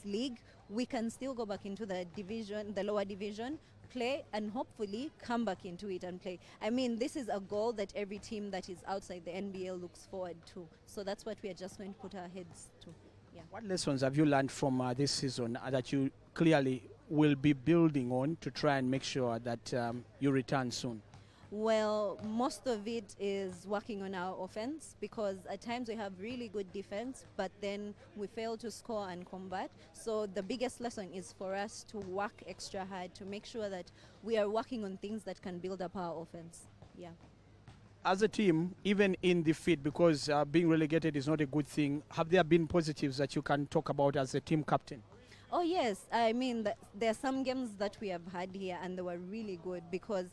league, we can still go back into the division, the lower division, play, and hopefully come back into it and play. I mean, this is a goal that every team that is outside the NBL looks forward to. So that's what we are just going to put our heads to. Yeah. What lessons have you learned from this season that you clearly will be building on to try and make sure that you return soon? Well, most of it is working on our offense because at times we have really good defense, but then we fail to score and combat. So the biggest lesson is for us to work extra hard to make sure that we are working on things that can build up our offense. Yeah. As a team, even in defeat, because being relegated is not a good thing, have there been positives that you can talk about as a team captain? Oh yes, I mean there are some games that we have had here and they were really good because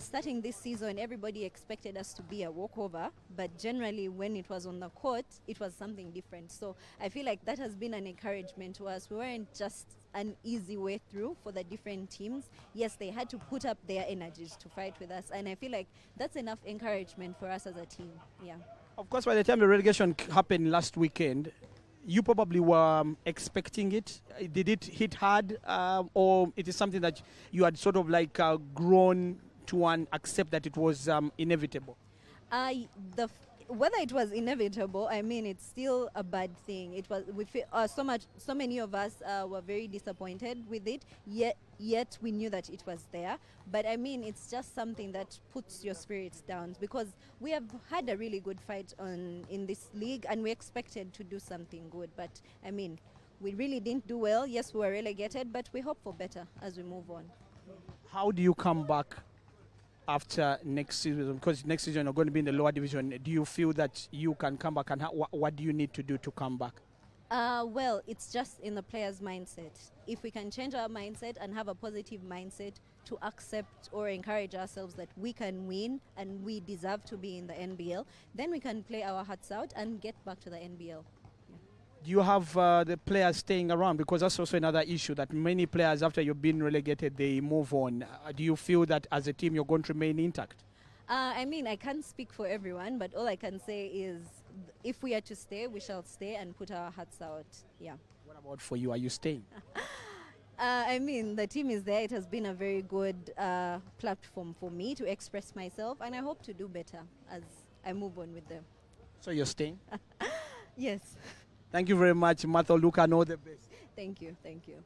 starting this season everybody expected us to be a walkover, but generally when it was on the court it was something different. So I feel like that has been an encouragement to us. We weren't just an easy way through for the different teams. Yes, they had to put up their energies to fight with us, and I feel like that's enough encouragement for us as a team. Yeah. Of course, by the time the relegation happened last weekend, you probably were expecting it. Did it hit hard, or it is something that you had sort of like grown to and accept that it was inevitable? Whether it was inevitable, I mean, it's still a bad thing. It was so many of us were very disappointed with it. Yet we knew that it was there. But I mean, it's just something that puts your spirits down because we have had a really good fight in this league, and we expected to do something good. But I mean, we really didn't do well. Yes, we were relegated, but we hope for better as we move on. How do you come back after next season? Because next season you're going to be in the lower division. Do you feel that you can come back, and what do you need to do to come back? Well, it's just in the player's mindset. If we can change our mindset and have a positive mindset to accept or encourage ourselves that we can win and we deserve to be in the NBL, then we can play our hearts out and get back to the NBL. Do you have the players staying around? Because that's also another issue, that many players, after you've been relegated, they move on. Do you feel that as a team you're going to remain intact? I mean, I can't speak for everyone, but all I can say is if we are to stay, we shall stay and put our hearts out. Yeah. What about for you? Are you staying? I mean, the team is there. It has been a very good platform for me to express myself, and I hope to do better as I move on with them. So you're staying? Yes. Thank you very much, Martha Luca. All the best. Thank you. Thank you.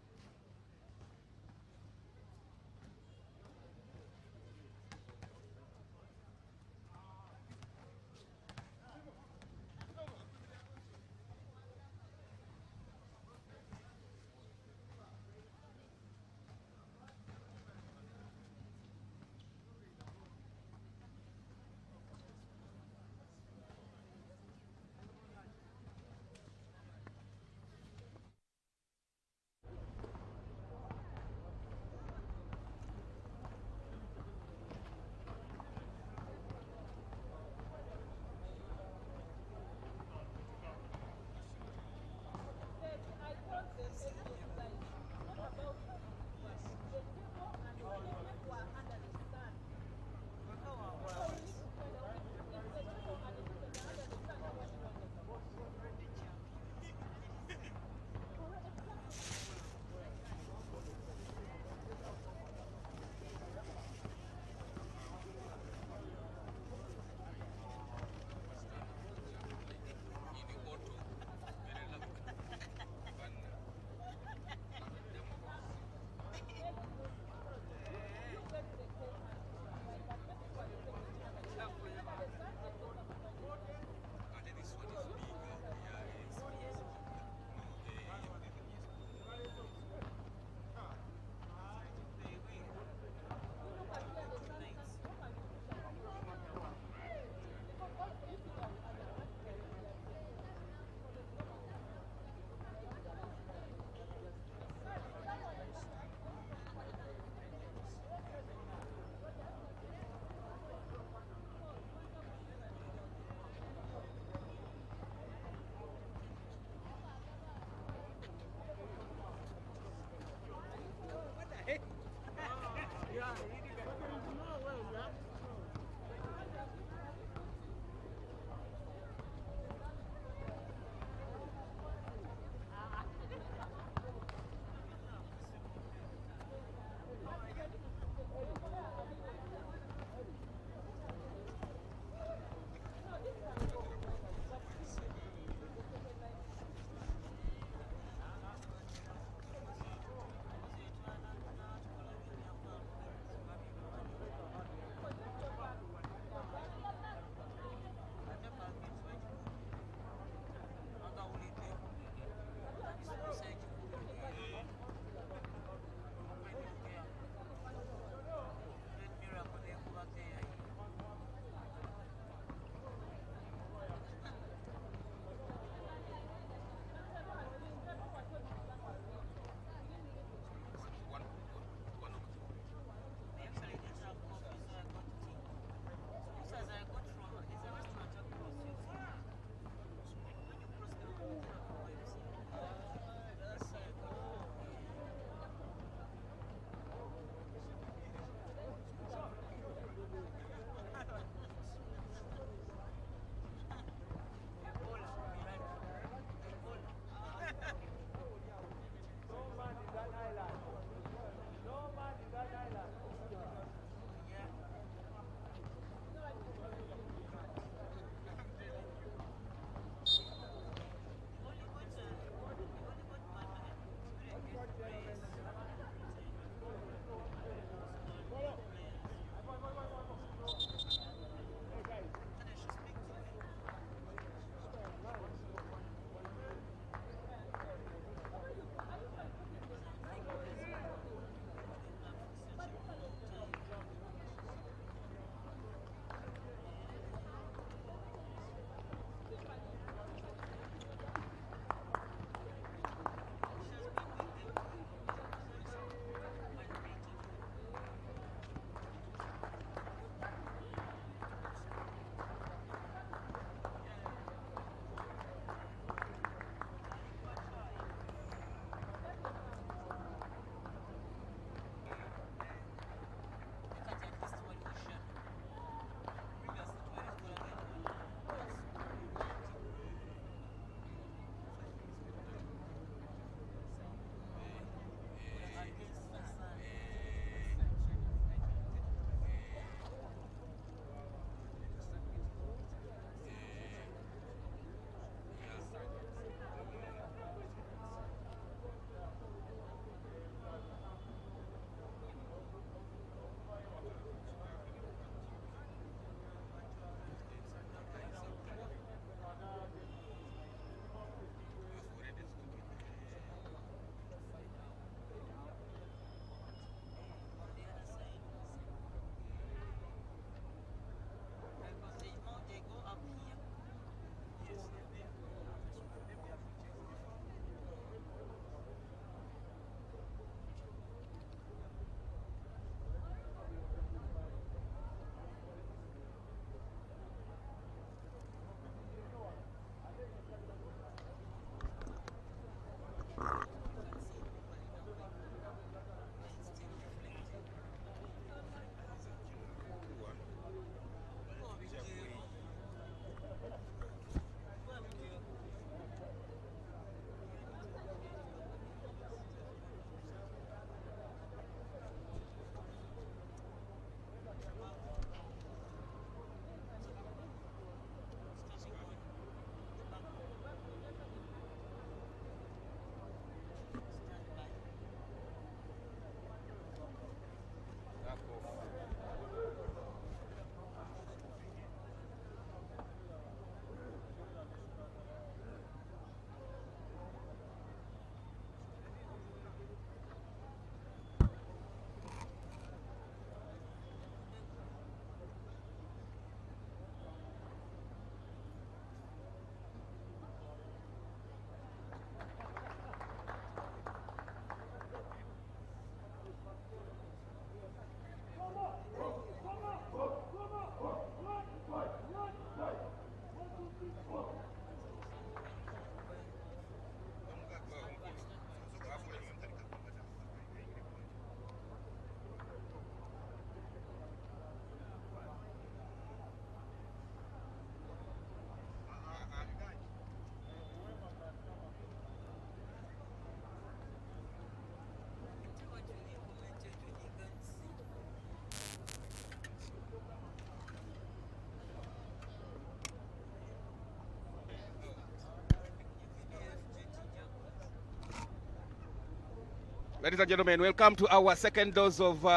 Ladies and gentlemen, welcome to our second dose of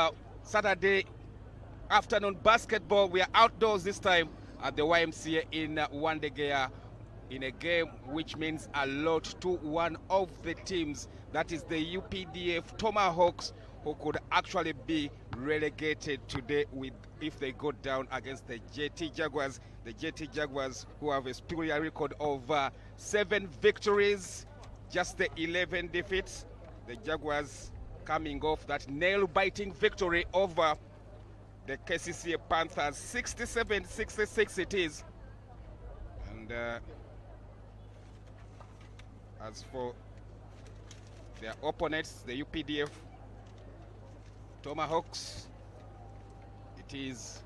Saturday afternoon basketball. We are outdoors this time at the YMCA in Wandegea in a game which means a lot to one of the teams, that is the UPDF Tomahawks, who could actually be relegated today if they go down against the JT Jaguars. The JT Jaguars, who have a superior record of 7 victories, just the 11 defeats. The Jaguars coming off that nail-biting victory over the KCCA Panthers, 67-66 it is. And as for their opponents, the UPDF Tomahawks, it is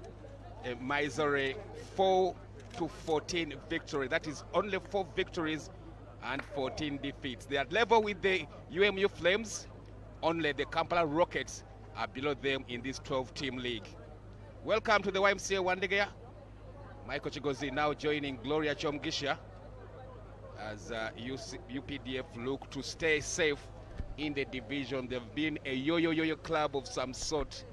a miserly 4-14 victory. That is only 4 victories and 14 defeats. They are level with the UMU Flames. Only the Kampala Rockets are below them in this 12-team league. Welcome to the YMCA Wandegea. Michael Chigozi now joining Gloria Chomgisha as UPDF look to stay safe in the division. They've been a yo-yo club of some sort,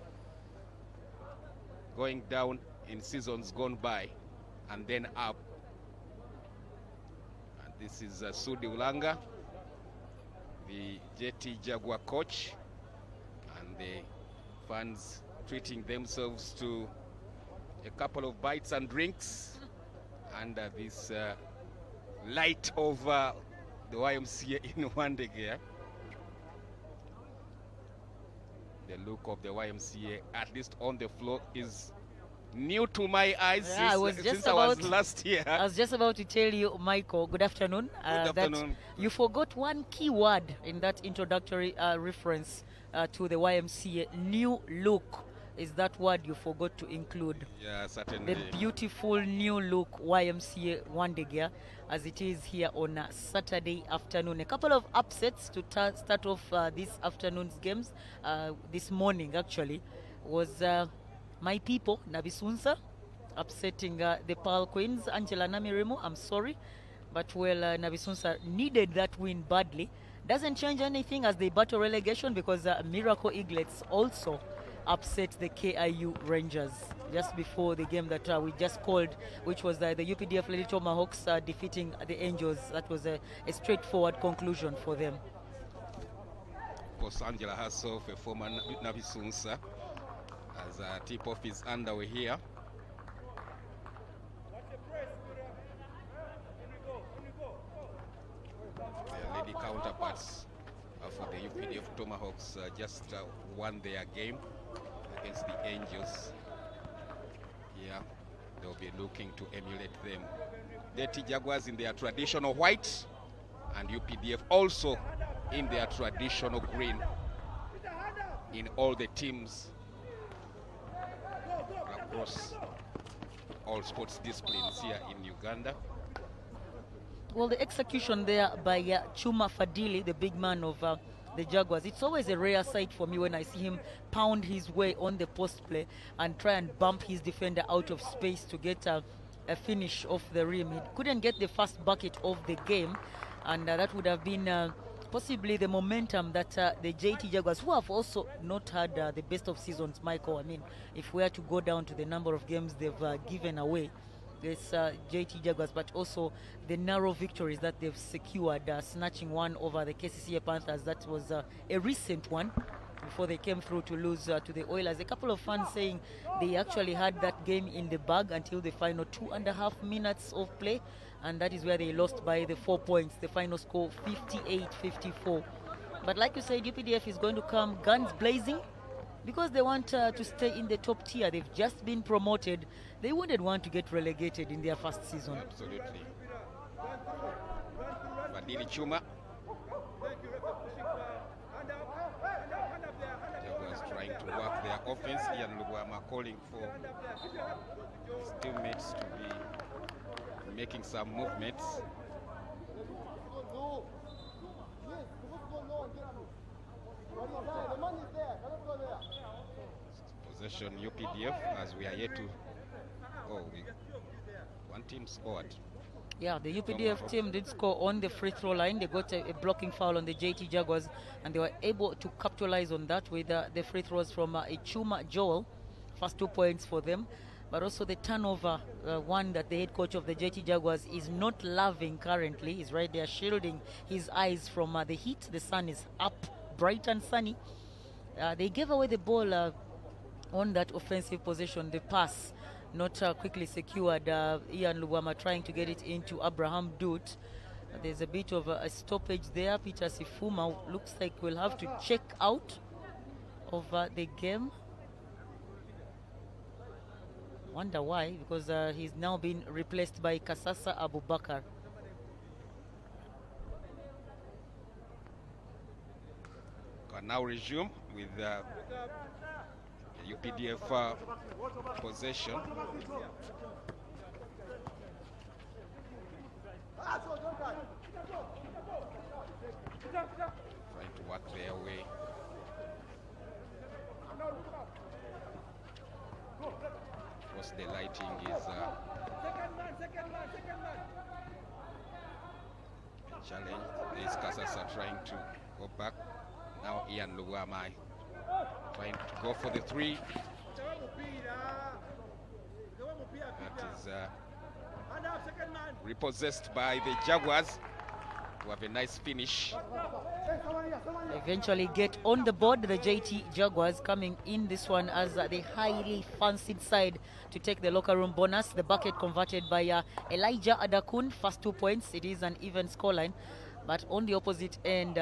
going down in seasons gone by and then up. And this is Sudi Ulanga, the JT Jaguar coach, and the fans treating themselves to a couple of bites and drinks under this light of the YMCA in Wandegea. The look of the YMCA, at least on the floor, is new to my eyes since I was last year. I was just about to tell you, Michael, good afternoon. Good afternoon. That you forgot one key word in that introductory reference to the YMCA. New look is that word you forgot to include. Yeah, certainly. The beautiful new look YMCA Wandegea as it is here on a Saturday afternoon. A couple of upsets to start off this afternoon's games. This morning, actually, was my people, Nabisunsa, upsetting the Pearl Queens. Angela Namiremo, I'm sorry. But, well, Nabisunsa needed that win badly. Doesn't change anything as they battle relegation because Miracle Eaglets also upset the KIU Rangers just before the game that we just called, which was the UPDF Lady Tomahawks defeating the Angels. That was a straightforward conclusion for them. Of course, Angela herself, a former Nabisunsa, as a tip-off is underway here. Their lady counterparts for the UPDF Tomahawks just won their game against the Angels. Yeah, they'll be looking to emulate them. Dirty Jaguars in their traditional white, and UPDF also in their traditional green in all the teams across all sports disciplines here in Uganda. Well, the execution there by Chuma Fadili, the big man of the Jaguars, it's always a rare sight for me when I see him pound his way on the post play and try and bump his defender out of space to get a finish off the rim. He couldn't get the first bucket of the game, and that would have been possibly the momentum that the JT Jaguars, who have also not had the best of seasons, Michael. I mean, if we are to go down to the number of games they've given away, this JT Jaguars, but also the narrow victories that they've secured, snatching one over the KCCA Panthers. That was a recent one before they came through to lose to the Oilers. A couple of fans saying they actually had that game in the bag until the final 2.5 minutes of play, and that is where they lost by the 4 points. The final score 58-54. But like you said, UPDF is going to come guns blazing because they want to stay in the top tier. They've just been promoted. They wouldn't want to get relegated in their first season. Absolutely. Badili Chuma. Jaguars trying to work their offense. Ian Lugwama calling for his teammates to be making some movements. Possession UPDF as we are yet to. Oh, one team scored. Yeah, the UPDF team did score on the free throw line. They got a blocking foul on the JT Jaguars, and they were able to capitalize on that with the free throws from Ichuma Joel. First 2 points for them. But also the turnover, one that the head coach of the JT Jaguars is not loving currently. He's right there shielding his eyes from the heat. The sun is up, bright and sunny. They gave away the ball on that offensive possession, the pass. Not quickly secured. Ian Lubwama trying to get it into Abraham Dut. There's a bit of a stoppage there. Peter Sifuma looks like we'll have to check out of the game. Wonder why, because he's now been replaced by Kasasa Abubakar. Can now resume with the UPDF possession. Trying to work their way. Of course, the lighting is a challenge. There's Kasasa trying to go back. Now Ian Luwamai trying to go for the three. That is repossessed by the Jaguars, who have a nice finish. Eventually get on the board. The JT Jaguars coming in this one as the highly fancied side to take the locker room bonus. The bucket converted by Elijah Adakun. First 2 points. It is an even scoreline. But on the opposite end,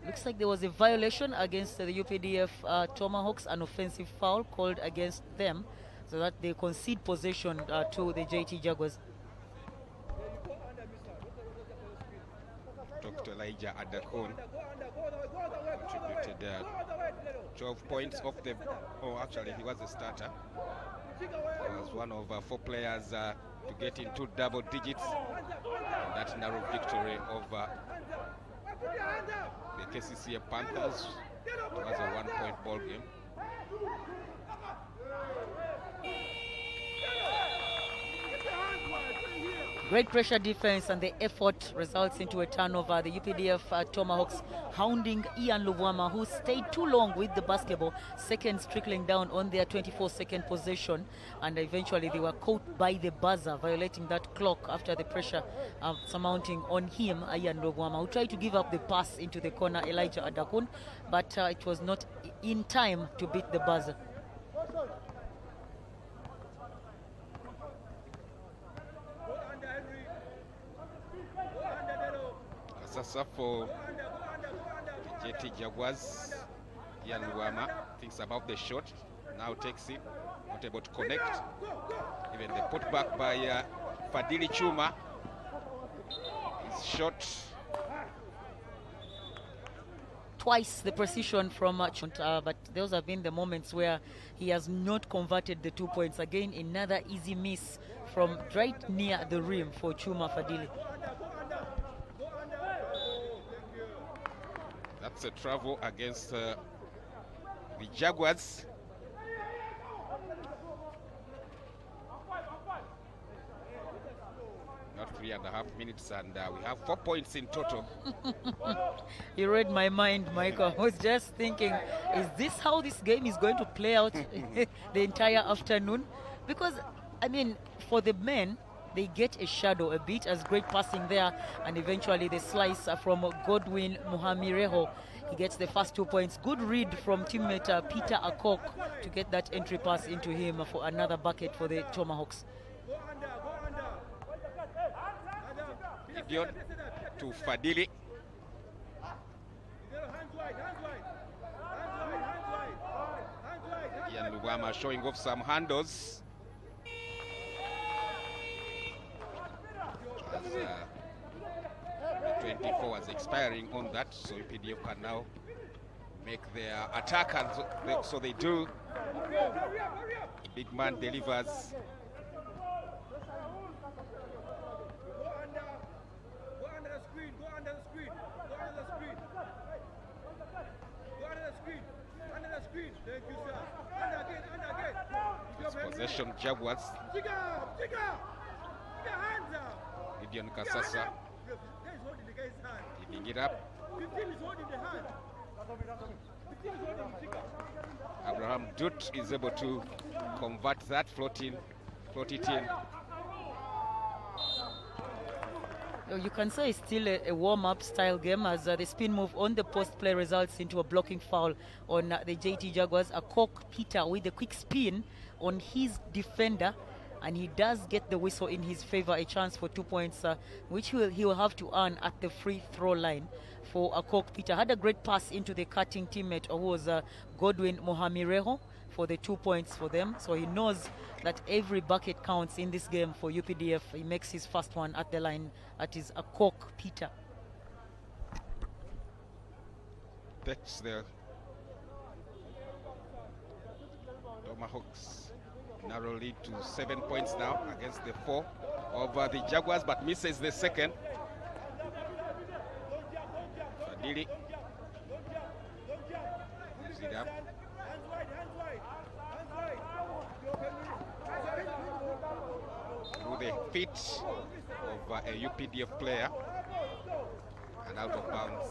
looks like there was a violation against the UPDF Tomahawks, an offensive foul called against them, so that they concede possession to the JT Jaguars. Dr. Elijah Adakon contributed 12 points off the... Oh, actually, he was a starter. He was one of 4 players to get into double digits in that narrow victory over the KCCA Panthers. It was a 1-point ball game. Great pressure defense, and the effort results into a turnover. The UPDF Tomahawks hounding Ian Lubwama, who stayed too long with the basketball. Seconds trickling down on their 24-second possession, and eventually they were caught by the buzzer, violating that clock after the pressure surmounting on him, Ian Lubwama, who tried to give up the pass into the corner, Elijah Adakun, but it was not in time to beat the buzzer. Sasa for the JT Jaguars, Ian Luwama thinks about the shot, now takes it, not able to connect. Even the putback by Fadili Chuma is shot. Twice the precision from but those have been the moments where he has not converted the 2 points. Again, another easy miss from right near the rim for Chuma Fadili. That's a travel against the Jaguars. Not 3.5 minutes, and we have 4 points in total. You read my mind, Michael. I was just thinking, is this how this game is going to play out the entire afternoon? Because, I mean, for the men, they get a shadow a bit, as great passing there, and eventually the slice from Godwin Muhamireho. He gets the first 2 points. Good read from teammate Peter Akok to get that entry pass into him for another bucket for the Tomahawks. Gideon to Fadili. Ian Lubwama showing off some handles. As 24 was expiring on that, so UPDF can now make their attack, and so they do. The big man delivers. Possession Jaguars. Gideon Kasasa giving it up. Abraham Dut is able to convert that, float it in. You can say it's still a warm-up style game, as the spin move on the post play results into a blocking foul on the JT Jaguars. A Cock Peter with a quick spin on his defender, and he does get the whistle in his favor, a chance for 2 points, which he will have to earn at the free throw line. For a Cock Peter, had a great pass into the cutting teammate, who was Godwin Mohamireho, for the 2 points for them. So he knows that every bucket counts in this game for UPDF. He makes his first one at the line. That is a Cock Peter. That's the Tomahawks narrow lead to 7 points now against the 4 of the Jaguars, but misses the second. Fadili gives it up. Through the feet of a UPDF player and out of bounds.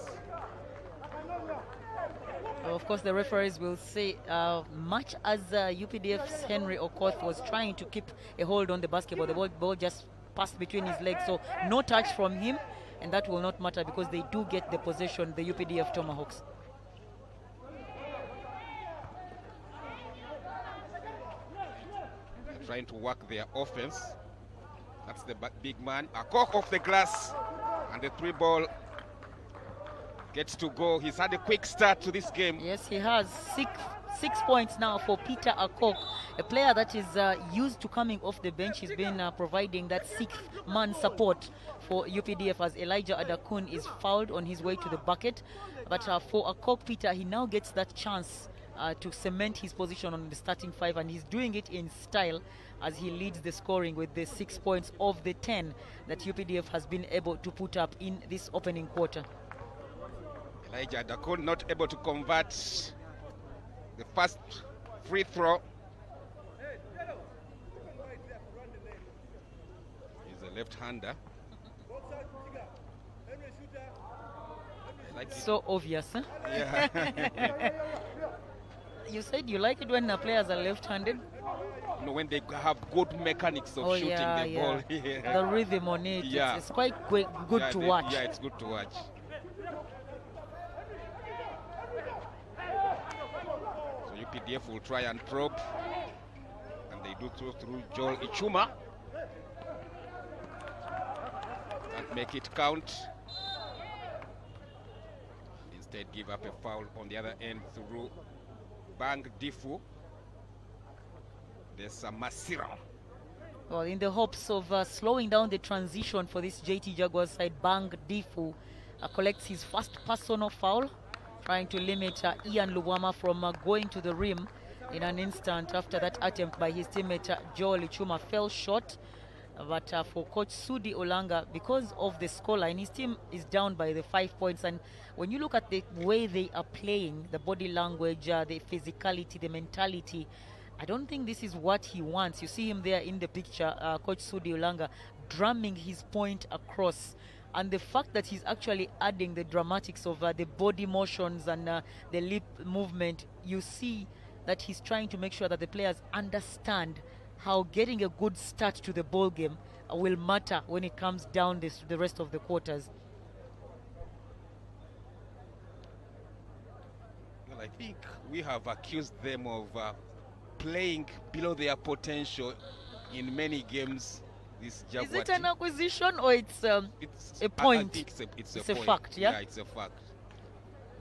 Of course, the referees will say, much as UPDF's Henry Okoth was trying to keep a hold on the basketball, the ball just passed between his legs, so no touch from him, and that will not matter because they do get the possession, the UPDF Tomahawks. They're trying to work their offense. That's the big man. A cock off the glass, and the 3 ball gets to go. He's had a quick start to this game. Yes, he has six points now for Peter Akok, a player that is used to coming off the bench. He's been providing that 6-man support for UPDF as Elijah Adakun is fouled on his way to the bucket. But for Akok Peter, he now gets that chance to cement his position on the starting 5, and he's doing it in style as he leads the scoring with the 6 points of the 10 that UPDF has been able to put up in this opening quarter. Elijah Adakun not able to convert the first free throw. He's a left-hander. Like so obvious, huh? Yeah. You said you like it when the players are left-handed? No, when they have good mechanics of shooting the ball. The rhythm on it, it's quite good to watch. Yeah, it's good to watch. So UPDF will try and probe, and they do through Joel Ichuma. And make it count. Instead, give up a foul on the other end through Bang Difu. There's a Masira. Well, in the hopes of slowing down the transition for this JT Jaguars side, Bang Difu collects his first personal foul, trying to limit Ian Luwama from going to the rim in an instant after that attempt by his teammate Joel Ichuma fell short. But for Coach Sudi Olanga, because of the scoreline, his team is down by the 5 points. And when you look at the way they are playing, the body language, the physicality, the mentality, I don't think this is what he wants. You see him there in the picture, Coach Sudi Olanga, drumming his point across. And the fact that he's actually adding the dramatics of the body motions and the lip movement, you see that he's trying to make sure that the players understand how getting a good start to the ball game will matter when it comes down the rest of the quarters. Well, I think we have accused them of playing below their potential in many games. This Jaguar Is it an acquisition or it's a point? I think it's a point. Fact, yeah? Yeah, it's a fact.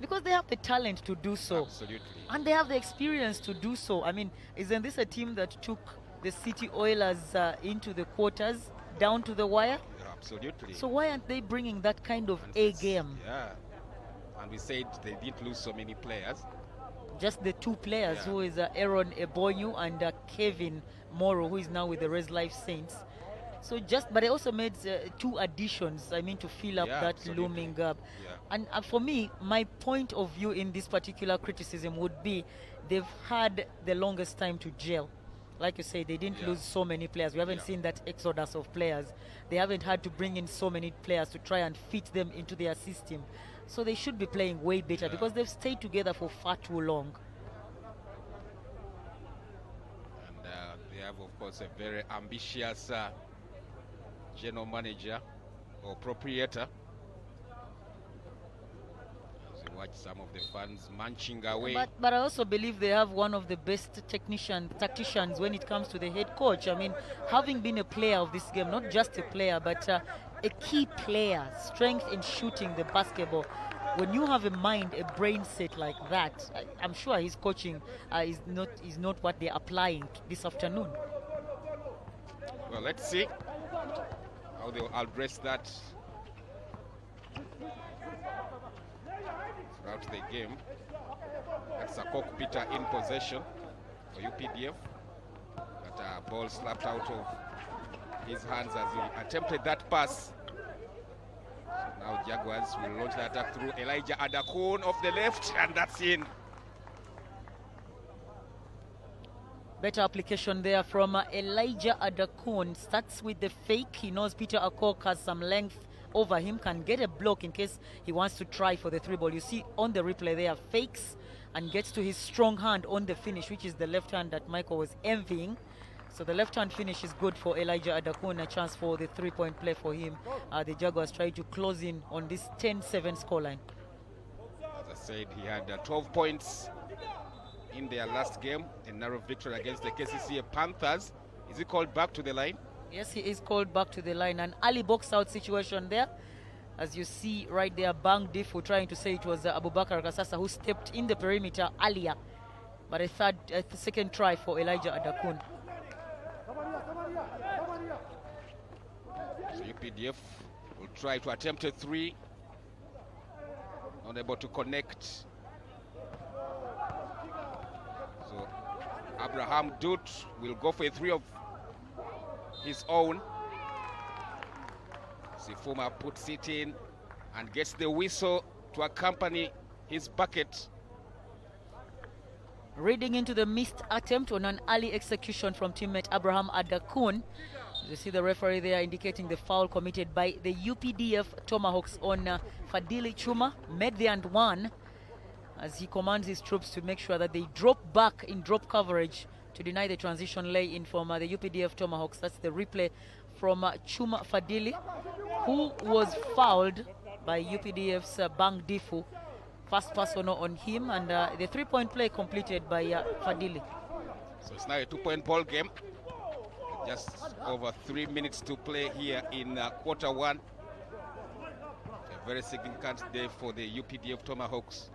Because they have the talent to do so. Absolutely. And they have the experience to do so. I mean, isn't this a team that took the City Oilers into the quarters, down to the wire? Yeah, absolutely. So why aren't they bringing that kind of A game? Yeah. And we said they didn't lose so many players. Just the 2 players, who is Aaron Ebonyu and Kevin Morrow, who is now with the Res Life Saints. So but they also made 2 additions, I mean, to fill up that looming gap. Yeah. And for me, my point of view in this particular criticism would be they've had the longest time to gel. like you say, they didn't Yeah. lose so many players. We haven't Yeah. seen that exodus of players. They haven't had to bring in so many players to try and fit them into their system. So they should be playing way better Yeah. because they've stayed together for far too long. And they have, of course, a very ambitious general manager or proprietor. As you watch some of the fans munching away. But I also believe they have one of the best tacticians when it comes to the head coach. I mean, having been a player of this game, not just a player, but a key player, strength in shooting the basketball. When you have a mind, a brain set like that, I'm sure his coaching is not what they're applying this afternoon. Well, let's see how they'll address that throughout the game. That's a Peter in possession for UPDF. But a ball slapped out of his hands as he attempted that pass. So now Jaguars will launch the attack through Elijah Adakun off the left, and that's in. Better application there from Elijah Adakun. Starts with the fake. He knows Peter Akok has some length over him, can get a block in case he wants to try for the 3 ball. You see on the replay there, fakes and gets to his strong hand on the finish, which is the left hand that Michael was envying. So the left hand finish is good for Elijah Adakun, a chance for the 3-point play for him. The Jaguars try to close in on this 10-7 scoreline. As I said, he had 12 points in their last game, a narrow victory against the KCCA Panthers. Is he called back to the line? Yes, he is called back to the line. An early box out situation there. As you see right there, Bang Difu trying to say it was Abubakar Kasasa who stepped in the perimeter earlier. But a second try for Elijah Adakun. So UPDF will try to attempt a 3. Not able to connect. So Abraham Dut will go for a 3 of his own. Sifuma puts it in and gets the whistle to accompany his bucket. Reading into the missed attempt on an early execution from teammate Abraham Adakun. You see the referee there indicating the foul committed by the UPDF Tomahawks on Fadili Chuma. Made the and one as he commands his troops to make sure that they drop back in drop coverage to deny the transition lay-in from the UPDF Tomahawks. That's the replay from Chuma Fadili, who was fouled by UPDF's Bang Difu. First personal on him, and the 3-point play completed by Fadili. So it's now a 2-point ball game. Just over 3 minutes to play here in quarter 1. A very significant day for the UPDF Tomahawks,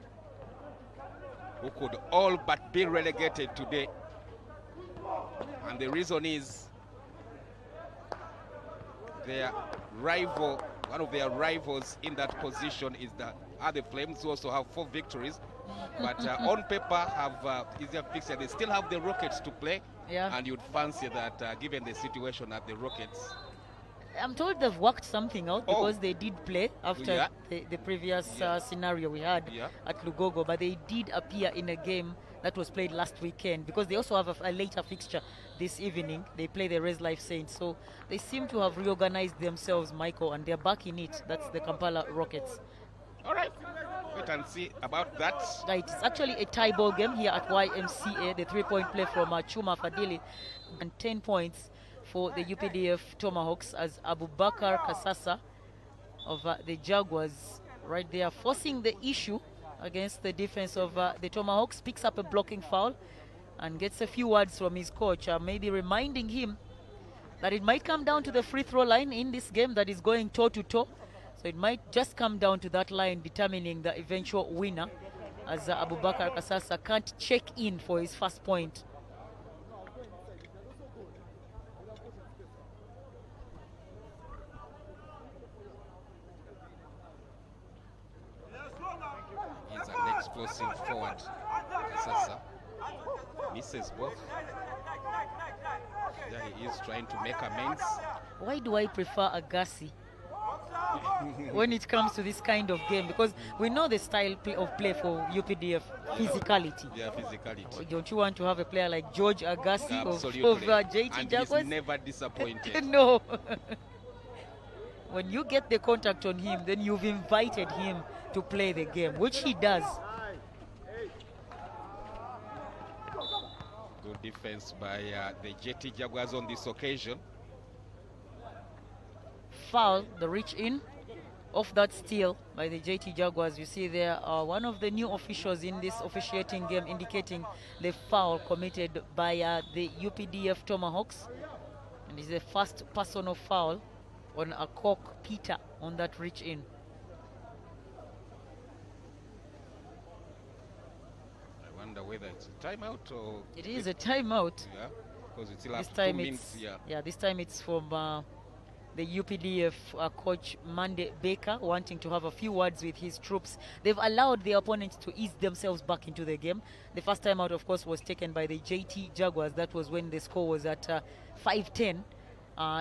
who could all but be relegated today. And the reason is their rival, one of their rivals in that position is the Flames, who also have 4 victories. But on paper have easier fixture. They still have the Rockets to play. Yeah. And you'd fancy that given the situation at the Rockets. I'm told they've worked something out because they did play after the previous scenario we had at Lugogo, but they did appear in a game that was played last weekend because they also have a later fixture this evening. They play the Res Life Saints, so they seem to have reorganized themselves, Michael, and they're back in it. That's the Kampala Rockets. All right, wait and see about that. Right, it's actually a tie ball game here at YMCA. The 3-point play from Chuma Fadili and 10 points for the UPDF Tomahawks as Abubakar Kasasa of the Jaguars right there forcing the issue against the defense of the Tomahawks. Picks up a blocking foul and gets a few words from his coach, maybe reminding him that it might come down to the free throw line in this game that is going toe-to-toe. So it might just come down to that line determining the eventual winner, as Abubakar Kasasa can't check in for his first point. He's an explosive forward. Kasasa misses both. There he is trying to make amends. Why do I prefer Agassi when it comes to this kind of game, because we know the style of play for UPDF, physicality. Yeah, physicality. Don't you want to have a player like George Agassi of Absolutely. JT And Jaguars? he's never disappointed. No. When you get the contact on him, then you've invited him to play the game, which he does. Good defense by the JT Jaguars on this occasion. Foul, the reach in of that steal by the JT Jaguars. You see there, one of the new officials in this officiating game indicating the foul committed by the UPDF Tomahawks. And it's the first personal foul on a Cork Peter on that reach in. I wonder whether it's a timeout or... It is a timeout. Yeah, because it's still This up time 2 it's, minutes. yeah, this time it's from the UPDF coach Monday Baker, wanting to have a few words with his troops. They've allowed the opponents to ease themselves back into the game. The first time out, of course, was taken by the JT Jaguars. That was when the score was at 5-10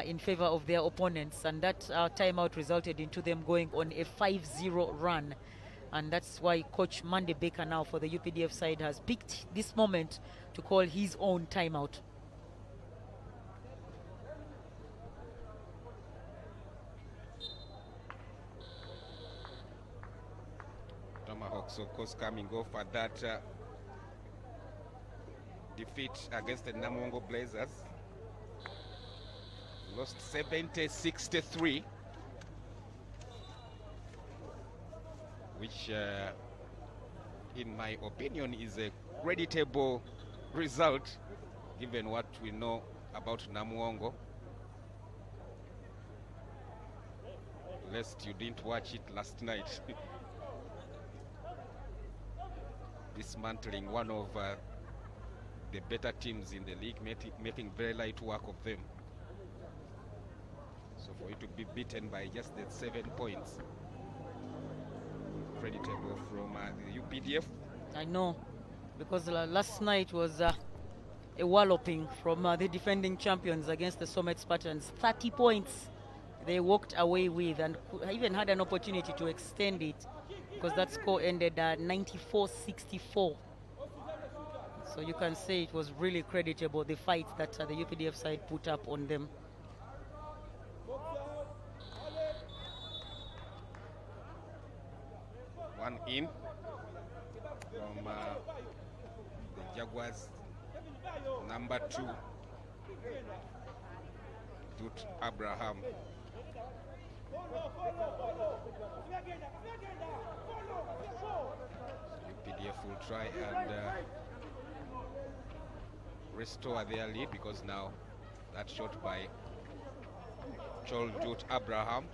in favor of their opponents, and that timeout resulted into them going on a 5-0 run. And that's why coach Monday Baker now for the UPDF side has picked this moment to call his own timeout. Tomahawks, of course, coming off at that defeat against the Namungo Blazers. Lost 70-63, which in my opinion is a creditable result given what we know about Namungo. Lest you didn't watch it last night. Dismantling one of the better teams in the league, making very light work of them. So for you to be beaten by just the 7 points, creditable from the UPDF. I know, because last night was a walloping from the defending champions against the Summit Spartans. 30 points they walked away with, and even had an opportunity to extend it, because that score ended at 94-64. So you can say it was really creditable, the fight that the UPDF side put up on them. One in from the Jaguars, number 2, Dut Abraham. UPDF will try and restore their lead, because now that shot by Chol Dut Abraham,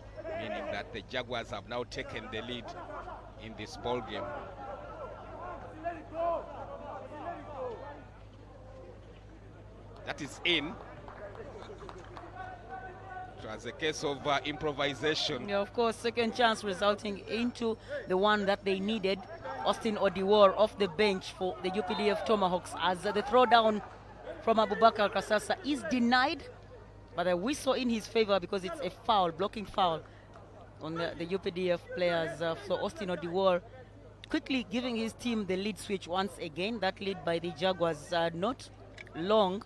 meaning that the Jaguars have now taken the lead in this ball game. That is in. It was a case of improvisation. Yeah, of course, second chance resulting into the one that they needed. Austin Odiwar off the bench for the UPDF Tomahawks, as the throwdown from Abubakar Kasasa is denied, but a whistle in his favor because it's a foul, blocking foul on the UPDF players. So Austin Odiwar quickly giving his team the lead switch once again. That lead by the Jaguars not long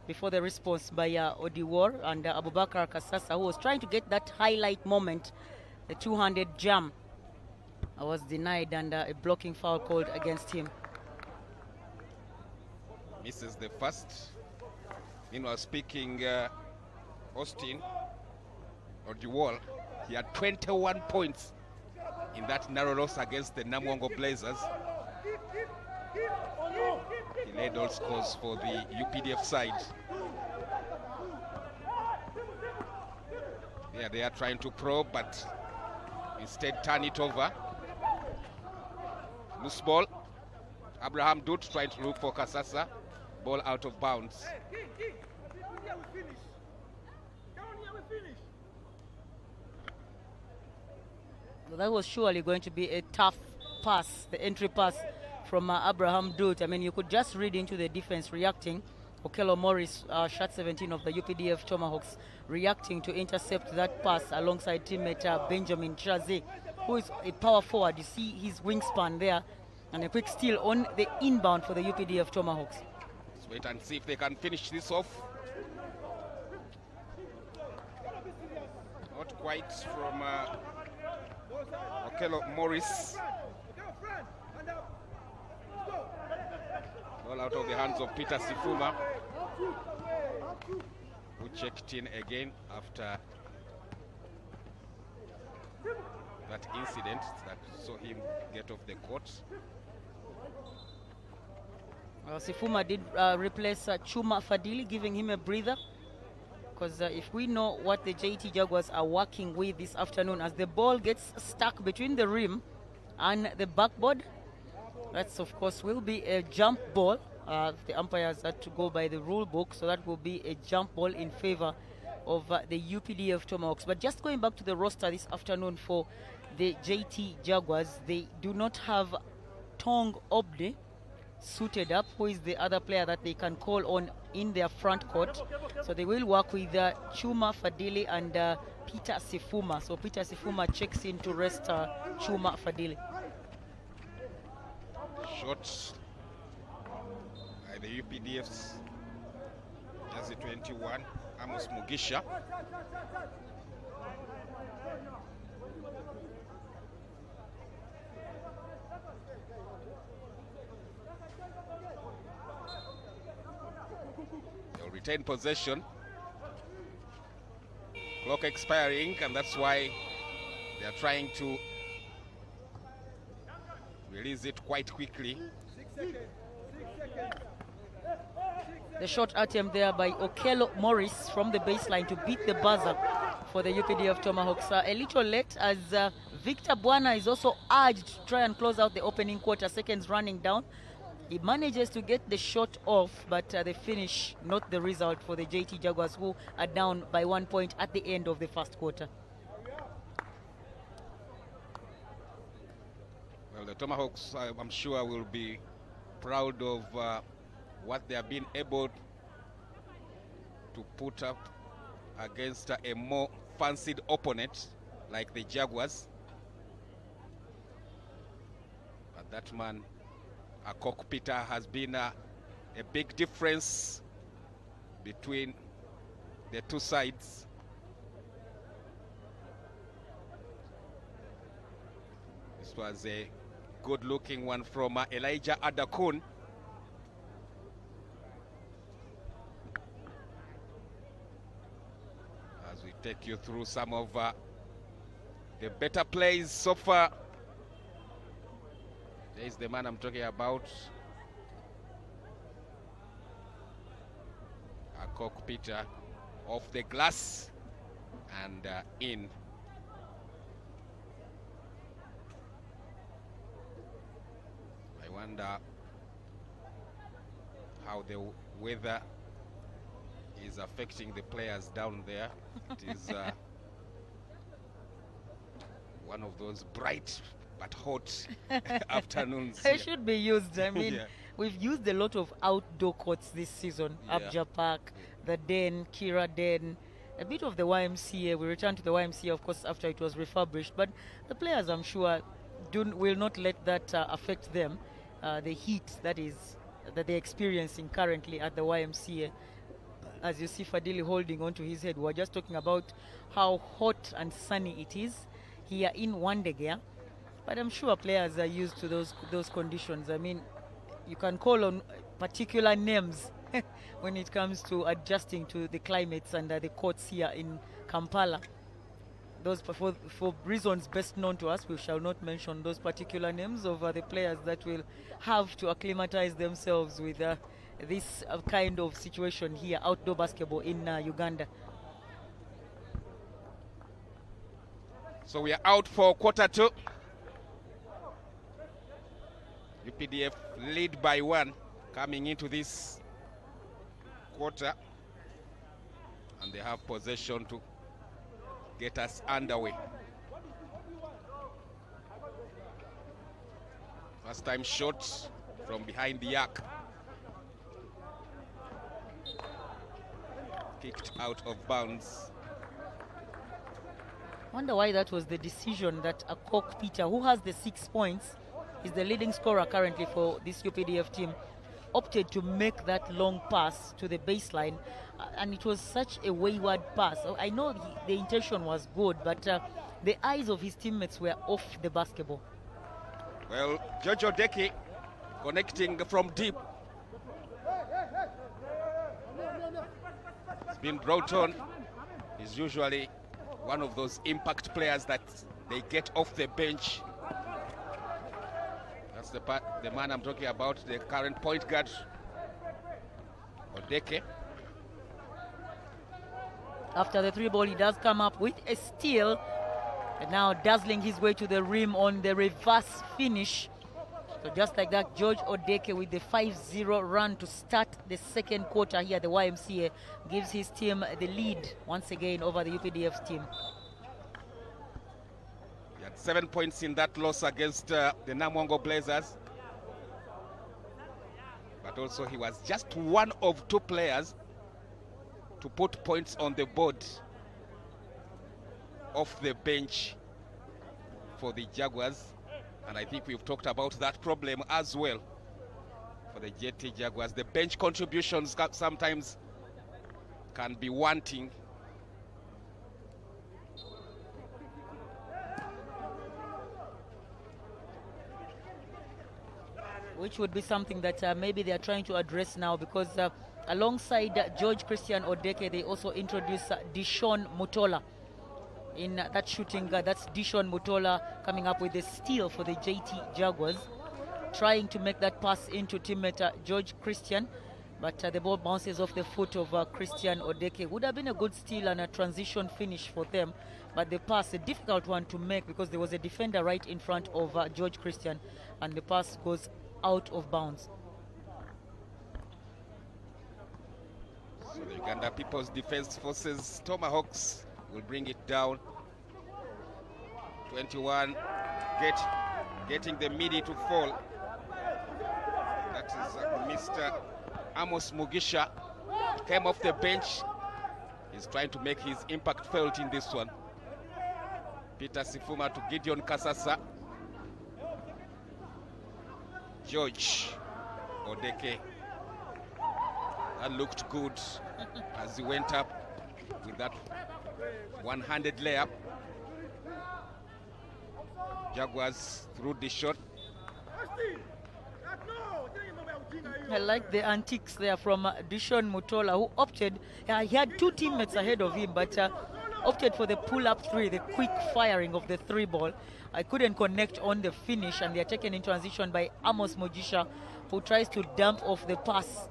before the response by Odiwar and Abubakar Kasasa, who was trying to get that highlight moment, the two-handed jam, was denied, and a blocking foul called against him. Misses the first. Meanwhile, speaking Austin Odiwar, he had 21 points in that narrow loss against the Namungo Blazers. He led all scores for the UPDF side. Yeah, they are trying to probe, but instead turn it over. Loose ball. Abraham Dut trying to look for Kasasa. Ball out of bounds. Well, that was surely going to be a tough pass, the entry pass from Abraham Dut. I mean, you could just read into the defense reacting Okello Morris, shot 17 of the UPDF Tomahawks, reacting to intercept that pass alongside teammate Benjamin Chaze, who is a power forward. You see his wingspan there, and a quick steal on the inbound for the UPDF Tomahawks. Let's wait and see if they can finish this off. Not quite from Okello Morris. All out of the hands of Peter Sifuma, who checked in again after that incident that saw him get off the court. Sifuma did replace Chuma Fadili, giving him a breather. Because if we know what the JT Jaguars are working with this afternoon, as the ball gets stuck between the rim and the backboard, that's of course will be a jump ball. The umpires had to go by the rule book, so that will be a jump ball in favor of the UPDF Tomahawks. But just going back to the roster this afternoon for the JT Jaguars, they do not have Tong Obde suited up, who is the other player that they can call on in their front court. So they will work with Chuma Fadili and Peter Sifuma. So Peter Sifuma checks in to rest Chuma Fadili. Shots by the UPDF's jersey 21, Amos Mugisha. They'll retain possession. Clock expiring, and that's why they are trying to release it quite quickly. The short attempt there by Okello Morris from the baseline to beat the buzzer for the UPDF Tomahawks. A little late, as Victor Buana is also urged to try and close out the opening quarter, seconds running down. He manages to get the shot off, but the finish not the result for the JT Jaguars, who are down by 1 point at the end of the first quarter. Well, the Tomahawks, I'm sure, will be proud of what they have been able to put up against a more fancied opponent like the Jaguars. But that man, Akok Peter, has been a big difference between the two sides. This was a good-looking one from Elijah Adakun. As we take you through some of the better plays so far. There is the man I'm talking about, Akok Peter, off the glass and in. I wonder how the weather is affecting the players down there. It is one of those bright but hot afternoons. They should be used. I mean, Yeah. we've used a lot of outdoor courts this season. Yeah. Abja Park, the Den, Kira Den, a bit of the YMCA. We returned to the YMCA, of course, after it was refurbished. But the players, I'm sure, will not let that affect them. The heat that they're experiencing currently at the YMCA. As you see Fadili holding onto his head, we're just talking about how hot and sunny it is here in Wandegea. But I'm sure players are used to those conditions. I mean, you can call on particular names when it comes to adjusting to the climates and the courts here in Kampala. Those for reasons best known to us, we shall not mention those particular names of the players that will have to acclimatize themselves with this kind of situation here, outdoor basketball in Uganda. So we are out for quarter two. UPDF lead by 1 coming into this quarter, and they have possession to get us underway. First time shot from behind the arc. kicked out of bounds. Wonder why that was the decision that Akok Peter, who has the 6 points, is the leading scorer currently for this UPDF team, opted to make that long pass to the baseline, and it was such a wayward pass. I know the intention was good, but the eyes of his teammates were off the basketball. Well, Jojo Deki connecting from deep. He's been brought on. He's usually one of those impact players that they get off the bench. That's the man I'm talking about, the current point guard, Odeke. After the 3 ball, he does come up with a steal, and now dazzling his way to the rim on the reverse finish. So just like that, George Odeke with the 5-0 run to start the second quarter here, the YMCA gives his team the lead once again over the UPDF's team. He had 7 points in that loss against the Namwango Blazers. But also he was just one of 2 players to put points on the board off the bench for the Jaguars. And I think we've talked about that problem as well for the JT Jaguars. The bench contributions sometimes can be wanting. Which would be something that maybe they are trying to address now, because alongside George Christian Odeke, they also introduced Dishon Mutola in that shooting guard. That's Dishon Mutola coming up with a steal for the JT Jaguars, trying to make that pass into teammate George Christian, but the ball bounces off the foot of Christian Odeke. Would have been a good steal and a transition finish for them, but the pass, a difficult one to make because there was a defender right in front of George Christian, and the pass goes out of bounds. So the Uganda People's Defense Forces Tomahawks will bring it down. 21, getting the midi to fall. That is Mr. Amos Mugisha. Came off the bench. He's trying to make his impact felt in this one. Peter Sifuma to Gideon Kasasa. George Odeke. That looked good as he went up with that one-handed layup. Jaguars through the shot. I like the antics there from Dishon Mutola, who opted, he had 2 teammates ahead of him, but opted for the pull-up 3, the quick firing of the 3 ball. I couldn't connect on the finish, and they are taken in transition by Amos Mojisha, who tries to dump off the pass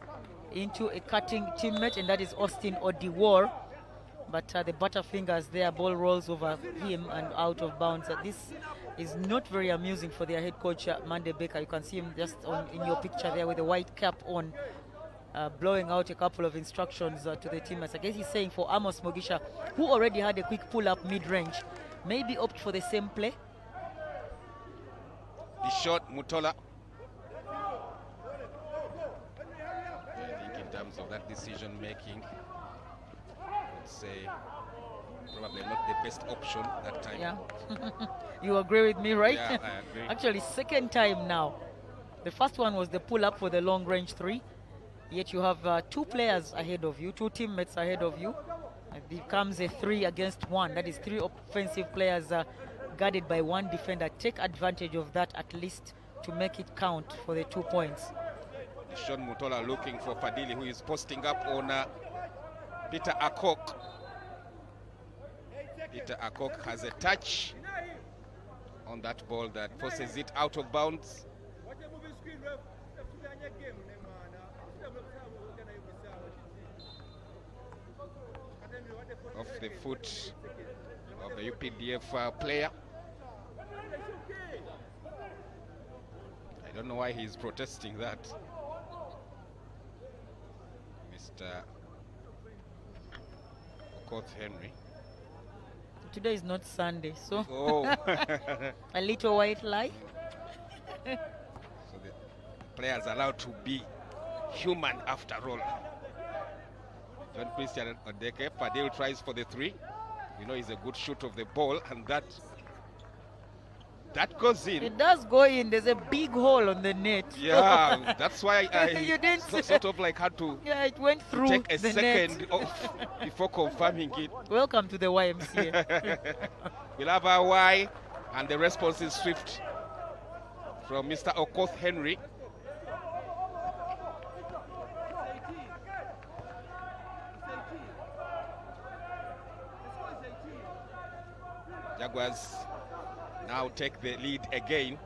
into a cutting teammate, and that is Austin Odiwar. But the butterfingers there, ball rolls over him and out of bounds. This is not very amusing for their head coach, Mande Baker. You can see him just in your picture there with a white cap on, blowing out a couple of instructions to the teammates. I guess he's saying for Amos Mogisha, who already had a quick pull-up mid-range, maybe opt for the same play. The shot, Mutola. I think in terms of that decision-making, I'd say probably not the best option that time. Yeah. You agree with me, right? Yeah, I agree. Actually, second time now. The first one was the pull-up for the long-range 3. Yet you have 2 players ahead of you, 2 teammates ahead of you. It becomes a 3 against 1. That is 3 offensive players guarded by 1 defender. Take advantage of that at least to make it count for the 2 points. Sean Mutola looking for Fadili, who is posting up on Peter Akok. Peter Akok has a touch on that ball that forces it out of bounds. Off the foot of the UPDF player. I don't know why he's protesting that. Mr. Okoth Henry. Today is not Sunday, so Oh. a little white lie. So the players allowed to be human after all. John Christian Odeke. Fadil tries for the three. You know he's a good shooter of the ball, and that goes in. It does go in. There's a big hole on the net. Yeah, that's why I You didn't sort of like had to Yeah, it went through take a the second net. off before confirming it. Welcome to the YMCA. We'll have our Y, and the response is swift from Mr. Okoth Henry. Jaguars now take the lead again.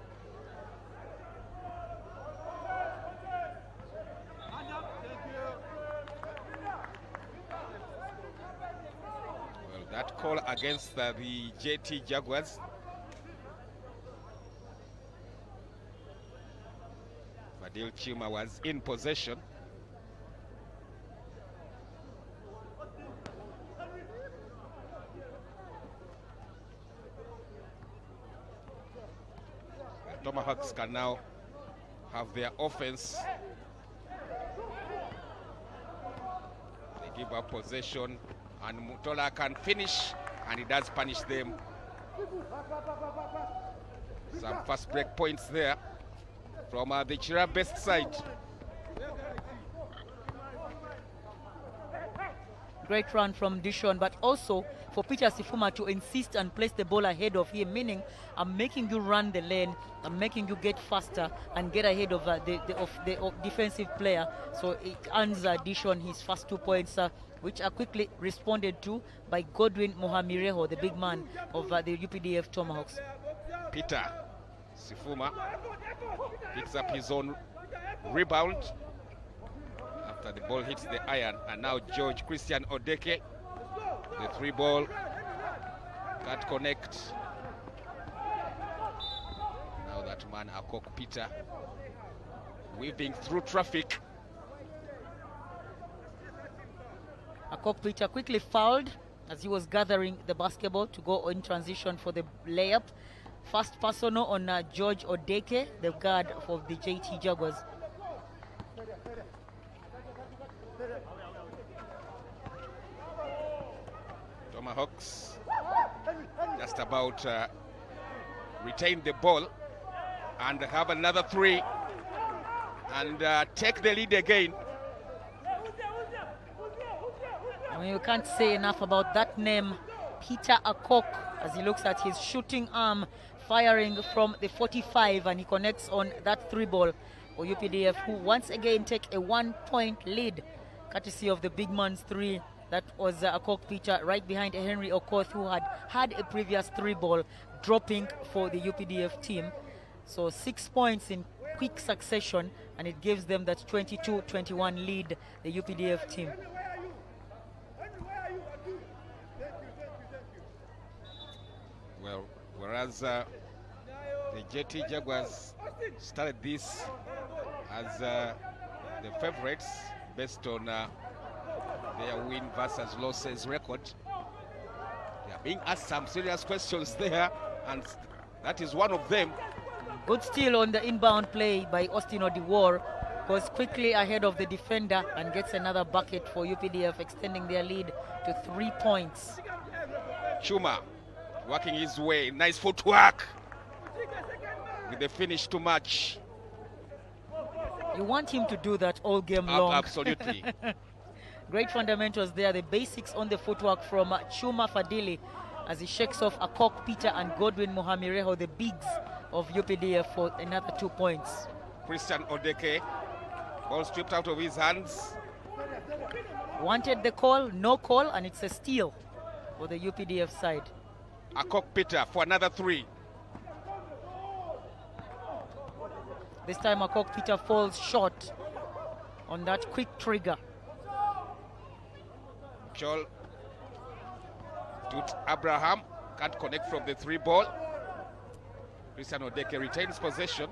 Well, that call against the JT Jaguars. Fadil Chima was in possession. Tomahawks can now have their offense. They give up possession, and Mutola can finish, and he does punish them. Some fast break points there from the Chira best side. Great run from Dishon, but also for Peter Sifuma to insist and place the ball ahead of him, meaning I'm making you run the lane, I'm making you get faster and get ahead of the defensive player. So it earns Dishon his first 2 points, which are quickly responded to by Godwin Mohamireho, the big man of the UPDF Tomahawks. Peter Sifuma picks up his own rebound after the ball hits the iron, and now George Christian Odeke, the three ball, can't connect. Now that man Akok Peter weaving through traffic. Akok Peter quickly fouled as he was gathering the basketball to go in transition for the layup. First personal on George Odeke, the guard of the JT Jaguars. Tomahawks just about retain the ball and have another three and take the lead again. I mean, you can't say enough about that name, Peter Akok, as he looks at his shooting arm firing from the 45, and he connects on that three ball for UPDF, who once again take a 1 point lead courtesy of the big man's three. That was Akok Peter right behind Henry Okoth, who had a previous three ball dropping for the UPDF team. So 6 points in quick succession, and it gives them that 22-21 lead, the UPDF team. Well, whereas the JT Jaguars started this as the favorites based on their win versus losses record, they are being asked some serious questions there, and that is one of them. Good steal on the inbound play by Austin Odiwar, goes quickly ahead of the defender and gets another bucket for UPDF, extending their lead to 3 points. Chuma working his way, nice footwork with the finish to match. You want him to do that all game long. Absolutely. Great fundamentals there, the basics on the footwork from Chuma Fadili as he shakes off Akok Peter and Godwin Mohamireho, the bigs of UPDF, for another 2 points. Christian Odeke, ball stripped out of his hands. Wanted the call, no call, and it's a steal for the UPDF side. Akok Peter for another three. This time Akok Peter falls short on that quick trigger. Joel Tut Abraham can't connect from the three ball. Christian Odeke retains possession.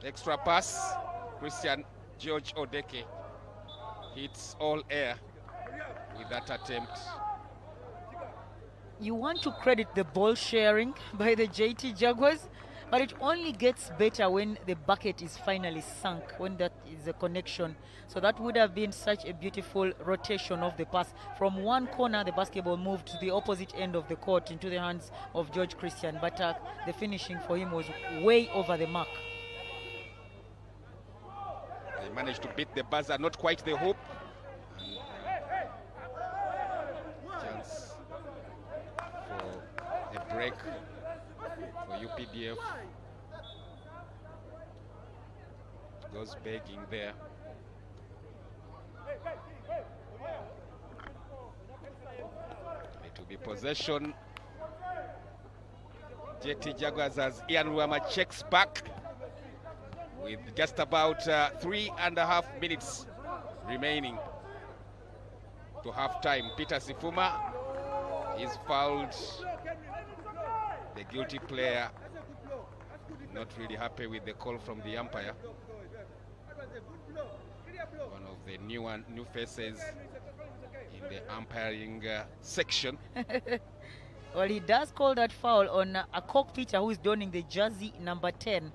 Extra pass. Christian George Odeke hits all air with that attempt. You want to credit the ball sharing by the JT Jaguars, But it only gets better when the bucket is finally sunk, when that is a connection. So that would have been such a beautiful rotation of the pass. From one corner, the basketball moved to the opposite end of the court into the hands of George Christian. But the finishing for him was way over the mark. They managed to beat the buzzer, not quite the hoop. Chance for a break for UPDF. Goes begging there. It will be possession. JT Jaguars as Ian Ruama checks back with just about 3.5 minutes remaining to half time. Peter Sifuma is fouled. The guilty player not really happy with the call from the umpire. One of the new faces in the umpiring section. Well, he does call that foul on a Peter who is donning the jersey number 10.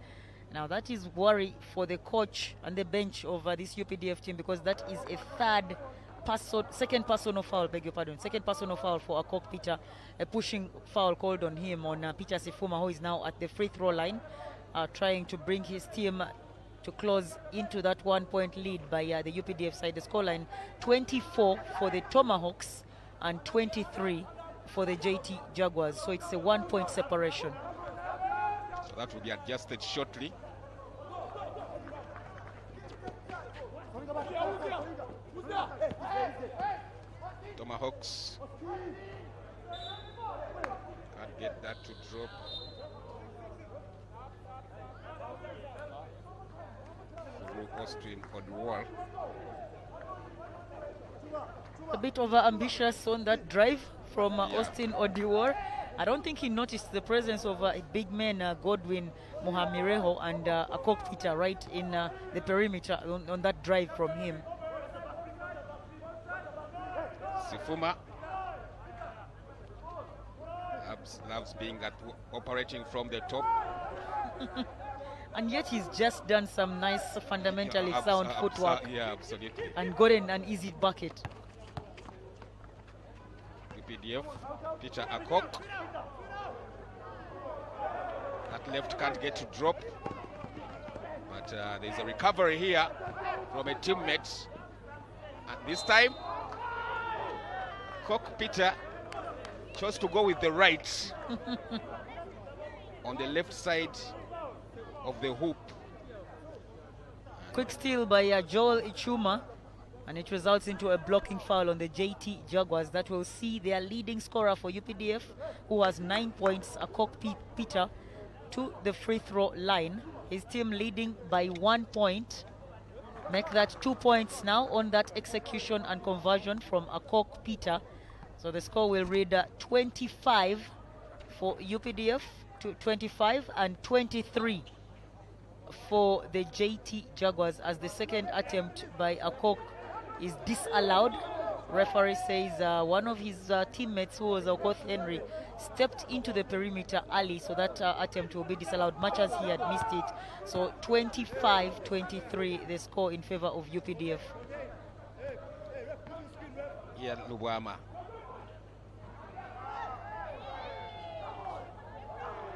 Now that is worry for the coach and the bench of this UPDF team, because that is a second personal foul, beg your pardon, second personal foul for a Peter, a pushing foul called on him on Peter Sifuma, who is now at the free throw line, trying to bring his team to close into that 1-point lead by the UPDF side. The scoreline 24 for the Tomahawks and 23 for the JT Jaguars. So it's a 1-point separation. So that will be adjusted shortly. Tomahawks can't get that to drop. Through Austin Odwar. A bit over ambitious on that drive from Austin Odiwar. I don't think he noticed the presence of a big man, Godwin Muhamireho, and Akok Peter right in the perimeter on that drive from him. Sifuma loves being operating from the top. And yet he's just done some nice fundamentally sound footwork. Yeah, absolutely. And gotten an easy bucket. UPDF, Peter Akok. That left can't get to drop. But there's a recovery here from a teammate. And this time, Peter chose to go with the right on the left side of the hoop. Quick steal by Joel Ichuma, and it results into a blocking foul on the JT Jaguars that will see their leading scorer for UPDF, who has 9 points, Akok Peter, to the free throw line. His team leading by 1 point. Make that 2 points now on that execution and conversion from Akok Peter. So the score will read 25 for UPDF, to 25 and 23 for the JT Jaguars, as the second attempt by Akok is disallowed. Referee says one of his teammates, who was Okoth Henry, stepped into the perimeter early, so that attempt will be disallowed, much as he had missed it. So 25-23 the score in favor of UPDF. Yeah, Lubama.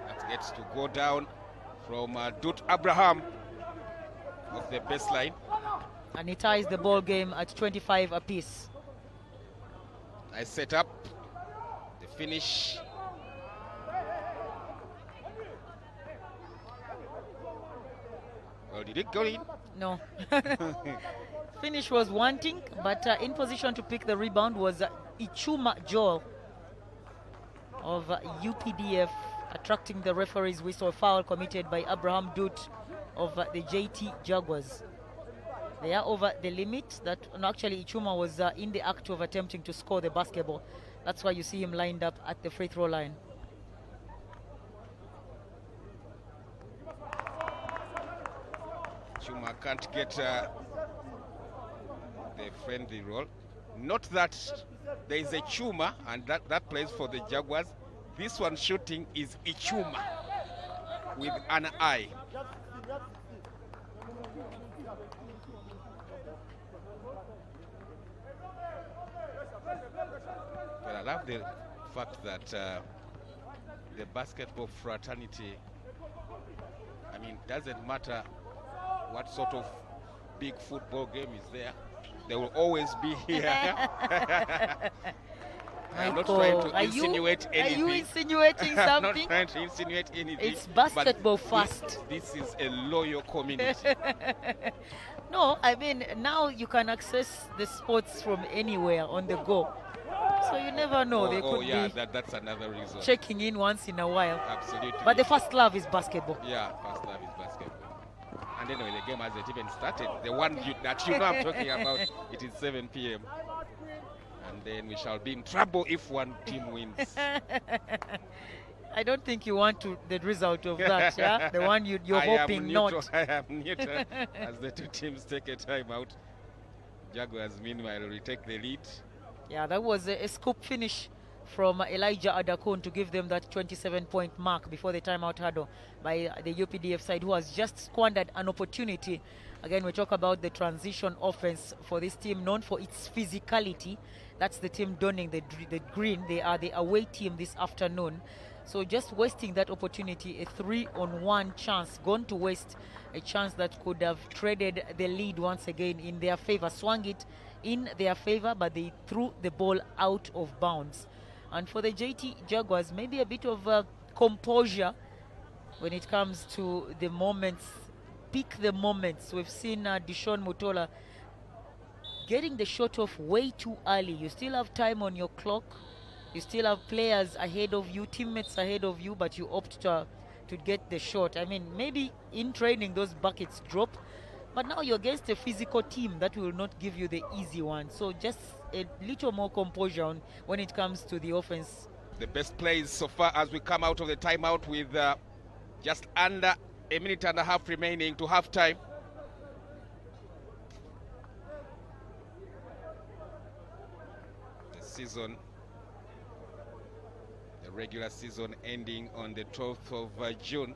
That gets to go down from Dut Abraham of the baseline. And he ties the ball game at 25 apiece. Nice setup. The finish. Well, did it go in? No. Finish was wanting, but in position to pick the rebound was Ichuma Joel of UPDF, attracting the referee's whistle. Foul committed by Abraham Dut of the JT Jaguars. They are over the limit. Actually, Ichuma was in the act of attempting to score the basketball. That's why you see him lined up at the free throw line. Ichuma can't get the friendly roll. Not that there is a Chuma and that plays for the Jaguars. This one shooting is Ichuma. with an eye. But I love the fact that the basketball fraternity, I mean, doesn't matter what sort of big football game is there, they will always be here. I'm not trying to insinuate anything. Are you insinuating I'm something? not trying to insinuate anything. It's basketball but first. This is a loyal community. No, I mean, now you can access the sports from anywhere on the go. So you never know. They could yeah, be that's another reason. checking in once in a while. Absolutely. But the first love is basketball. Yeah, first love is basketball. And anyway, the game hasn't even started. The one that you know I'm talking about, it is 7 p.m. And then we shall be in trouble if one team wins. I don't think you want the result of that, yeah? The one you're hoping not. I am neutral as the two teams take a timeout. Jaguars, meanwhile, will take the lead. Yeah, that was a scoop finish from Elijah Adakon to give them that 27-point mark before the timeout hurdle by the UPDF side, who has just squandered an opportunity. Again, we talk about the transition offense for this team, known for its physicality. That's the team donning the green. They are the away team this afternoon. So just wasting that opportunity, a 3-on-1 chance, gone to waste, a chance that could have traded the lead once again in their favor, swung it in their favor, but they threw the ball out of bounds. And for the JT Jaguars, maybe a bit of composure when it comes to the moments, pick the moments. We've seen Dishon Mutola getting the shot off way too early. You still have time on your clock. You still have players ahead of you, teammates ahead of you, but you opt to get the shot. I mean, maybe in training those buckets drop, but now you're against a physical team that will not give you the easy one. So just a little more composure when it comes to the offense. The best plays so far as we come out of the timeout with just under a minute and a half remaining to halftime. The season, the regular season ending on the 12th of June.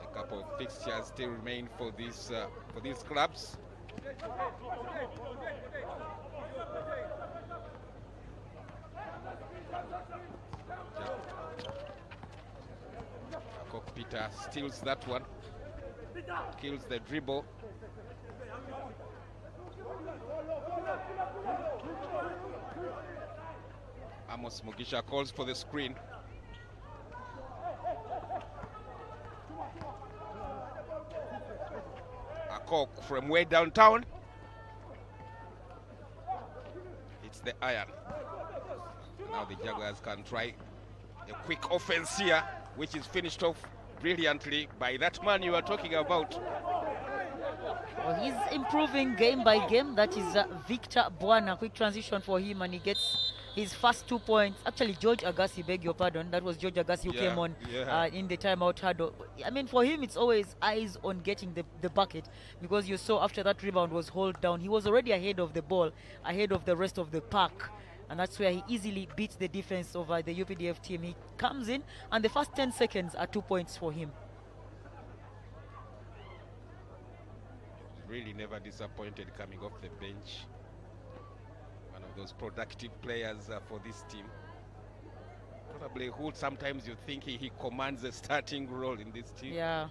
A couple of fixtures still remain for these clubs. Peter steals that one, kills the dribble. Amos Mugisha calls for the screen. A cock from way downtown. It's the iron. Now the Jaguars can try a quick offense here, which is finished off brilliantly by that man you were talking about. Well, he's improving game by game. That is Victor Buana. Quick transition for him, and he gets his first 2 points. Actually, George Agassi, beg your pardon. That was George Agassi who came on in the timeout hurdle. I mean, for him, it's always eyes on getting the bucket, because you saw after that rebound was hauled down, he was already ahead of the ball, ahead of the rest of the pack. And that's where he easily beats the defense of the UPDF team. He comes in, and the first 10 seconds are 2 points for him. Really never disappointed coming off the bench. One of those productive players for this team. Probably who sometimes you think he commands a starting role in this team. Yeah.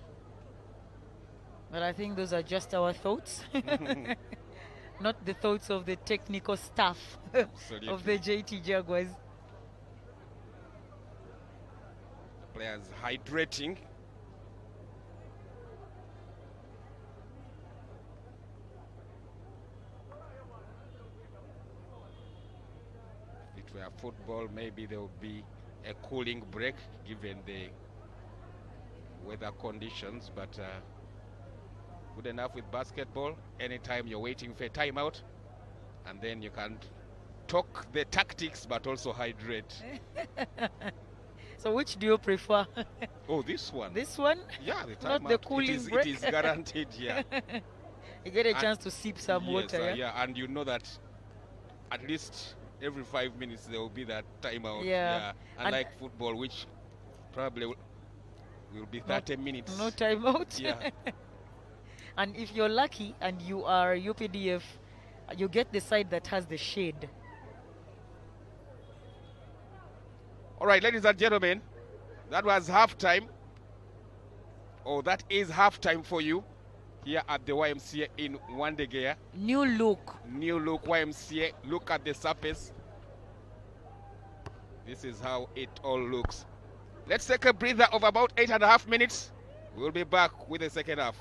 But I think those are just our thoughts. Not the thoughts of the technical staff of the JT Jaguars. The players hydrating. If it were football, maybe there would be a cooling break given the weather conditions, but good enough with basketball. Anytime you're waiting for a timeout, and then you can talk the tactics but also hydrate. So which do you prefer? Oh, this one. This one? Yeah, the timeout. Not the cooling break. It is guaranteed here. You get a chance to sip some water. Yeah, and you know that at least every 5 minutes there will be that timeout. Yeah. Unlike football, which probably will be 30 minutes. No timeout. Yeah. And if you're lucky and you are UPDF, you get the side that has the shade. All right, ladies and gentlemen, that was halftime. Oh, that is halftime for you here at the YMCA in Wandegea. New look. New look YMCA. Look at the surface. This is how it all looks. Let's take a breather of about 8.5 minutes. We'll be back with the second half.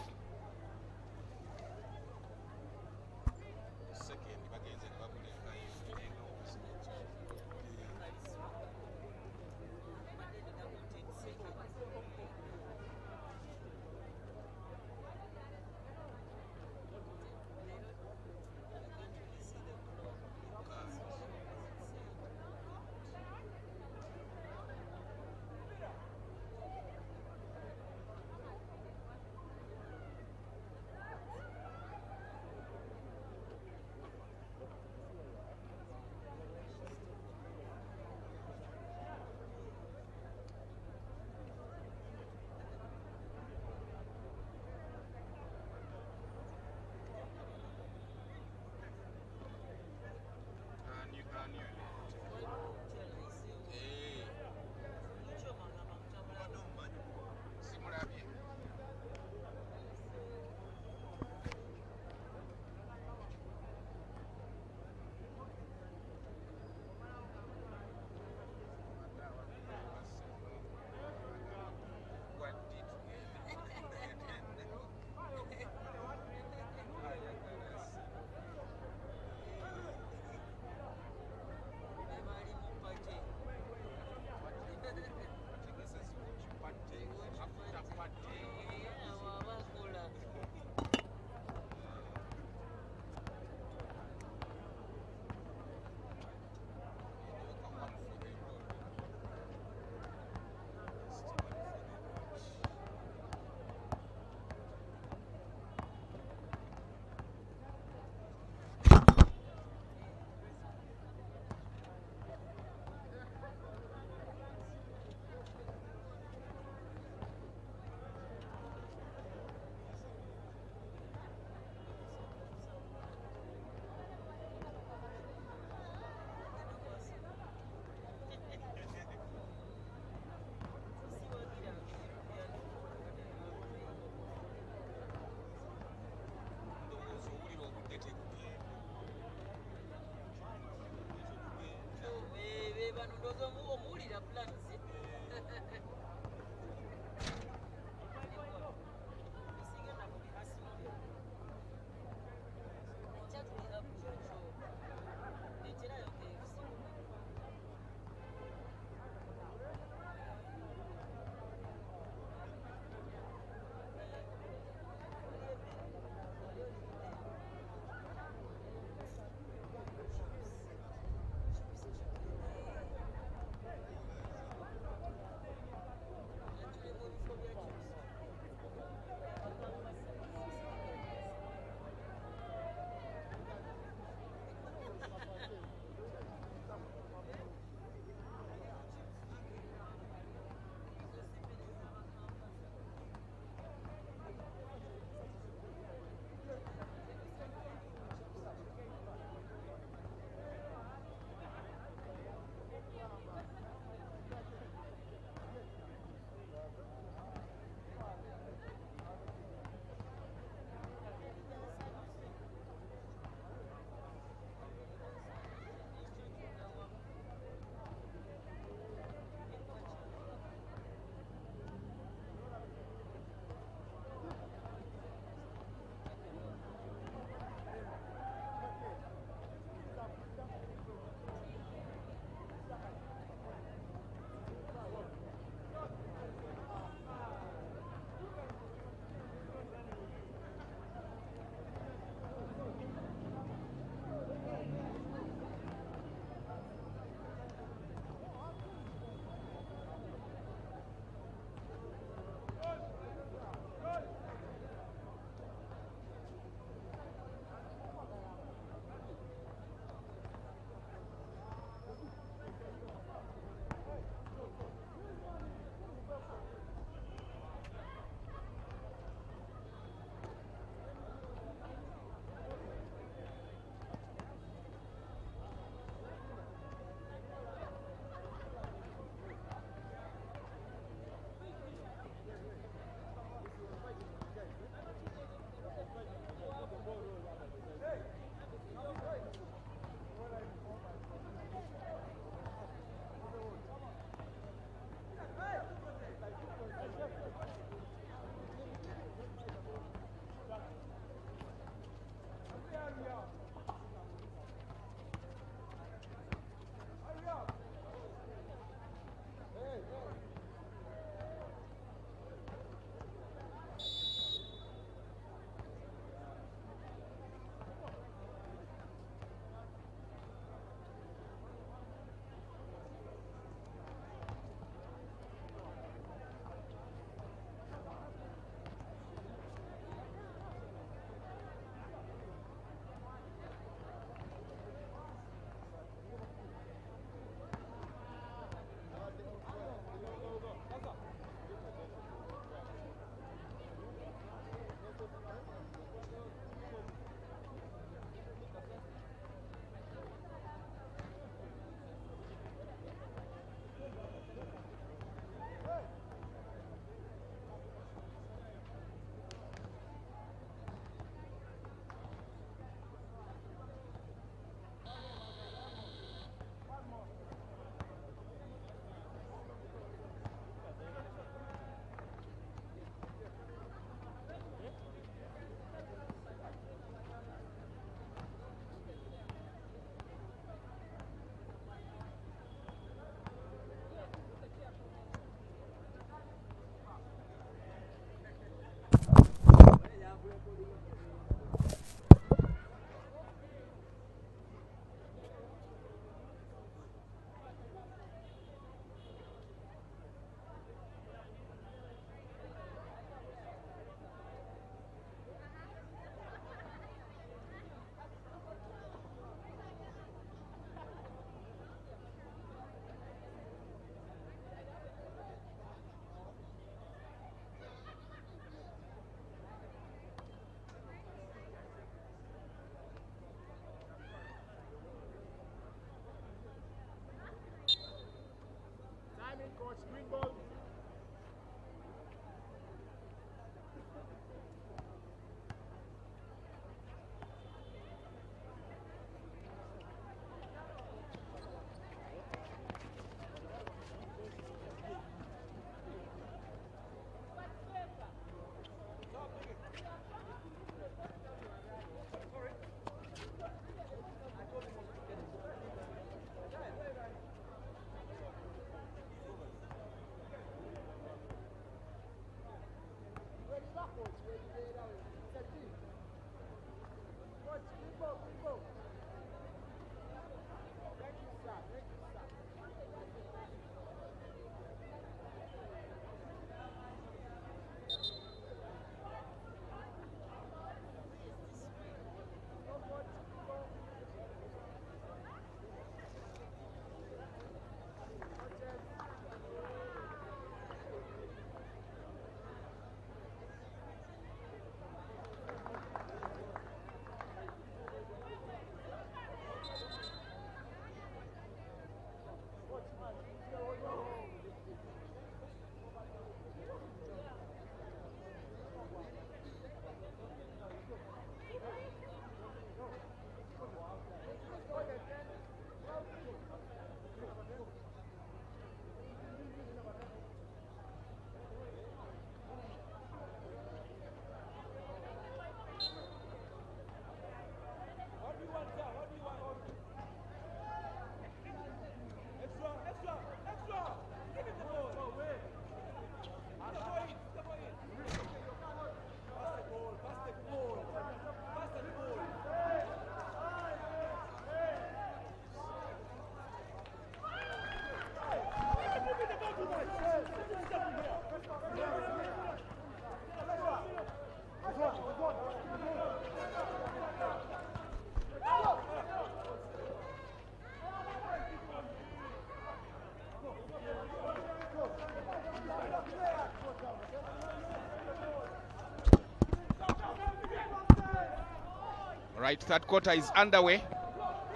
Right, third quarter is underway.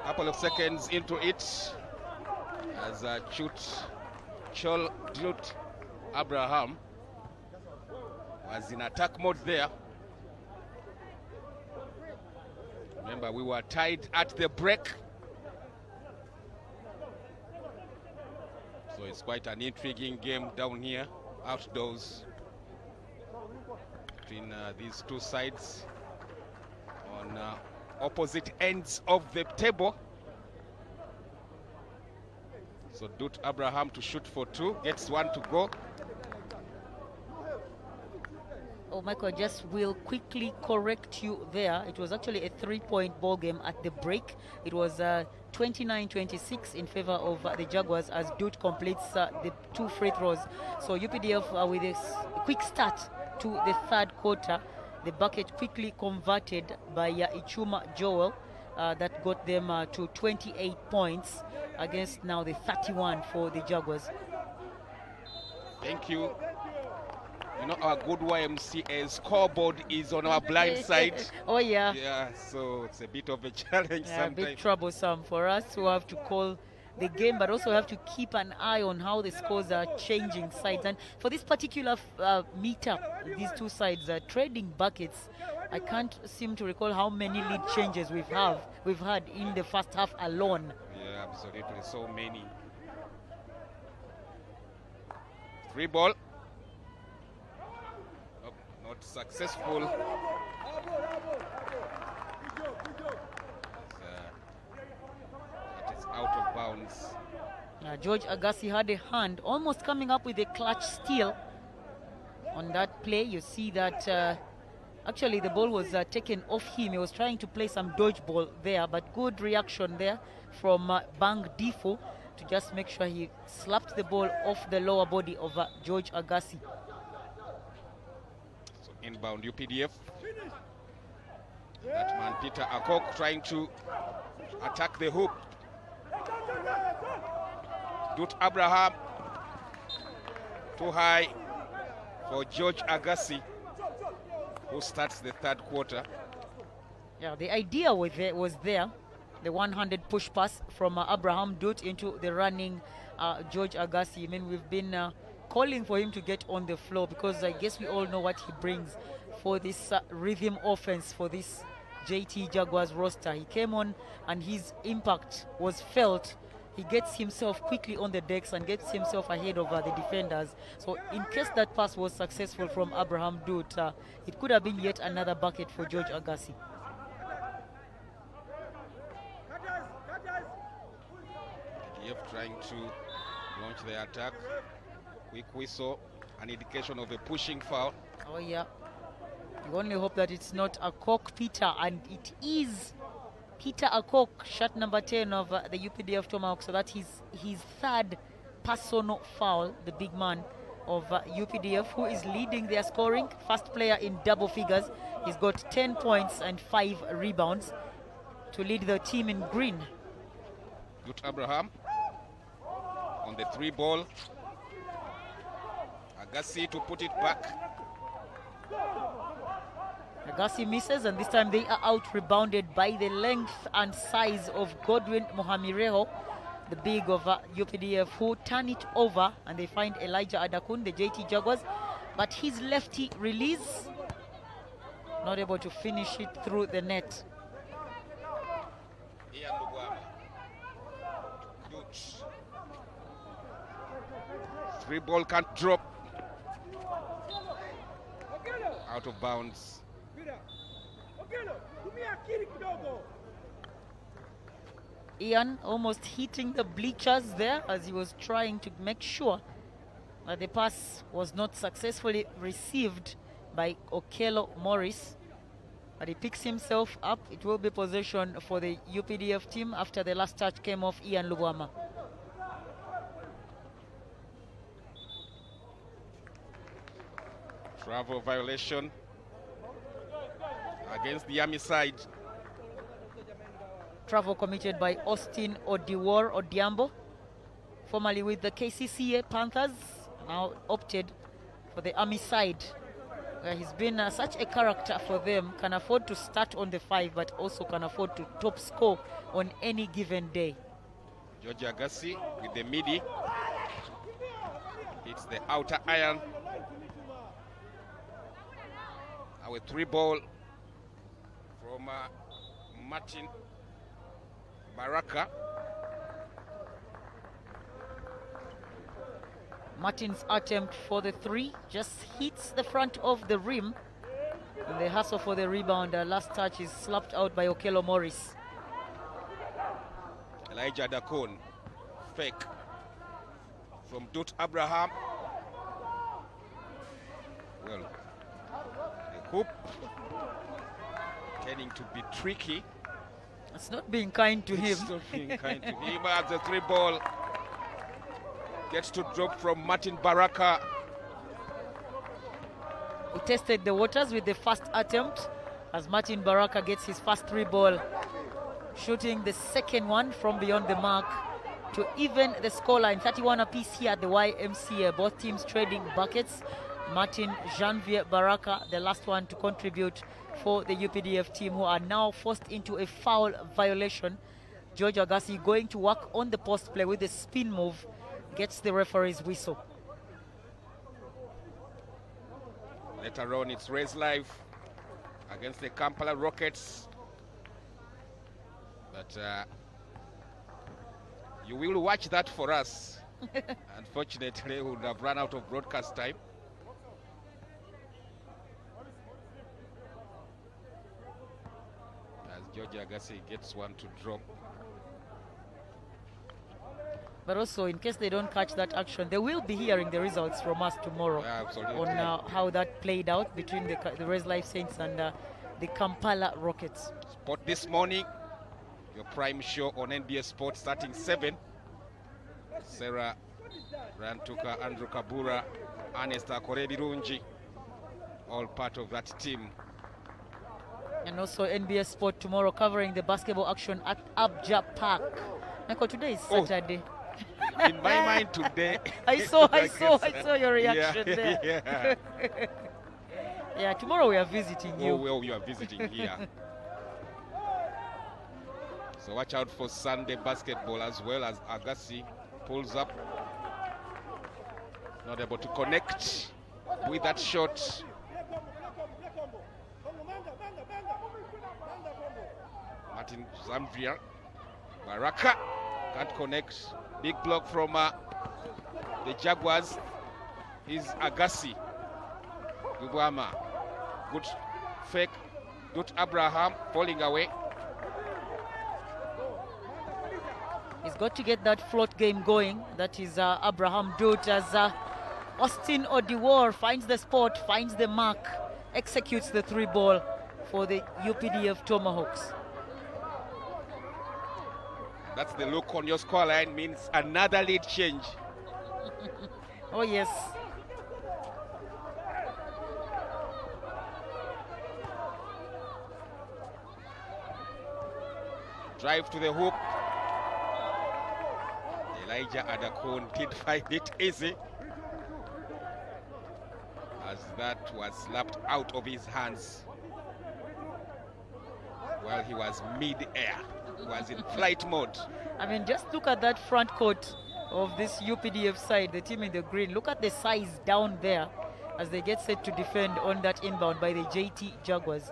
Couple of seconds into it as Chol Abraham was in attack mode there. Remember, we were tied at the break. So it's quite an intriguing game down here, outdoors, between these two sides on opposite ends of the table. So Dut Abraham to shoot for two, gets one to go. Oh, Michael, just will quickly correct you there. It was actually a 3-point ball game at the break. It was 29-26 in favor of the Jaguars as Dut completes the 2 free throws. So UPDF with a quick start to the third quarter. The bucket quickly converted by Ichuma Joel. That got them to 28 points against now the 31 for the Jaguars. Thank you. You know, our good YMCA scoreboard is on our blind side. Oh, yeah. Yeah, so it's a bit of a challenge Yeah, a sometimes. bit troublesome for us to have to call the game, but also have to keep an eye on how the scores are changing sides. And for this particular meetup, these two sides are trading buckets. I can't seem to recall how many lead changes we've had in the first half alone. Yeah, absolutely, so many. Free ball. Nope, not successful. It is out of bounds. George Agassi had a hand, almost coming up with a clutch steal on that play. You see that Actually, the ball was taken off him. He was trying to play some dodgeball there, but good reaction there from Bang Difo to just make sure he slapped the ball off the lower body of George Agassi. So inbound UPDF. That man Peter Akok trying to attack the hoop. Dut Abraham too high for George Agassi, who starts the third quarter. Yeah, the idea was there. The one-handed push pass from Abraham Dut into the running George Agassi. I mean, we've been calling for him to get on the floor because I guess we all know what he brings for this rhythm offense for this JT Jaguars roster. He came on and his impact was felt. He gets himself quickly on the decks and gets himself ahead of the defenders. So in case that pass was successful from Abraham Dut, it could have been yet another bucket for George Agassi. Trying to launch the attack. Quick whistle, an indication of a pushing foul. Oh yeah. You only hope that it's not Akok Peter, and it is Peter Akok, shot number 10 of the UPDF Tomahawk. So that is his third personal foul, the big man of UPDF, who is leading their scoring. First player in double figures. He's got 10 points and 5 rebounds to lead the team in green. Dut Abraham on the 3 ball. Agassi to put it back. Agassi misses, and this time they are out rebounded by the length and size of Godwin Mohamireho, the big of UPDF, who turn it over and they find Elijah Adakun, the JT Jaguars, but his lefty release, not able to finish it through the net. Three ball can't drop. Out of bounds. Ian almost hitting the bleachers there as he was trying to make sure that the pass was not successfully received by Okello Morris. But he picks himself up. It will be possession for the UPDF team after the last touch came off Ian Lubwama. Travel violation against the Army side. Travel committed by Austin Odiwar Odiambo, formerly with the KCCA Panthers, now opted for the Army side, where he's been such a character for them, can afford to start on the 5, but also can afford to top score on any given day. George Agassi with the midi. Hits the outer iron. Now a 3 ball from Martin Baraka. Martin's attempt for the 3 just hits the front of the rim. And the hustle for the rebound, last touch is slapped out by Okello Morris. Elijah Dakon, fake from Dut Abraham. Well, the hoop tending to be tricky. It's not being kind to him. It's not being kind to him. As the 3 ball gets to drop from Martin Baraka. He tested the waters with the first attempt as Martin Baraka gets his first 3 ball, shooting the second one from beyond the mark to even the scoreline. 31 apiece here at the YMCA. Both teams trading buckets. Martin Janvier Baraka, the last one to contribute for the UPDF team, who are now forced into a foul violation. George Agassi going to work on the post play with a spin move, gets the referee's whistle. Later on, it's Race Live against the Kampala Rockets. But you will watch that for us. Unfortunately, we would have run out of broadcast time. As George Agassi gets one to drop. But also, in case they don't catch that action, they will be hearing the results from us tomorrow Absolutely. on how that played out between the Res Life Saints and the Kampala Rockets. Sport this morning, your prime show on NBA Sport starting 7. Sarah Rantuka, Andrew Kabura, Anesta Korebirunji, all part of that team. And also NBA Sport tomorrow covering the basketball action at Abja Park. Michael, today is Saturday. In my mind today. I saw your reaction there. Yeah. Yeah, tomorrow we are visiting you. Oh, well, we are visiting here. So watch out for Sunday basketball as well, as Agassi pulls up. Not able to connect with that shot. Martin Zambria. Baraka can't connect. Big block from the Jaguars. Is Agassi. Gubama. Good fake. Good Abraham falling away. He's got to get that float game going. That is Abraham Dut as Austin Odiwar finds the spot, finds the mark, executes the 3 ball for the UPDF Tomahawks. That's the look on your scoreline, means another lead change. Oh, yes. Drive to the hoop. Elijah Adakon did find it easy, as that was slapped out of his hands while he was mid-air. He was in flight mode. I mean, just look at that front court of this UPDF side, the team in the green. Look at the size down there as they get set to defend on that inbound by the JT Jaguars.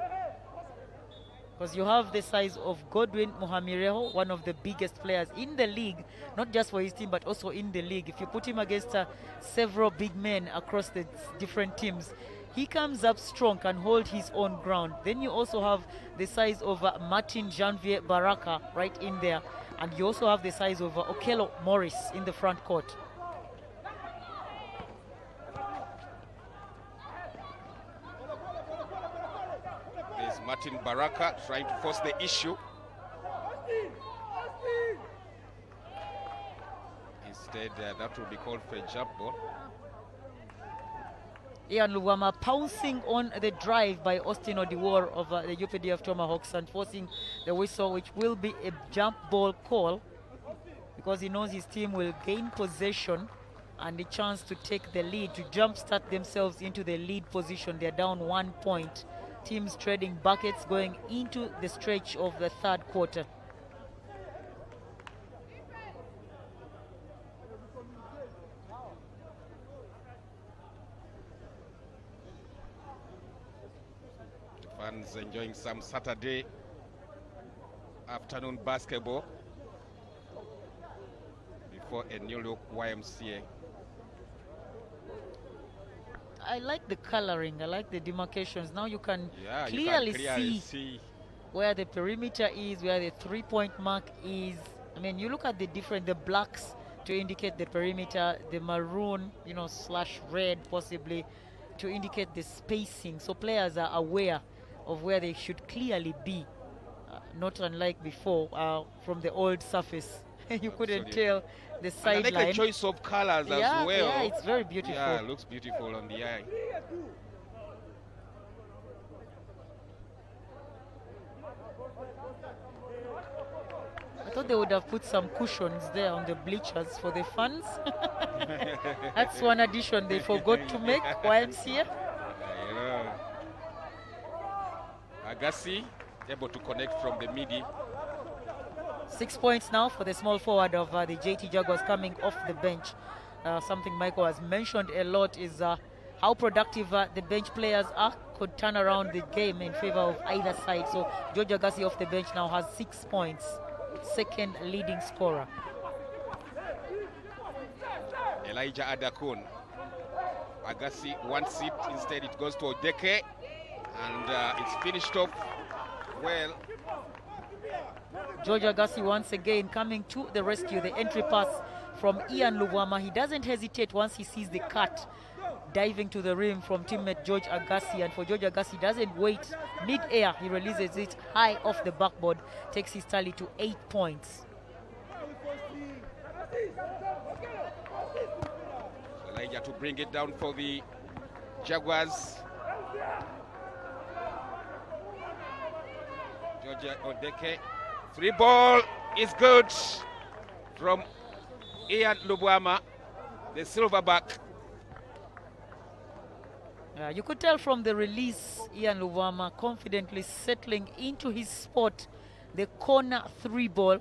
Because you have the size of Godwin Mohamireho, one of the biggest players in the league, not just for his team, but also in the league. If you put him against several big men across the different teams, he comes up strong, can hold his own ground. Then you also have the size of Martin Janvier Baraka right in there. And you also have the size of Okello Morris in the front court. There's Martin Baraka trying to force the issue. Instead, that will be called for a jump ball. Ian Luwama pouncing on the drive by Austin Odiwar of the UPDF Tomahawks and forcing the whistle, which will be a jump ball call because he knows his team will gain possession and the chance to take the lead, to jumpstart themselves into the lead position. They're down 1 point. Teams trading buckets going into the stretch of the 3rd quarter. Fans enjoying some Saturday afternoon basketball before a new look YMCA. I like the coloring, I like the demarcations. Now you can You clearly can see where the perimeter is, where the 3-point mark is. I mean, you look at the blacks to indicate the perimeter, the maroon, slash red possibly to indicate the spacing. So players are aware of where they should clearly be, not unlike before from the old surface. You couldn't tell the sideline. I like a choice of colors as well. Yeah, it's very beautiful. Yeah, it looks beautiful on the eye. I thought they would have put some cushions there on the bleachers for the fans. That's one addition they forgot to make, YMCA. Agassi able to connect from the midi. 6 points now for the small forward of the JT Jaguars coming off the bench. Something Michael has mentioned a lot is how productive the bench players are, could turn around the game in favor of either side. So George Agassi off the bench now has 6 points, 2nd leading scorer. Elijah Adakun. Agassi wants it, instead it goes to Odeke, and it's finished off well. George Agassi once again coming to the rescue. The entry pass from Ian Lubwama. He doesn't hesitate once he sees the cut diving to the rim from teammate George Agassi, and for George Agassi, doesn't wait mid-air. He releases it high off the backboard, takes his tally to 8 points. Elijah to bring it down for the Jaguars. Georgia Odeke. 3 ball is good from Ian Lubwama, the silverback. You could tell from the release, Ian Lubwama confidently settling into his spot, the corner 3 ball.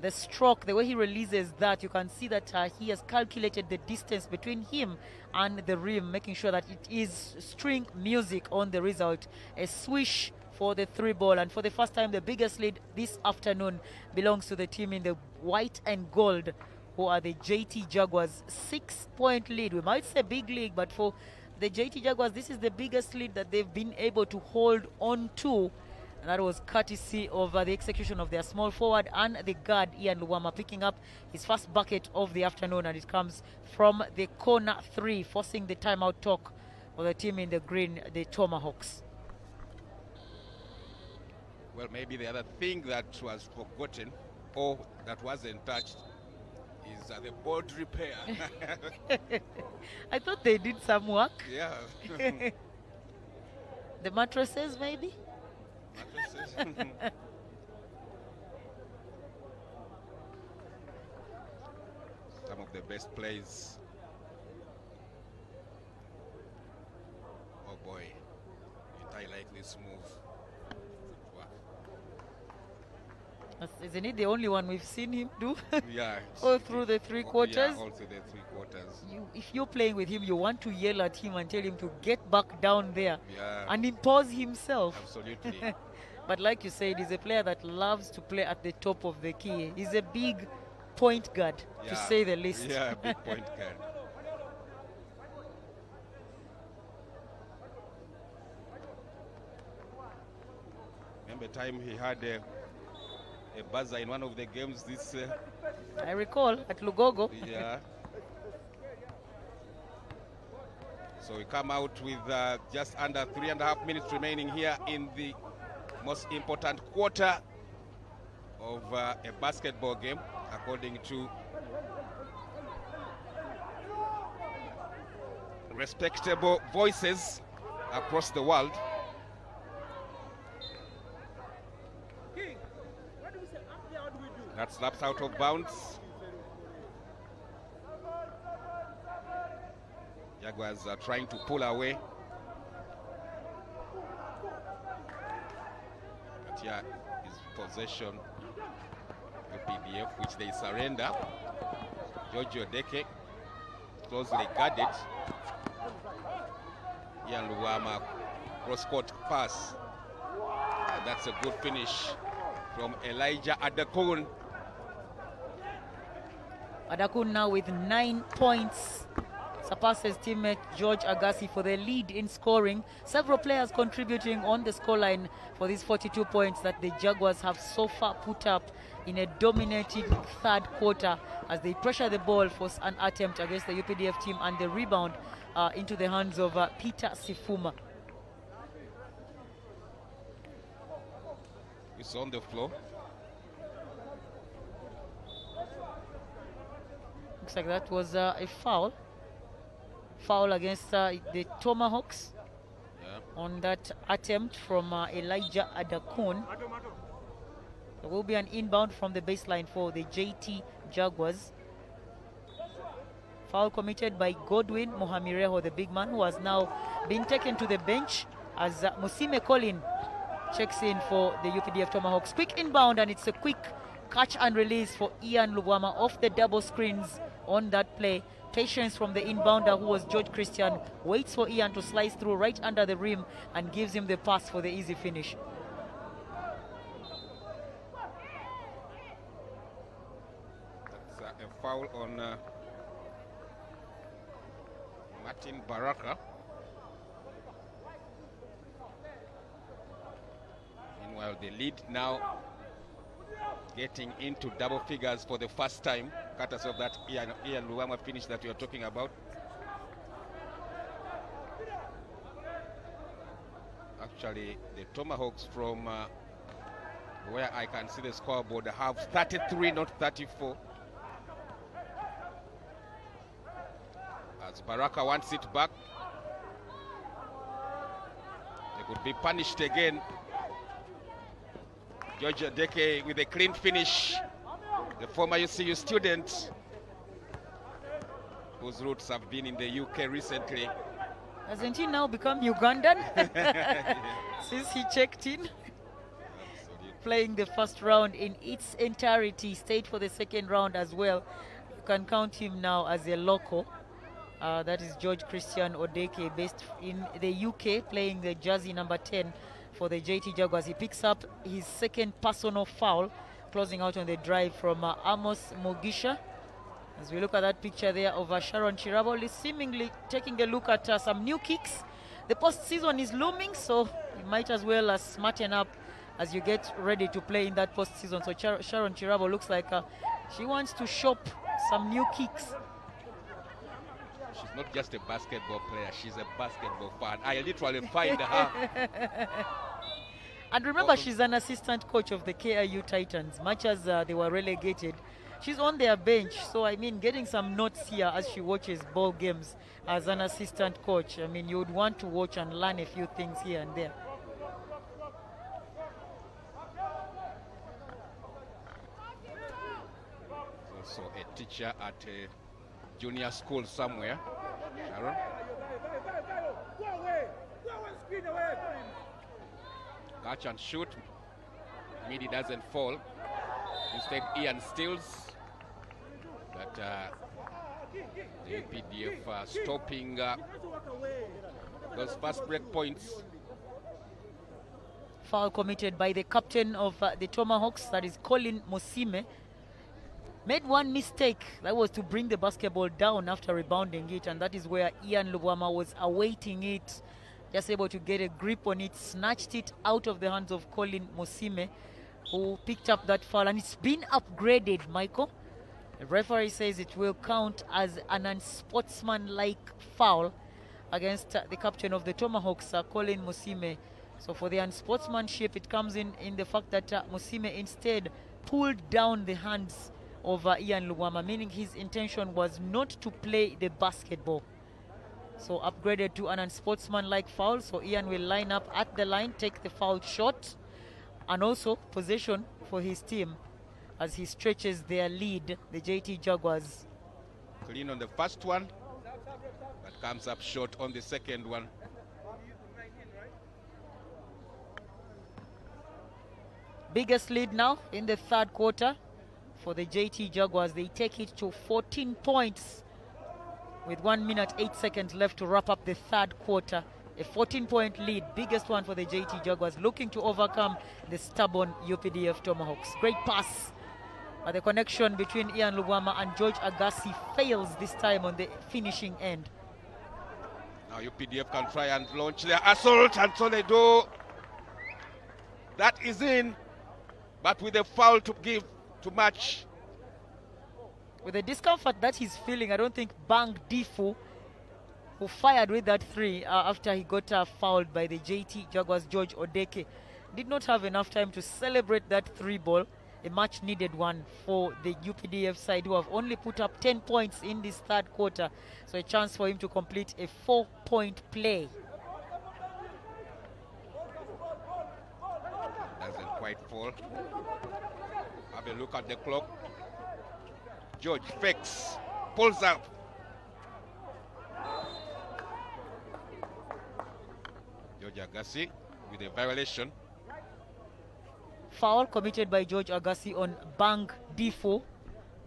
The stroke, the way he releases that, you can see that he has calculated the distance between him and the rim, making sure that it is string music on the result. A swish for the 3 ball, and for the first time, the biggest lead this afternoon belongs to the team in the white and gold, who are the JT Jaguars. 6-point lead. We might say big league, but for the JT Jaguars, this is the biggest lead that they've been able to hold on to. And that was courtesy of the execution of their small forward and the guard, Ian Lubwama, picking up his first bucket of the afternoon, and it comes from the corner 3, forcing the timeout talk for the team in the green, the Tomahawks. Well, maybe the other thing that was forgotten or that wasn't touched is the board repair. I thought they did some work. Yeah. The mattresses, maybe? Mattresses. Some of the best plays. Oh boy, ain't I like this move? Isn't it the only one we've seen him do? Yeah. All through the 3 quarters? Yeah, all through the 3 quarters. If you're playing with him, you want to yell at him and tell him to get back down there and Yeah, impose himself. absolutely. But like you said, he's a player that loves to play at the top of the key. He's a big point guard, to Yeah. say the least. Yeah, big point guard. Remember time he had a buzzer in one of the games this I recall at Lugogo. yeah. So we come out with just under 3.5 minutes remaining here in the most important quarter of a basketball game, according to respectable voices across the world. That slaps out of bounds. Jaguars are trying to pull away. But here is possession of PDF, which they surrender. Giorgio Deke closely guarded. Ian Lubwama cross-court pass. And that's a good finish from Elijah Adakun. Adakun now with 9 points. Surpasses teammate George Agassi for the lead in scoring. Several players contributing on the scoreline for these 42 points that the Jaguars have so far put up in a dominated 3rd quarter as they pressure the ball, force an attempt against the UPDF team, and the rebound into the hands of Peter Sifuma. It's on the floor. Looks like that was a foul. Foul against the Tomahawks on that attempt from Elijah Adakun. There will be an inbound from the baseline for the JT Jaguars. Foul committed by Godwin Mohamireho, the big man, who has now been taken to the bench as Musime Colin checks in for the UPDF Tomahawks. Quick inbound, and it's a quick catch and release for Ian Lubwama off the double screens on that play. Patience from the inbounder, who was George Christian, waits for Ian to slice through right under the rim and gives him the pass for the easy finish. That's a foul on Martin Baraka. Meanwhile, the lead now getting into double figures for the first time, courtesy of that Ian Luwama finish that we are talking about. Actually, the Tomahawks from where I can see the scoreboard have 33, not 34. As Baraka wants it back. They could be punished again. George Odeke with a clean finish. The former UCU student whose roots have been in the UK recently. Hasn't he now become Ugandan? Since he checked in. Playing the first round in its entirety, stayed for the second round as well. You can count him now as a local. That is George Christian Odeke, based in the UK, playing the jersey number 10 for the JT Jaguars. He picks up his second personal foul, closing out on the drive from Amos Mugisha. As we look at that picture there of Sharon Chiraboli, seemingly taking a look at some new kicks. The postseason is looming, so you might as well smarten up as you get ready to play in that postseason. So Sharon Chirabo looks like she wants to shop some new kicks. She's not just a basketball player, she's a basketball fan. I literally find her. And remember, she's an assistant coach of the KIU Titans. Much as they were relegated, she's on their bench. So, I mean, getting some notes here as she watches ball games as an assistant coach. I mean, you would want to watch and learn a few things here and there. Also a teacher at a junior school somewhere. Sharon. Catch and shoot. Midi doesn't fall. Instead, Ian steals. But the UPDF stopping those fast break points. Foul committed by the captain of the Tomahawks, that is Colin Mosime. Made one mistake, that was to bring the basketball down after rebounding it, and that is where Ian Luwama was awaiting it, just able to get a grip on it, snatched it out of the hands of Colin Mosime, who picked up that foul, and it's been upgraded, Michael. The referee says it will count as an unsportsmanlike foul against the captain of the Tomahawks, Colin Mosime. So for the unsportsmanship, it comes in the fact that Mosime instead pulled down the hands of Ian Luwama, meaning his intention was not to play the basketball. So upgraded to an unsportsmanlike foul. So Ian will line up at the line, take the foul shot, and also possession for his team as he stretches their lead, the JT Jaguars. Clean on the first one, but comes up short on the second one. Biggest lead now in the third quarter for the JT Jaguars. They take it to 14 points with 1 minute 8 seconds left to wrap up the third quarter. A 14-point lead, biggest one for the JT Jaguars, looking to overcome the stubborn UPDF Tomahawks. Great pass, but the connection between Ian Luwama and George Agassi fails this time on the finishing end. Now UPDF can try and launch their assault, and so they do. That is in, but with a foul to give to match. With the discomfort that he's feeling, I don't think Bang Difu, who fired with that three after he got fouled by the JT Jaguars George Odeke, did not have enough time to celebrate that three ball, a much needed one for the UPDF side, who have only put up 10 points in this third quarter. So a chance for him to complete a 4-point play. Doesn't quite fall. Have a look at the clock. George fakes, pulls up. George Agassi with a violation. Foul committed by George Agassi on Bang Difo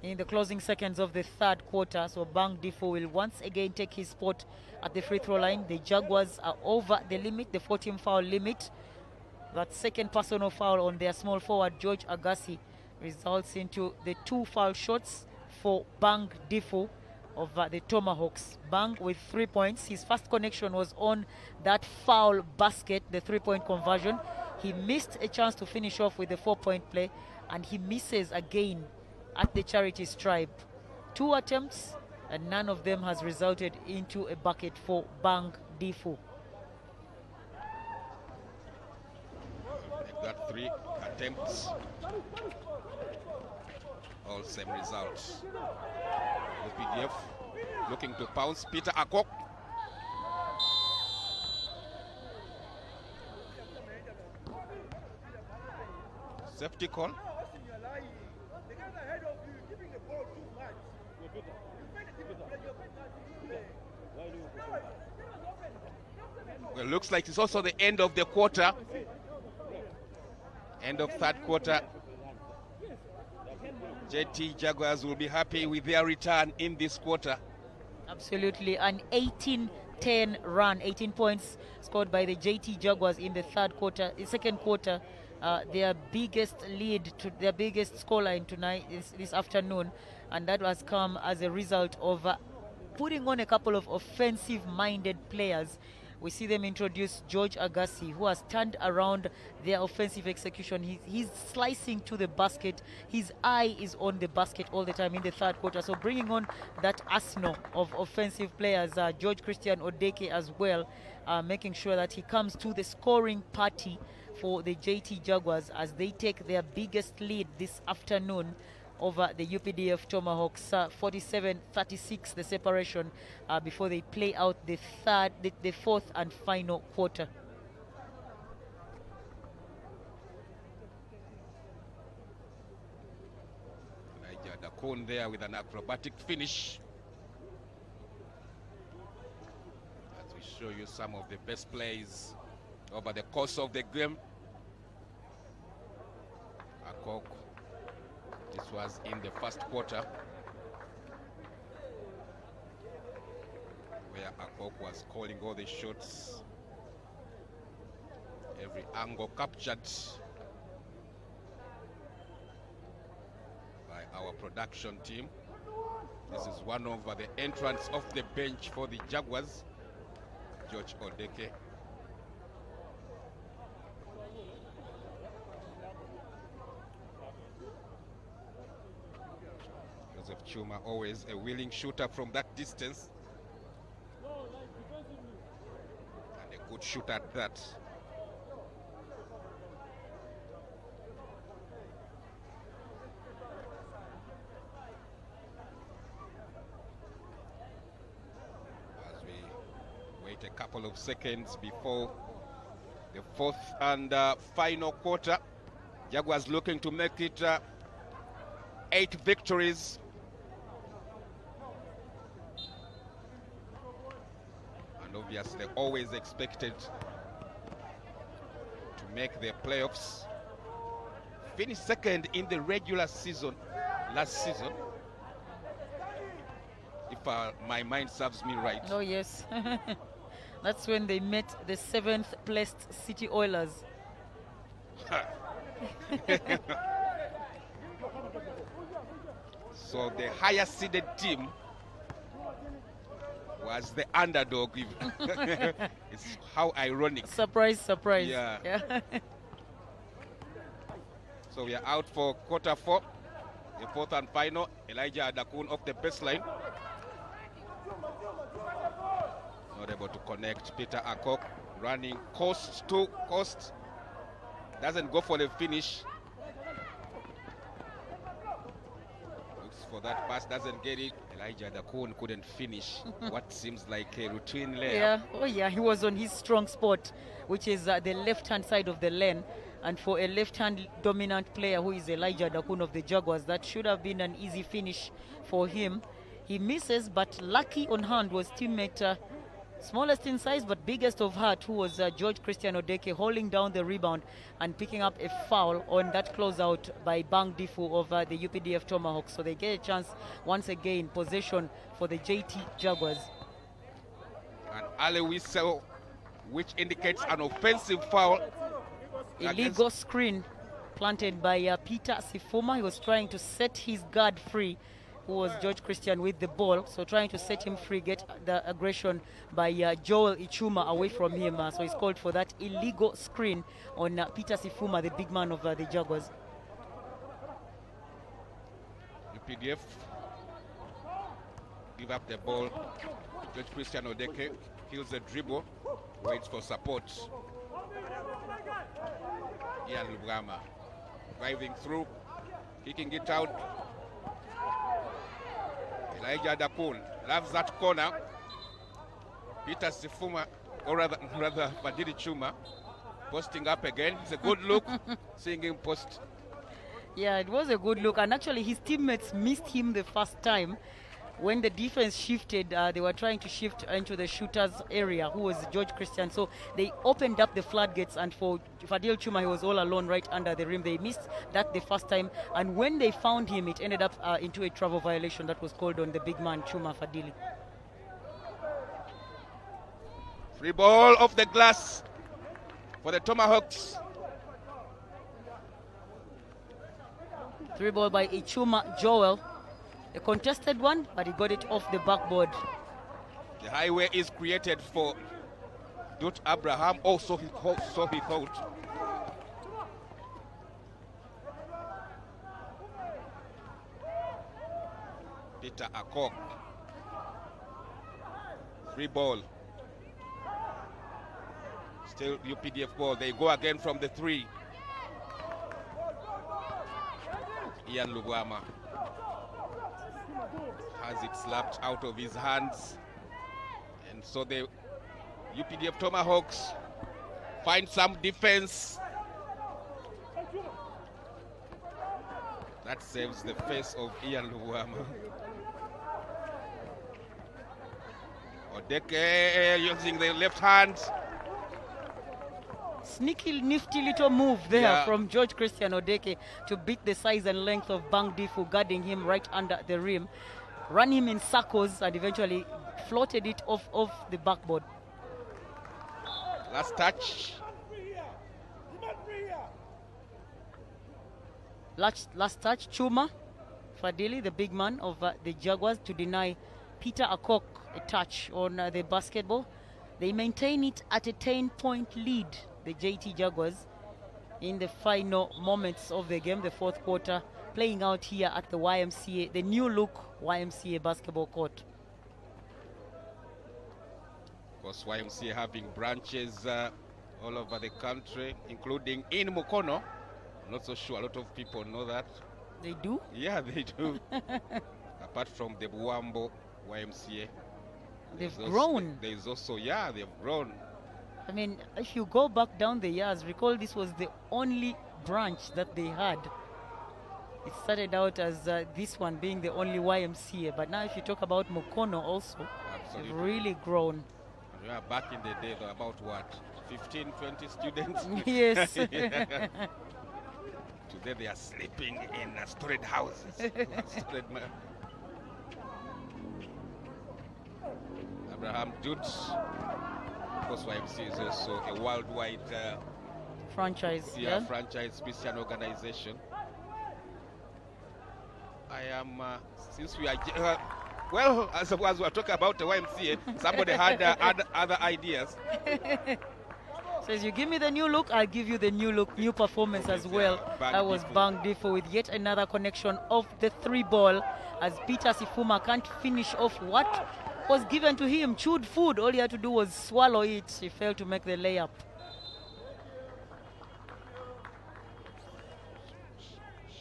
in the closing seconds of the third quarter. So Bang Difo will once again take his spot at the free throw line. The Jaguars are over the limit, the 14 foul limit. That second personal foul on their small forward George Agassi results into the 2 foul shots for Bang Difo of the Tomahawks. Bang with 3 points. His first connection was on that foul basket, the 3-point conversion. He missed a chance to finish off with the 4-point play, and he misses again at the charity stripe. 2 attempts, and none of them has resulted into a bucket for Bang Difu. They've got 3 attempts, all same results. UPDF looking to pounce. Peter Akok. Safety call. Well, looks like it's also the end of the quarter. End of third quarter. JT Jaguars will be happy with their return in this quarter. Absolutely, an 18-10 run, 18 points scored by the JT Jaguars in the second quarter. Their biggest lead, their biggest scoreline tonight, this afternoon, and that has come as a result of putting on a couple of offensive-minded players. We see them introduce George Agassi, who has turned around their offensive execution. He's slicing to the basket. His eye is on the basket all the time in the third quarter. So bringing on that arsenal of offensive players, George Christian Odeke as well, making sure that he comes to the scoring party for the JT Jaguars as they take their biggest lead this afternoon over the UPDF Tomahawks. 47-36 the separation before they play out the fourth and final quarter. Elijah Dakun there with an acrobatic finish. As we show you some of the best plays over the course of the game. Akok. This was in the first quarter, where Akok was calling all the shots. Every angle captured by our production team. This is one of the entrants off the bench for the Jaguars, George Odeke. Joseph Chuma, always a willing shooter from that distance, and a good shooter at that. As we wait a couple of seconds before the fourth and final quarter, Jaguars looking to make it 8 victories. Obviously, always expected to make the playoffs. Finished second in the regular season last season, if my mind serves me right. Oh yes, that's when they met the 7th placed City Oilers. So the higher seeded team was the underdog. It's how ironic. Surprise, surprise. Yeah. So we are out for quarter 4, the fourth and final. Elijah Adakun off the baseline. Not able to connect. Peter Akok running coast to coast. Doesn't go for the finish. Looks for that pass, doesn't get it. Elijah Dakun couldn't finish what seems like a routine layup. Yeah, oh yeah, he was on his strong spot, which is the left-hand side of the lane. And for a left-hand dominant player who is Elijah Dakun of the Jaguars, that should have been an easy finish for him. He misses, but lucky on hand was teammate, smallest in size but biggest of heart, who was George Christian Odeke, holding down the rebound and picking up a foul on that closeout by Bang Difu of the UPDF Tomahawks. So they get a chance once again, possession for the JT Jaguars. An early whistle, which indicates an offensive foul. Illegal screen planted by Peter Sifuma. He was trying to set his guard free, who was George Christian with the ball. So trying to set him free, get the aggression by Joel Ichuma away from him. So he's called for that illegal screen on Peter Sifuma, the big man of the Jaguars. UPDF give up the ball. George Christian Odeke kills the dribble, waits for support. Ian Lugama driving through, kicking it out. Elijah Dakun loves that corner. Peter Sifuma, or rather Badiri Chuma, posting up again. It's a good look, seeing him post. Yeah, it was a good look, and actually his teammates missed him the first time. When the defense shifted, they were trying to shift into the shooter's area, who was George Christian. So they opened up the floodgates, and for Fadil Chuma, he was all alone right under the rim. They missed that the first time, and when they found him, it ended up into a travel violation that was called on the big man, Chuma Fadili. Free ball off the glass for the Tomahawks. Free ball by Ichuma Joel. A contested one, but he got it off the backboard. The highway is created for Dut Abraham. Also, he thought. Peter Akok. Free ball. Still UPDF ball. They go again from the 3. Ian Lugwama has it slapped out of his hands, and so the UPDF Tomahawks find some defense that saves the face of Ian Lugwama. Odeke using the left hand. Sneaky, nifty little move there from George Christian Odeke to beat the size and length of Bang Difu, guarding him right under the rim. Ran him in circles and eventually floated it off the backboard. Last touch. Last touch, Chuma Fadili, the big man of the Jaguars, to deny Peter Akok a touch on the basketball. They maintain it at a 10-point lead, the JT Jaguars, in the final moments of the game, the fourth quarter, playing out here at the YMCA, the new look YMCA basketball court. Of course, YMCA having branches all over the country, including in Mukono. I'm not so sure a lot of people know that. They do? Yeah, they do. Apart from the Buambo YMCA. They've grown. There's also, they've grown. I mean, if you go back down the years, recall this was the only branch that they had. It started out as this one being the only YMCA, but now if you talk about Mukono also, they've really grown. Yeah, back in the day, there were about what, 15, 20 students? Yes. Today they are sleeping in storage houses. Abraham Dutz. Of course, YMCA is also a worldwide franchise. Franchise Christian organization. I am, since we are, well, as we are talking about the YMCA, somebody had other ideas. Says, you give me the new look, I'll give you the new look, new performance as well. That was Bang Difo with yet another connection of the 3 ball, as Peter Sifuma can't finish off what was given to him. Chewed food, all he had to do was swallow it. He failed to make the layup.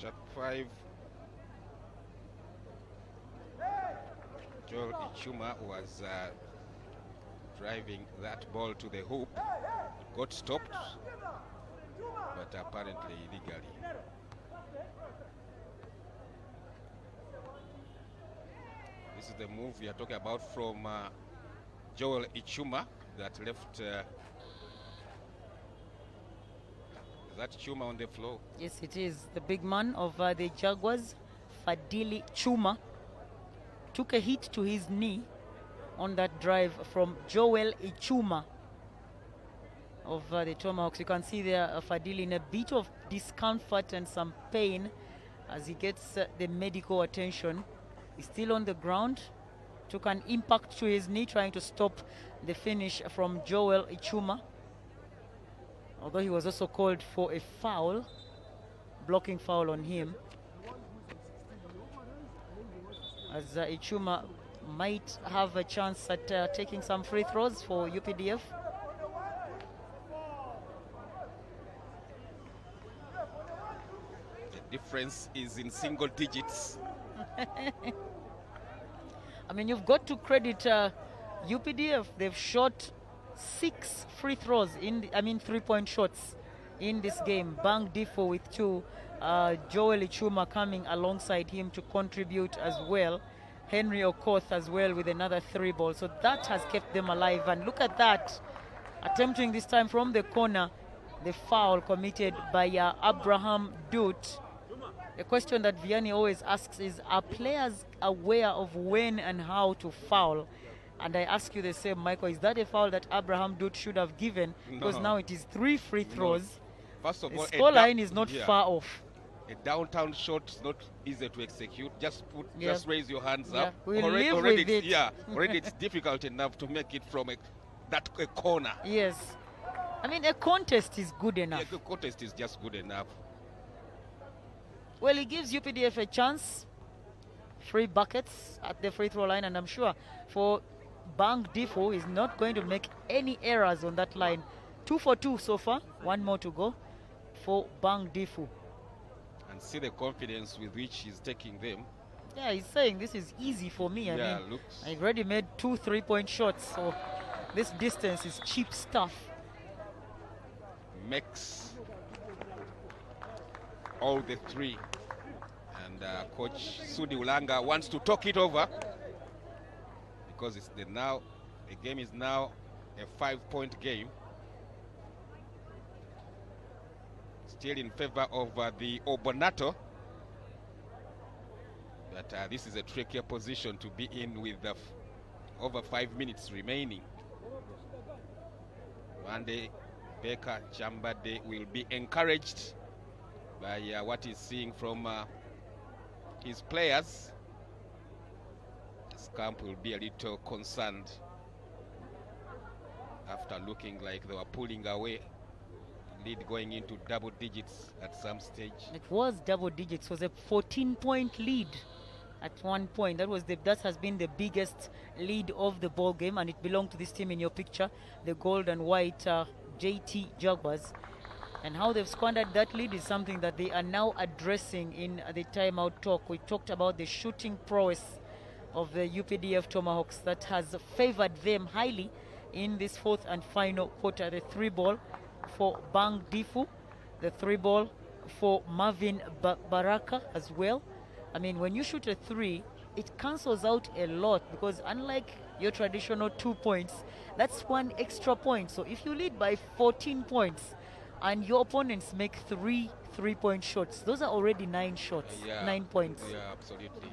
Shot 5. Joel Ichuma was driving that ball to the hoop, got stopped, but apparently illegally. This is the move we are talking about from Joel Ichuma that left. Is that Chuma on the floor? Yes, it is. The big man of the Jaguars, Fadili Chuma, took a hit to his knee on that drive from Joel Ichuma of the Tomahawks. You can see there Fadili in a bit of discomfort and some pain as he gets the medical attention. is still on the ground. Took an impact to his knee, trying to stop the finish from Joel Ichuma. Although he was also called for a foul, blocking foul on him. As Ichuma might have a chance at taking some free throws for UPDF. The difference is in single digits. I mean, you've got to credit UPDF. They've shot 6 free throws in 3-point shots in this game. Bang Difo with 2. Joel Ichuma coming alongside him to contribute as well. Henry Okoth as well with another 3 ball. So that has kept them alive. And look at that. Attempting this time from the corner, the foul committed by Abraham Dut. The question that Vianney always asks is, are players aware of when and how to foul? And I ask you the same, Michael, is that a foul that Abraham Dut should have given? Because now it is 3 free throws. No. First of all, the scoreline is not far off. A downtown shot is not easy to execute. Just raise your hands up. We'll live with it. Yeah, already it's difficult enough to make it from a corner. Yes. I mean, a contest is good enough. Yeah, the contest is just good enough. Well, it gives UPDF a chance. 3 buckets at the free throw line, and I'm sure for Bang Difo is not going to make any errors on that line. 2 for 2 so far. 1 more to go for Bang Difo. And see the confidence with which he's taking them. Yeah, he's saying this is easy for me. I mean, I've already made 2 3-point shots, so this distance is cheap stuff. Makes all the 3. And Coach Sudi Ulanga wants to talk it over because the game is now a 5-point game. Still in favor of the Obonato. But this is a trickier position to be in with over 5 minutes remaining. Monday, Baker Chambade will be encouraged by what he's seeing from his players. His camp will be a little concerned after looking like they were pulling away. Lead going into double digits at some stage. It was double digits. It was a 14-point lead at one point. That has been the biggest lead of the ball game, and it belonged to this team in your picture, the gold and white JT Jaguars. And how they've squandered that lead is something that they are now addressing in the timeout talk. We talked about the shooting prowess of the UPDF Tomahawks that has favored them highly in this 4th and final quarter. The 3 ball for Bang Difu, the 3 ball for Marvin Baraka as well. I mean, when you shoot a 3, it cancels out a lot because unlike your traditional 2 points, that's 1 extra point. So if you lead by 14 points and your opponents make 3 3-point shots, those are already 9 shots, 9 points. Yeah, absolutely.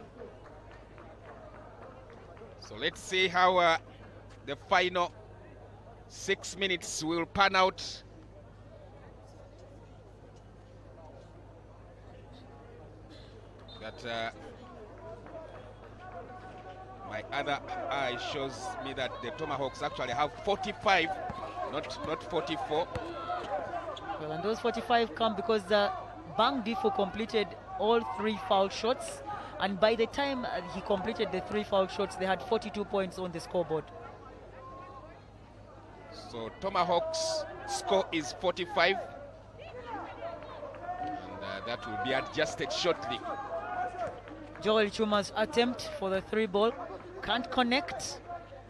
So let's see how the final 6 minutes will pan out. That my other eye shows me that the Tomahawks actually have 45, not 44. Well, and those 45 come because Bang Difo completed all 3 foul shots, and by the time he completed the 3 foul shots, they had 42 points on the scoreboard. So Tomahawks score is 45, and that will be adjusted shortly. Joel Chuma's attempt for the 3 ball can't connect,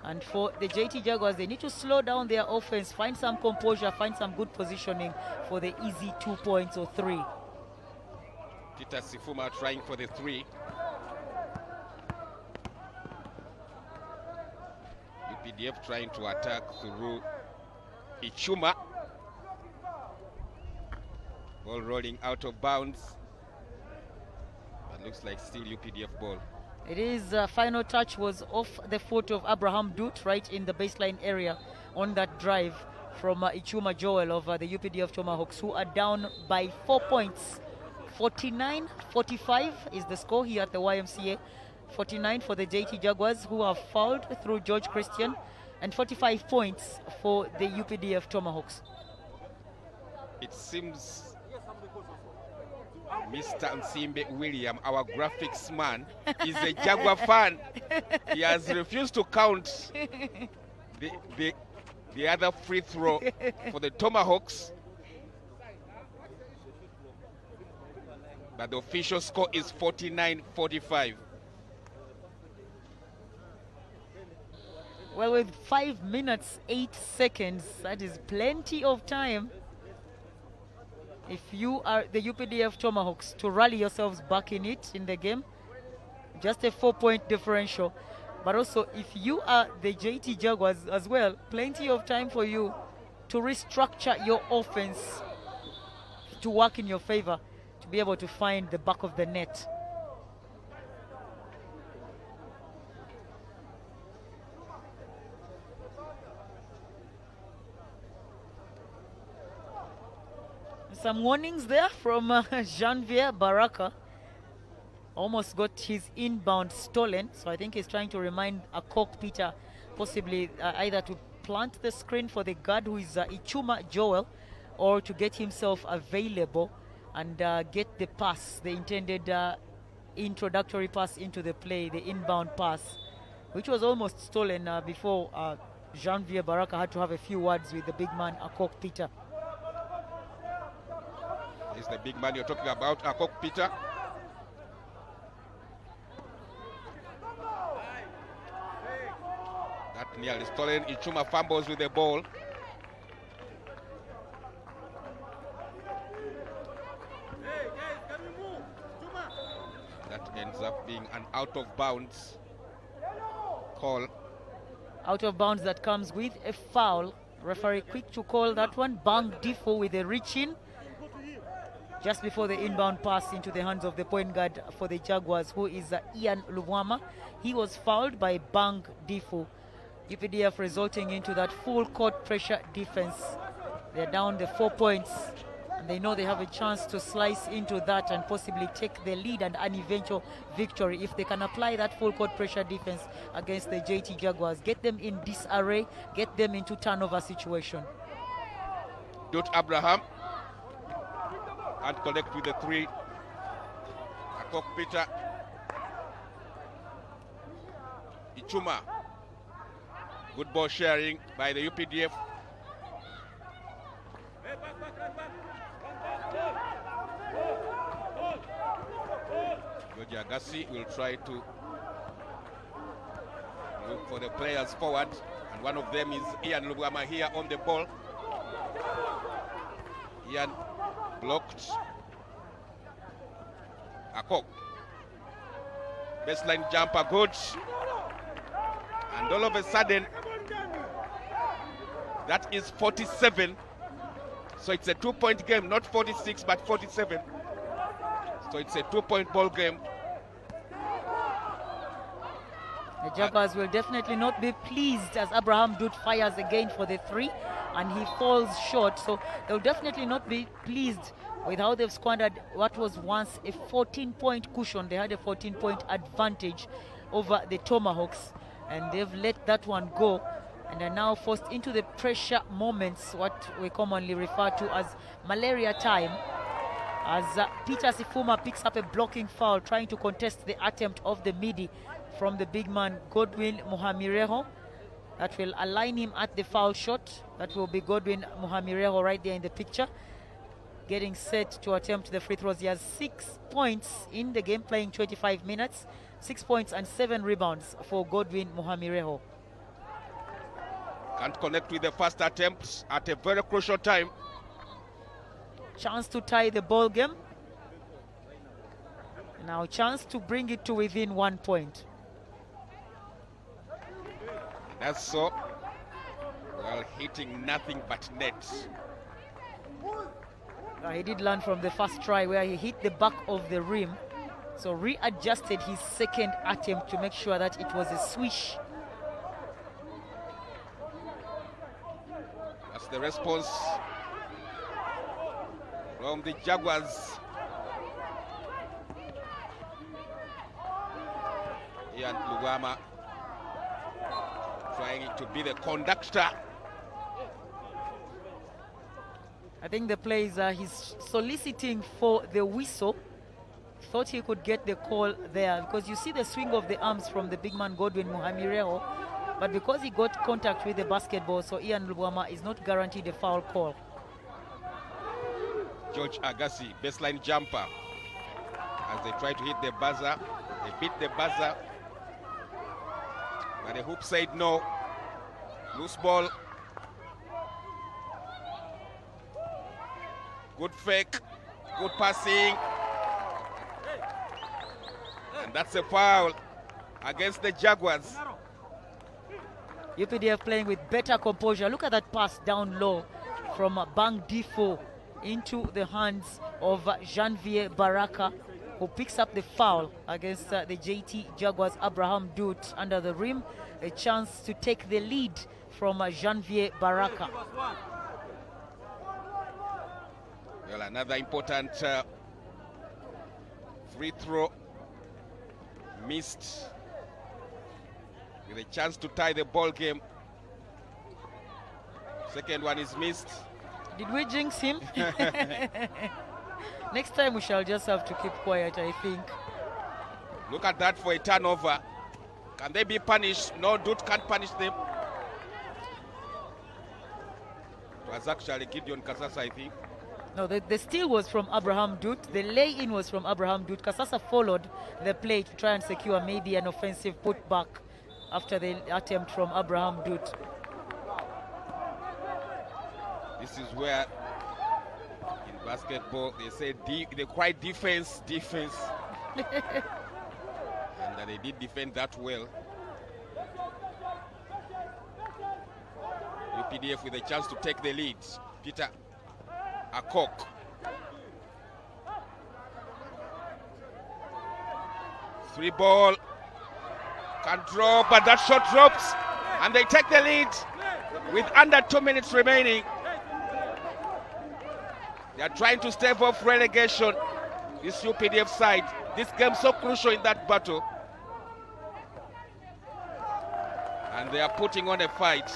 and for the JT Jaguars, they need to slow down their offense, find some composure, find some good positioning for the easy 2 points or 3. Peter Sifuma trying for the 3. UPDF trying to attack through Ichuma. Ball rolling out of bounds. But looks like still UPDF ball. It is final touch was off the foot of Abraham Dut right in the baseline area on that drive from Ichuma Joel of the UPDF Tomahawks, who are down by 4 points. 49-45 is the score here at the YMCA. 49 for the JT Jaguars, who have fouled through George Christian, and 45 points for the UPDF Tomahawks. It seems Mr. Nsimbe William, our graphics man, is a Jaguar fan. He has refused to count the other free throw for the Tomahawks. But the official score is 49-45. Well, with 5 minutes, 8 seconds, that is plenty of time if you are the UPDF Tomahawks to rally yourselves back in it in the game. Just a 4-point differential. But also, if you are the JT Jaguars as well, plenty of time for you to restructure your offense to work in your favor, to be able to find the back of the net. Some warnings there from Janvier Baraka. Almost got his inbound stolen, so I think he's trying to remind Akok Peter possibly either to plant the screen for the guard, who is Ichuma Joel, or to get himself available and get the pass, the intended introductory pass into the play, the inbound pass, which was almost stolen before Janvier Baraka had to have a few words with the big man Akok Peter. Is the big man you're talking about, Akok Peter? That nearly stolen. Ichuma fumbles with the ball. That ends up being an out of bounds call. Out of bounds that comes with a foul. Referee quick to call that one. Bang Difo with a reach in just before the inbound pass into the hands of the point guard for the Jaguars, who is Ian Luwama. He was fouled by Bang Difo. UPDF resulting into that full court pressure defense. They're down the 4 points, and they know they have a chance to slice into that and possibly take the lead and an eventual victory if they can apply that full court pressure defense against the JT Jaguars. Get them in disarray, get them into turnover situation. Dot Abraham and connect with the three. Akok Peter. Ichuma. Good ball sharing by the UPDF. George Agassi will try to look for the players forward, and one of them is Ian Lubwama here on the ball. Ian blocked. Akok. Baseline jumper, good. And all of a sudden, that is 47. So it's a 2-point game, not 46, but 47. So it's a 2-point ball game. The Jaguars will definitely not be pleased as Abraham Dut fires again for the 3, and he falls short. So they'll definitely not be pleased with how they've squandered what was once a 14-point cushion. They had a 14-point advantage over the Tomahawks, and they've let that one go, and are now forced into the pressure moments, what we commonly refer to as malaria time, as Peter Sifuma picks up a blocking foul trying to contest the attempt of the midi from the big man Godwin Muhamireho. That will align him at the foul shot. That will be Godwin Muhamireho right there in the picture, getting set to attempt the free throws. He has 6 points in the game, playing 25 minutes. 6 points and 7 rebounds for Godwin Muhamireho. Can't connect with the first attempt at a very crucial time. Chance to tie the ball game. Now chance to bring it to within 1 point. That's so. Well, hitting nothing but net. He did learn from the first try where he hit the back of the rim. So readjusted his second attempt to make sure that it was a swish. That's the response from the Jaguars. Ian Lugama trying to be the conductor. I think the play is he's soliciting for the whistle. Thought he could get the call there because you see the swing of the arms from the big man Godwin Muhamireo, but because he got contact with the basketball, so Ian Lugama is not guaranteed a foul call. George Agassi, baseline jumper. As they try to hit the buzzer, they beat the buzzer. But the hoop said no. Loose ball. Good fake, good passing. And that's a foul against the Jaguars. UPDF playing with better composure. Look at that pass down low from Bang Difo into the hands of Janvier Baraka, who picks up the foul against the JT Jaguars. Abraham Dut under the rim, a chance to take the lead from Janvier Baraka. Well, another important free throw missed with a chance to tie the ball game. Second one is missed. Did we jinx him? Next time we shall just have to keep quiet, I think. Look at that for a turnover. Can they be punished? No, Dut can't punish them. It was actually Gideon Kasasa, I think. No, the steal was from Abraham Dut. The lay-in was from Abraham Dut. Kasasa followed the play to try and secure maybe an offensive putback after the attempt from Abraham Dut. This is where in basketball they say they cry defense. And they did defend that well. UPDF with a chance to take the lead. Peter Akok. Three ball. Can't draw, but that shot drops. And they take the lead with under 2 minutes remaining. They are trying to stave off relegation. This UPDF side. This game so crucial in that battle. And they are putting on a fight.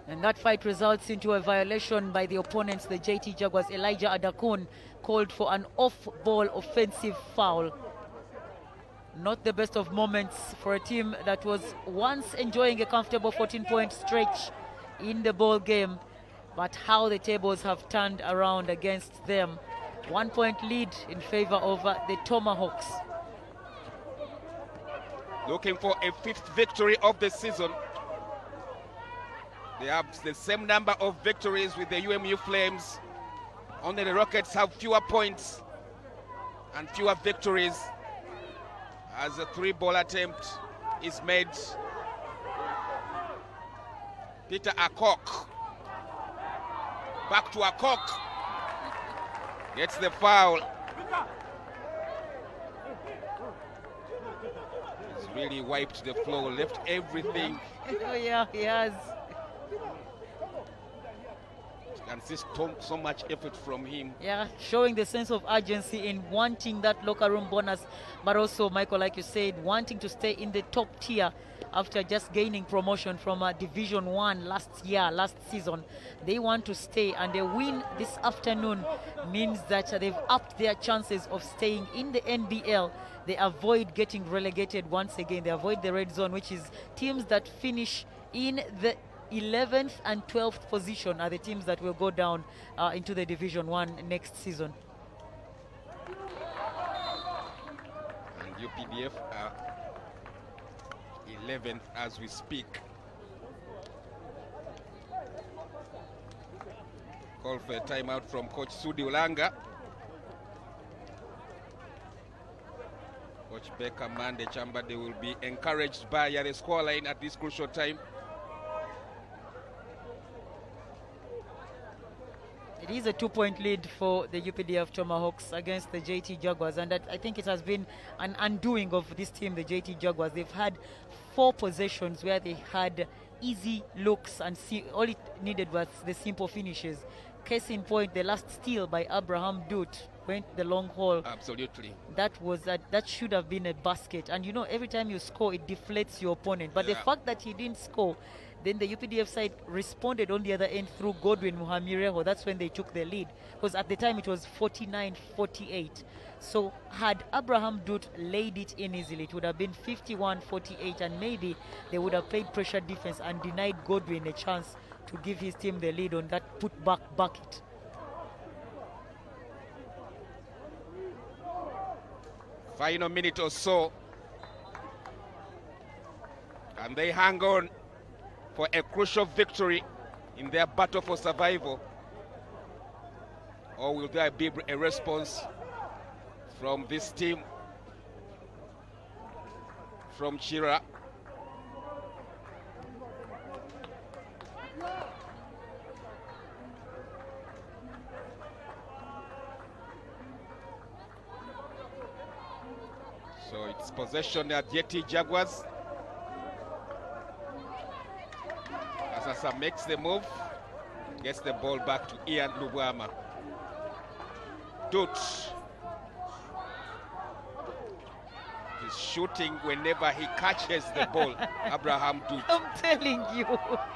And that fight results into a violation by the opponents, the JT Jaguars. Elijah Adakun called for an off-ball offensive foul. Not the best of moments for a team that was once enjoying a comfortable 14-point stretch in the ball game, but how the tables have turned around against them. 1 point lead in favor of the Tomahawks. Looking for a 5th victory of the season. They have the same number of victories with the UMU Flames. Only the Rockets have fewer points and fewer victories as a 3-ball attempt is made. Peter Akok. Back to Akok. Gets the foul. He's really wiped the floor, left everything. Oh yeah, he has. You can see so much effort from him. Yeah, showing the sense of urgency in wanting that locker room bonus, but also, Michael, like you said, wanting to stay in the top tier after just gaining promotion from Division 1 last season. They want to stay, and a win this afternoon means that they've upped their chances of staying in the NBL. They avoid getting relegated once again. They avoid the red zone, which is teams that finish in the 11th and 12th position are the teams that will go down into the Division 1 next season. And UPDF are 11th as we speak. Call for a timeout from Coach Sudi Ulanga. Coach Becca Mande Chamba, they will be encouraged by the scoreline at this crucial time. It is a 2-point lead for the UPDF Tomahawks against the JT Jaguars, and I think it has been an undoing of this team, the JT Jaguars. They've had 4 possessions where they had easy looks, and see all it needed was the simple finishes. Case in point, the last steal by Abraham Dut went the long haul. Absolutely. That should have been a basket. And you know, every time you score, it deflates your opponent. But the Yeah. fact that he didn't score, then the UPDF side responded on the other end through Godwin Muhamireho. That's when they took the lead. Because at the time it was 49-48. So had Abraham Dut laid it in easily, it would have been 51-48, and maybe they would have played pressure defense and denied Godwin a chance to give his team the lead on that put-back bucket. Final minute or so, and they hang on for a crucial victory in their battle for survival. Or will there be a response from this team, from Chira? So it's possession at Yeti Jaguars. Asasa makes the move, gets the ball back to Ian Lubwama. Dut is shooting whenever he catches the ball. Abraham Dut. I'm telling you.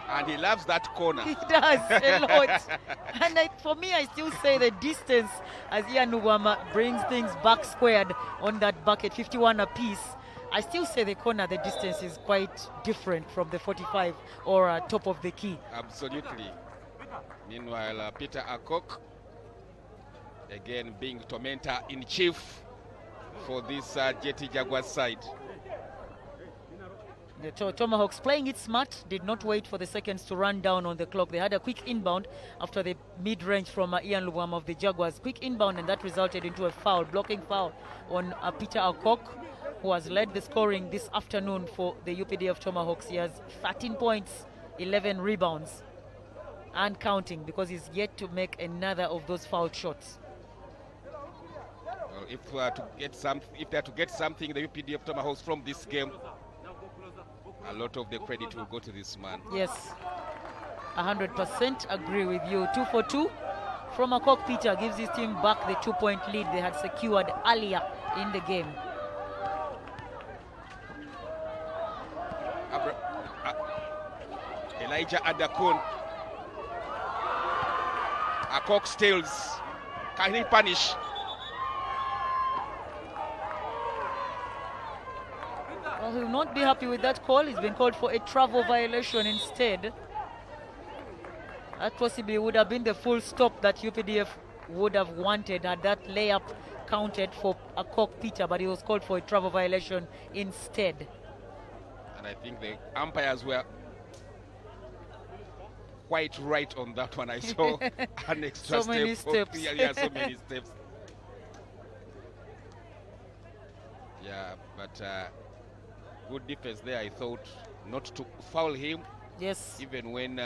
And he loves that corner. He does a lot. And for me, I still say the distance as Ian Lubwama brings things back squared on that bucket, 51 apiece. I still say the corner, the distance is quite different from the 45 or top of the key. Absolutely. Meanwhile, Peter Akok, again being tormentor in chief for this Jetty Jaguars side. The Tomahawks playing it smart, did not wait for the seconds to run down on the clock. They had a quick inbound after the mid-range from Ian Lubwama of the Jaguars. Quick inbound, and that resulted into a foul, blocking foul on Peter Akok, who has led the scoring this afternoon for the UPDF Tomahawks. He has 13 points, 11 rebounds, and counting, because he's yet to make another of those foul shots. Well, if they're to get something, the UPDF Tomahawks from this game, a lot of the credit will go to this man. Yes, 100% agree with you. 2 for 2 from Akok. Peter gives his team back the 2-point lead they had secured earlier in the game. Elijah Adakun. Akok steals. Can he punish? Well, he will not be happy with that call. He's been called for a travel violation instead. That possibly would have been the full stop that UPDF would have wanted had that layup counted for Akok Peter, but he was called for a travel violation instead. And I think the umpires were quite right on that one. I saw an extra So many steps. Yeah, so many steps. Yeah, but good defense there, I thought, not to foul him. Yes. Even when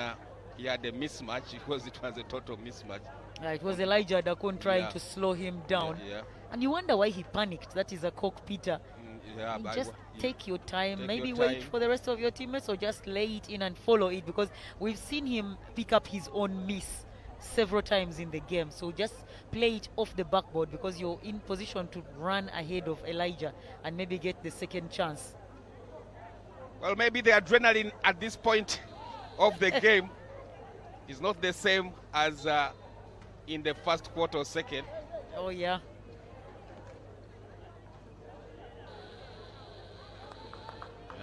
he had a mismatch, because it was a total mismatch. Yeah, it was Elijah Dakun trying to slow him down. Yeah. And you wonder why he panicked. That is Akok Peter. Yeah, And just take your time, Take maybe your wait time. for the rest of your teammates, or just lay it in and follow it, because we've seen him pick up his own miss several times in the game. So just play it off the backboard, because you're in position to run ahead of Elijah and maybe get the second chance. Well, maybe the adrenaline at this point of the game is not the same as in the first quarter or second. Oh, yeah.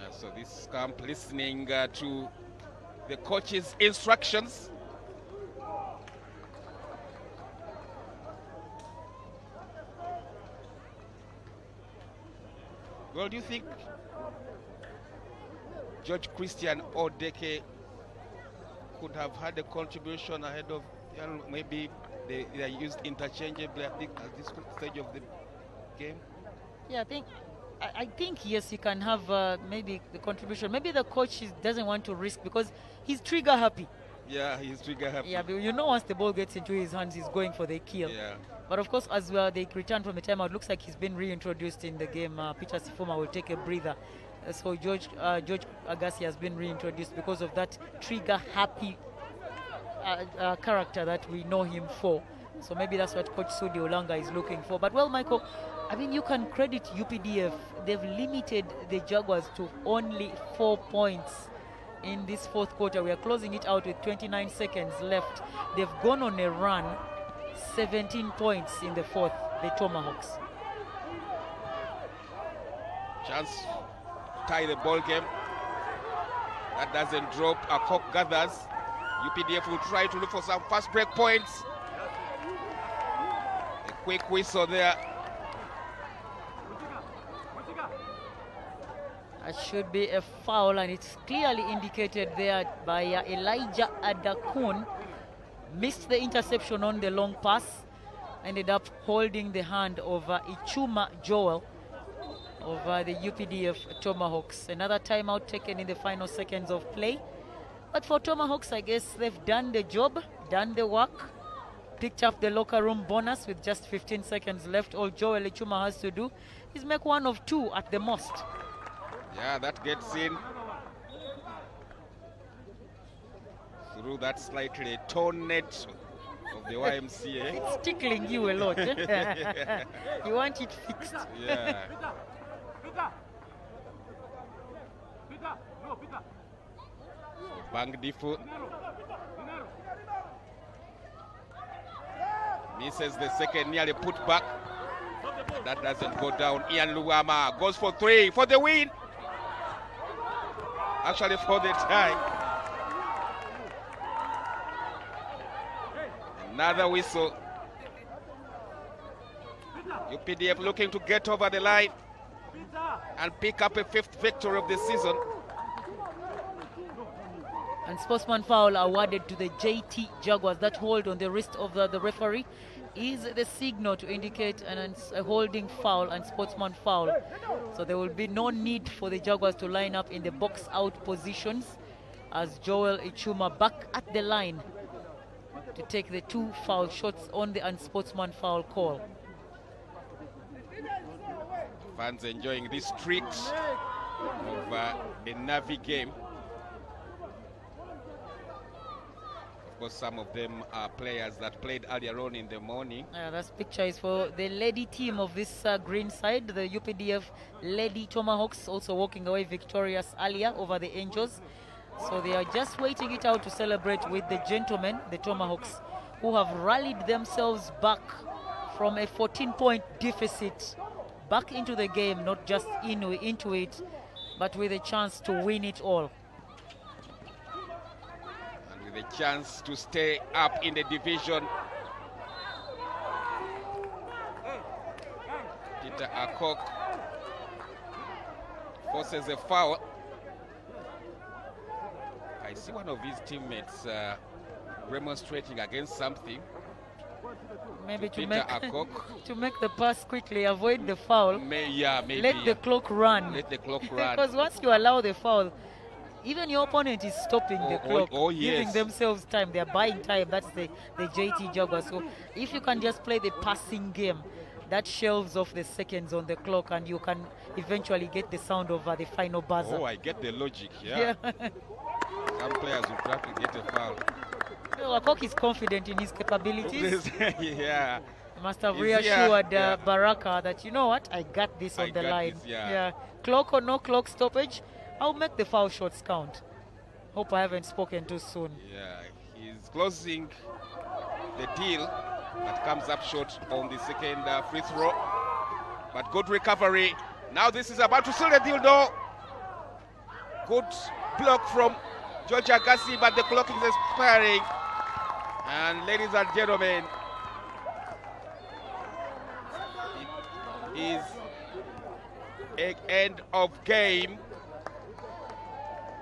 So this camp listening to the coach's instructions. Well, do you think George Christian Odeke could have had a contribution ahead of, maybe they are used interchangeably at this stage of the game? Yeah, I think yes, he can have maybe the contribution. Maybe the coach doesn't want to risk, because he's trigger happy. Yeah, he's trigger happy. Yeah, but you know, once the ball gets into his hands, he's going for the kill. Yeah. But of course, as well, they return from the timeout. Looks like he's been reintroduced in the game. Peter Sifuma will take a breather. So George Agassi has been reintroduced because of that trigger-happy character that we know him for. So maybe that's what Coach Sudi Olanga is looking for. But well, Michael, I mean, you can credit UPDF. They've limited the Jaguars to only 4 points in this fourth quarter. We are closing it out with 29 seconds left. They've gone on a run, 17 points in the fourth, the Tomahawks. Chance to tie the ball game. That doesn't drop. A cock gathers. UPDF will try to look for some fast break points. A quick whistle there. That should be a foul, and it's clearly indicated there by Elijah Adakun. Missed the interception on the long pass. Ended up holding the hand of Ichuma Joel of the UPDF Tomahawks. Another timeout taken in the final seconds of play. But for Tomahawks, I guess they've done the job, done the work, picked up the locker room bonus with just 15 seconds left. All Joel Ichuma has to do is make one of two at the most. Yeah, that gets in through that slightly torn net of the YMCA. It's tickling you a lot. Eh? You want it fixed. Yeah. Bang Difu misses the second, nearly put back. That doesn't go down. Ian Luama goes for three for the win. Actually for the tie. Another whistle. UPDF looking to get over the line and pick up a fifth victory of the season. And sportsman foul awarded to the JT Jaguars. That hold on the wrist of the referee is the signal to indicate a holding foul and sportsman foul. So there will be no need for the Jaguars to line up in the box out positions as Joel Ichuma back at the line to take the two foul shots on the unsportsman foul call. Fans enjoying this streak of a Navy game. Of course, some of them are players that played earlier on in the morning. That picture is for the lady team of this green side, the UPDF Lady Tomahawks, also walking away victorious earlier over the Angels. So they are just waiting it out to celebrate with the gentlemen, the Tomahawks, who have rallied themselves back from a 14-point deficit back into the game, not just into it, but with a chance to win it all. The chance to stay up in the division. Peter Akok forces a foul. I see one of his teammates demonstrating against something. Maybe to Akok. make the pass quickly, avoid the foul. Maybe. Let the clock run. Let the clock run. Because once you allow the foul, even your opponent is stopping the clock, giving themselves time. They are buying time. That's the JT Jaguars. So if you can just play the passing game, that shelves off the seconds on the clock, and you can eventually get the sound of the final buzzer. Oh, I get the logic. Yeah. Some players will try to get a foul. Well, Akok is confident in his capabilities. Yeah. He must have reassured Baraka that, you know what, I got this on the line. Yeah. Clock or no clock stoppage, I'll make the foul shots count. Hope I haven't spoken too soon. Yeah, he's closing the deal that comes up short on the second free throw. But good recovery. Now this is about to seal the deal though. Good block from George Agassi, but the clock is expiring. And ladies and gentlemen, it is an end of game.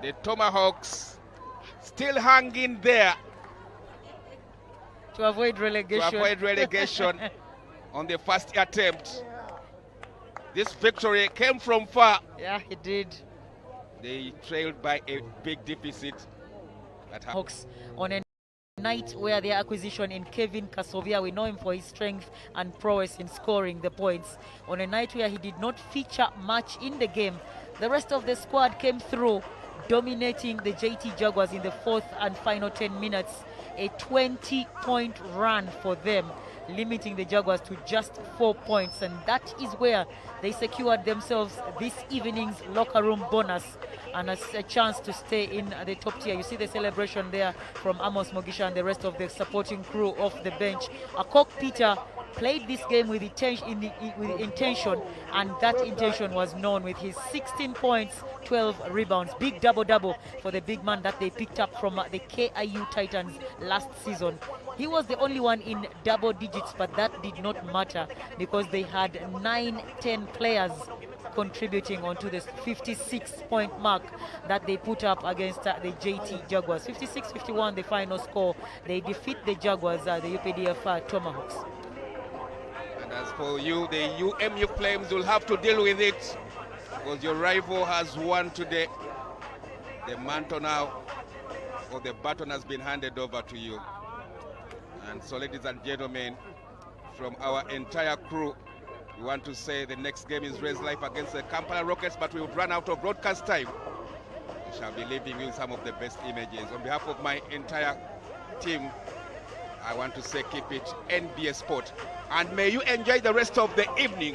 The Tomahawks still hanging there to avoid relegation. On the first attempt. This victory came from far. Yeah, it did. They trailed by a big deficit. Hawks on a night where their acquisition in Kevin Kasovia, we know him for his strength and prowess in scoring the points. On a night where he did not feature much in the game, The rest of the squad came through, dominating the JT Jaguars in the fourth and final 10 minutes. A 20-point run for them, limiting the Jaguars to just 4 points. And that is where they secured themselves this evening's locker room bonus and a chance to stay in the top tier. You see the celebration there from Amos Mogisha and the rest of the supporting crew off the bench. Akok Peter played this game with intention, and that intention was known with his 16 points, 12 rebounds. Big double-double for the big man that they picked up from the KIU Titans last season. He was the only one in double digits, but that did not matter because they had 9-10 players contributing onto this 56-point mark that they put up against the JT Jaguars. 56-51 the final score. They defeat the Jaguars, the UPDF Tomahawks. And as for you, the UMU Flames will have to deal with it because your rival has won today. The mantle now, or the baton has been handed over to you. And so, ladies and gentlemen, from our entire crew, we want to say the next game is Raise Life against the Kampala Rockets, but we would run out of broadcast time. We shall be leaving you some of the best images. On behalf of my entire team, I want to say keep it NBA Sport. And may you enjoy the rest of the evening.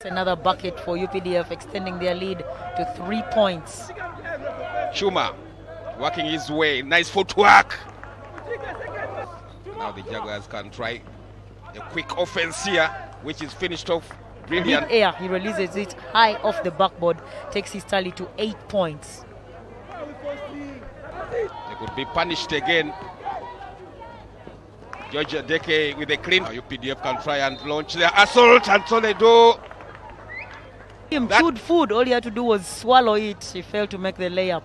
Another bucket for UPDF, extending their lead to 3 points. Chuma working his way. Nice footwork. Now the Jaguars can try a quick offense here, which is finished off brilliant. Mid-air, he releases it high off the backboard, takes his tally to 8 points. They could be punished again. Georgia Deke with a clean. UPDF can try and launch their assault, and so they do. Him chewed food, all he had to do was swallow it. He failed to make the layup.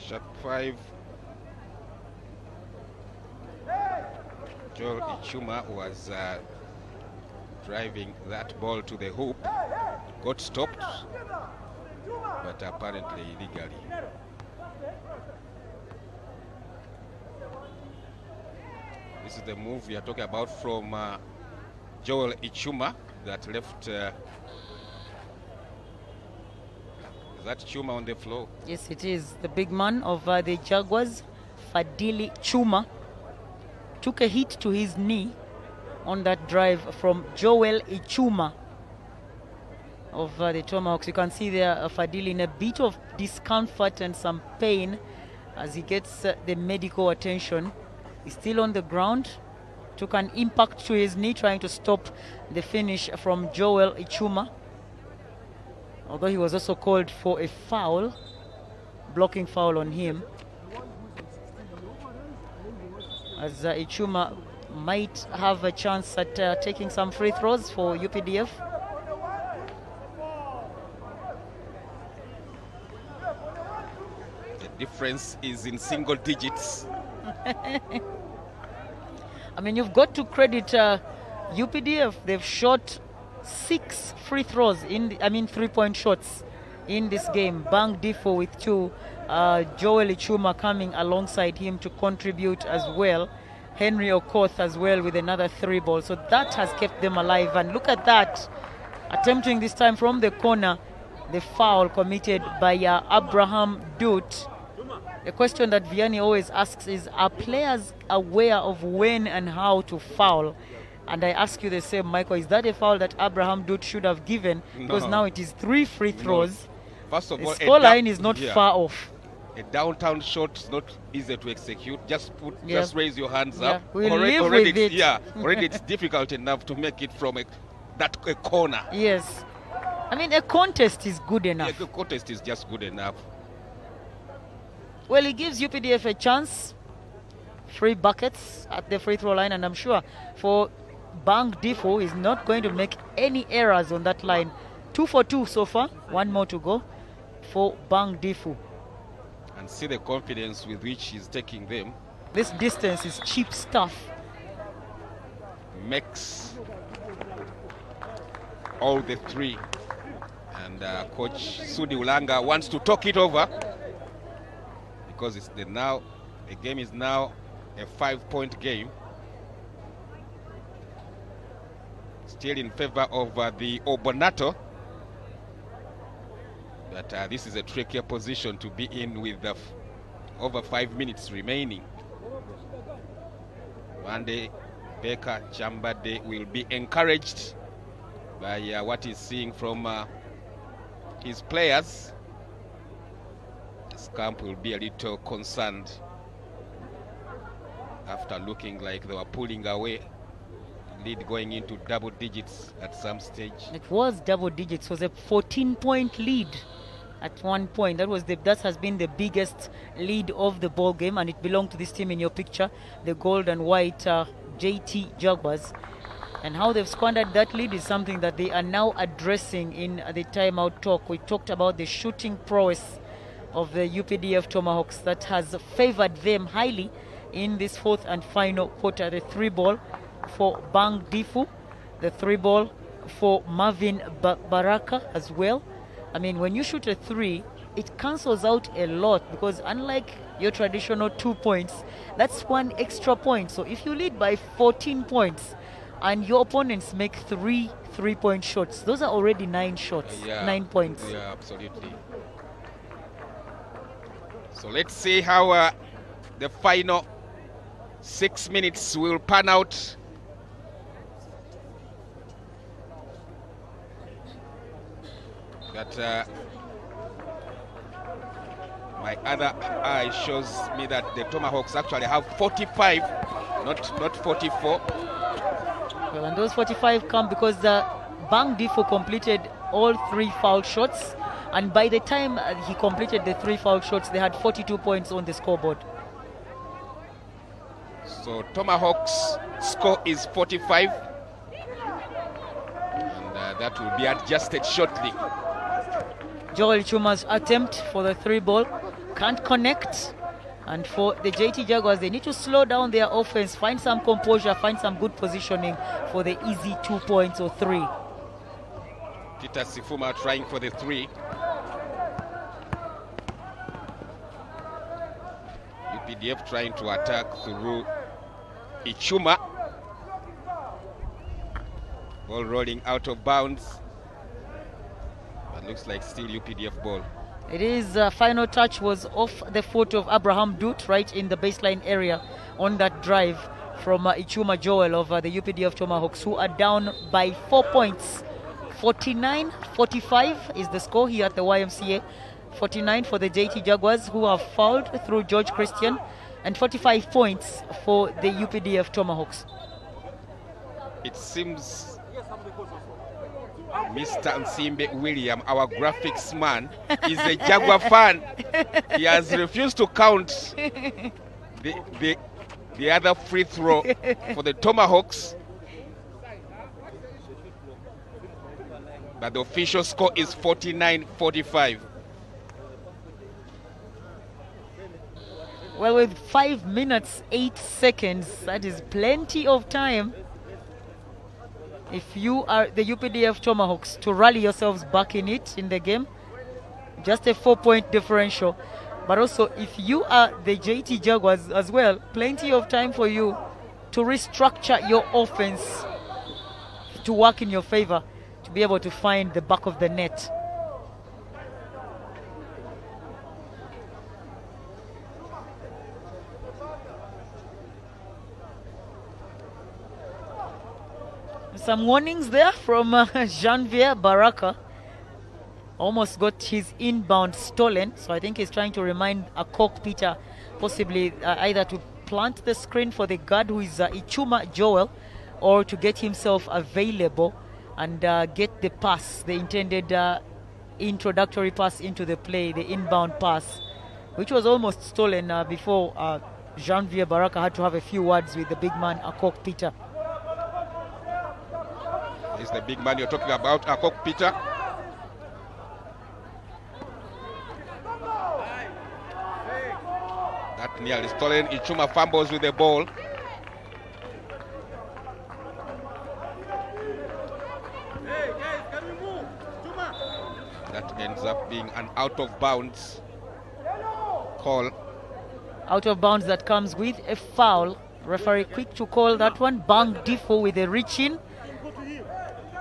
Shot 5. Joel Ichuma was driving that ball to the hoop, got stopped, but apparently illegally. This is the move we are talking about from Joel Ichuma that left. Is that Chuma on the floor? Yes, it is. The big man of the Jaguars, Fadili Chuma, took a hit to his knee on that drive from Joel Ichuma of the Tomahawks. You can see there Fadili in a bit of discomfort and some pain as he gets the medical attention. He's still on the ground. Took an impact to his knee, trying to stop the finish from Joel Ichuma. Although he was also called for a foul, blocking foul on him. As Ichuma might have a chance at taking some free throws for UPDF. The difference is in single digits. I mean, you've got to credit UPDF. They've shot 6 free throws in the, 3-point shots in this game. Bang Difo with 2. Joel Ichuma coming alongside him to contribute as well. Henry Okoth as well with another 3 ball. So that has kept them alive. And look at that. Attempting this time from the corner, the foul committed by Abraham Dut. The question that Vianney always asks is, are players aware of when and how to foul? And I ask you the same, Michael, is that a foul that Abraham Dut should have given? Because now it is 3 free throws. No. First of all, the scoreline is not far off. A downtown shot is not easy to execute. Just raise your hands up. We'll live with it. Already it's difficult enough to make it from a corner. Yes. I mean, a contest is good enough. Yeah, a contest is just good enough. Well, it gives UPDF a chance. 3 buckets at the free throw line, and I'm sure for Bang Difo is not going to make any errors on that line. 2 for 2 so far. 1 more to go for Bang Difo. And see the confidence with which he's taking them. This distance is cheap stuff. Makes all the 3. And Coach Sudi Ulanga wants to talk it over, because it's the game is now a 5-point game. Still in favor of the Obonato. But this is a trickier position to be in with over 5 minutes remaining. Wande Baker Chambade will be encouraged by what he's seeing from his players. His camp will be a little concerned after looking like they were pulling away, lead going into double digits at some stage. It was double digits. It was a 14-point lead at one point. That has been the biggest lead of the ball game, and it belonged to this team in your picture, the gold and white JT Jaguars. And how they've squandered that lead is something that they are now addressing in the timeout talk. We talked about the shooting prowess of the UPDF Tomahawks that has favored them highly in this 4th and final quarter. The 3 ball for Bang Difo, the 3 ball for Marvin Baraka as well. I mean, when you shoot a 3, it cancels out a lot, because unlike your traditional 2 points, that's 1 extra point. So if you lead by 14 points and your opponents make 3 3-point shots, those are already 9 shots, 9 points. Yeah, absolutely. So let's see how the final 6 minutes will pan out. But my other eye shows me that the Tomahawks actually have 45, not 44. Well, and those 45 come because Bang Difo completed all 3 foul shots, and by the time he completed the 3 foul shots, they had 42 points on the scoreboard. So Tomahawks score is 45, and that will be adjusted shortly. Joel Chuma's attempt for the 3 ball can't connect, and for the JT Jaguars, they need to slow down their offense, find some composure, find some good positioning for the easy 2 points or 3. Peter Sifuma trying for the 3. UPDF trying to attack through Ichuma. Ball rolling out of bounds. But looks like still UPDF ball. It is final touch was off the foot of Abraham Dut right in the baseline area on that drive from Ichuma Joel of the UPDF Tomahawks, who are down by 4 points. 49-45 is the score here at the YMCA. 49 for the JT Jaguars, who have fouled through George Christian, and 45 points for the UPDF Tomahawks. It seems Mr. Nsimbe William, our graphics man, is a Jaguar fan. He has refused to count the other free throw for the Tomahawks. But the official score is 49-45. Well, with 5 minutes, 8 seconds, that is plenty of time if you are the UPDF Tomahawks to rally yourselves back in the game. Just a 4-point differential. But also, if you are the JT Jaguars as well, plenty of time for you to restructure your offense to work in your favor, to be able to find the back of the net. Some warnings there from Janvier Baraka. Almost got his inbound stolen, so I think he's trying to remind Akok Peter possibly either to plant the screen for the guard, who is Ichuma Joel, or to get himself available and get the pass, the intended introductory pass into the play, the inbound pass, which was almost stolen before Janvier Baraka had to have a few words with the big man Akok Peter. Is the big man you're talking about, Akok Peter? That nearly stolen. Ichuma fumbles with the ball. That ends up being an out of bounds call. Out of bounds that comes with a foul. Referee quick to call that one. Bang Difo with a reach in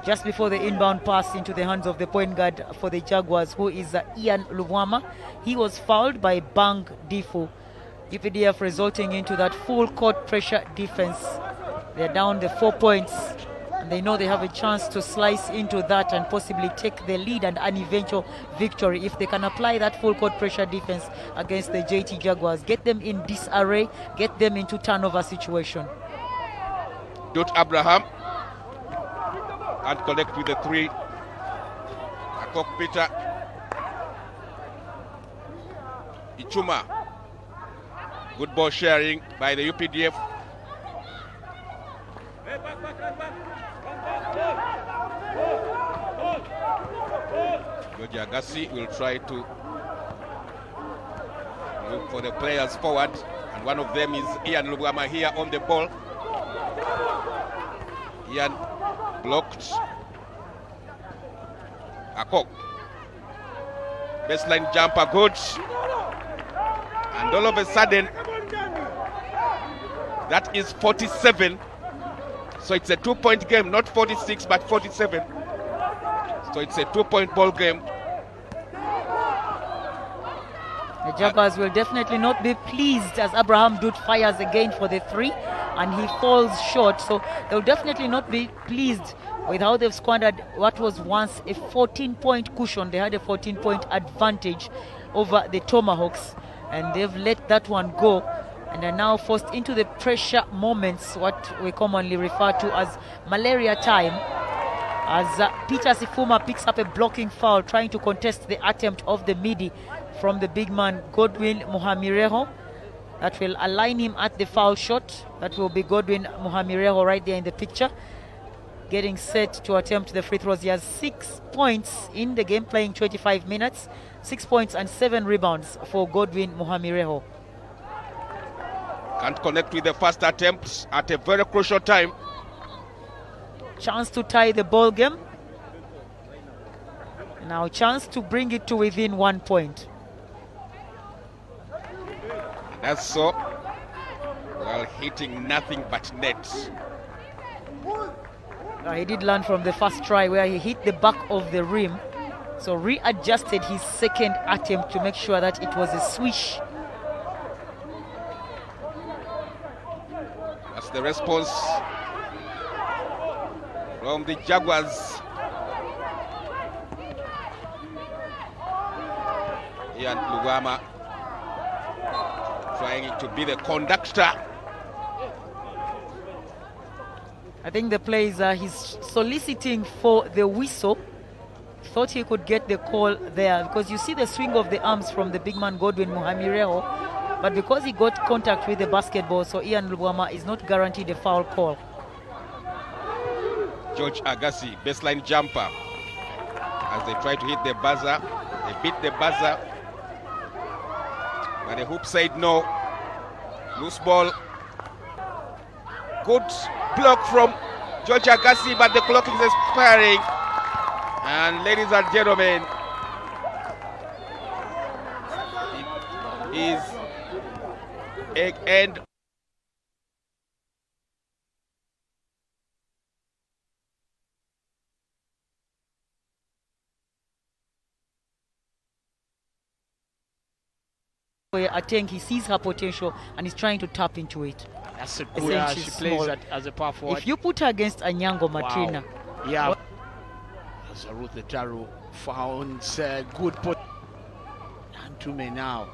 just before the inbound pass into the hands of the point guard for the Jaguars, who is Ian Luwama. He was fouled by Bang Difo. UPDF resulting into that full court pressure defense. They're down the 4 points, and they know they have a chance to slice into that and possibly take the lead and an eventual victory if they can apply that full court pressure defense against the JT Jaguars. Get them in disarray, get them into turnover situation. Dut Abraham and collect with the 3. Akok Peter. Ichuma. Good ball sharing by the UPDF. George Agassi will try to look for the players forward, and one of them is Ian Lugama here on the ball. Ian blocked. Akok. Baseline jumper, good. And all of a sudden, that is 47. So it's a 2-point game, not 46, but 47. So it's a 2-point ball game. The Jaguars will definitely not be pleased as Abraham Dut fires again for the 3. and he falls short. So they'll definitely not be pleased with how they've squandered what was once a 14-point cushion. They had a 14-point advantage over the Tomahawks, and they've let that one go, and are now forced into the pressure moments, what we commonly refer to as malaria time, as Peter Sifuma picks up a blocking foul trying to contest the attempt of the midi from the big man Godwin Muhamireho. That will align him at the foul shot. That will be Godwin Muhamireho right there in the picture, getting set to attempt the free throws. He has 6 points in the game, playing 25 minutes, 6 points and 7 rebounds for Godwin Muhamireho. Can't connect with the first attempt at a very crucial time. Chance to tie the ball game. Now chance to bring it to within 1 point. That's so. Well, hitting nothing but net. He did learn from the first try where he hit the back of the rim. So readjusted his second attempt to make sure that it was a swish. That's the response from the Jaguars. Ian Lugama trying to be the conductor. I think the play is he's soliciting for the whistle. Thought he could get the call there because you see the swing of the arms from the big man Godwin Muhamireho, but because he got contact with the basketball, so Ian Lugama is not guaranteed a foul call. George Agassi, baseline jumper. As they try to hit the buzzer, they beat the buzzer, but the hoop said no. Loose ball. Good block from George Agassi, but the clock is expiring. And ladies and gentlemen, it is end. Ateng, he sees her potential and is trying to tap into it. That's a good. She plays as a power forward. If you put her against Anyango Matrina, yeah. As Ruth Letaru found good put. Antume now.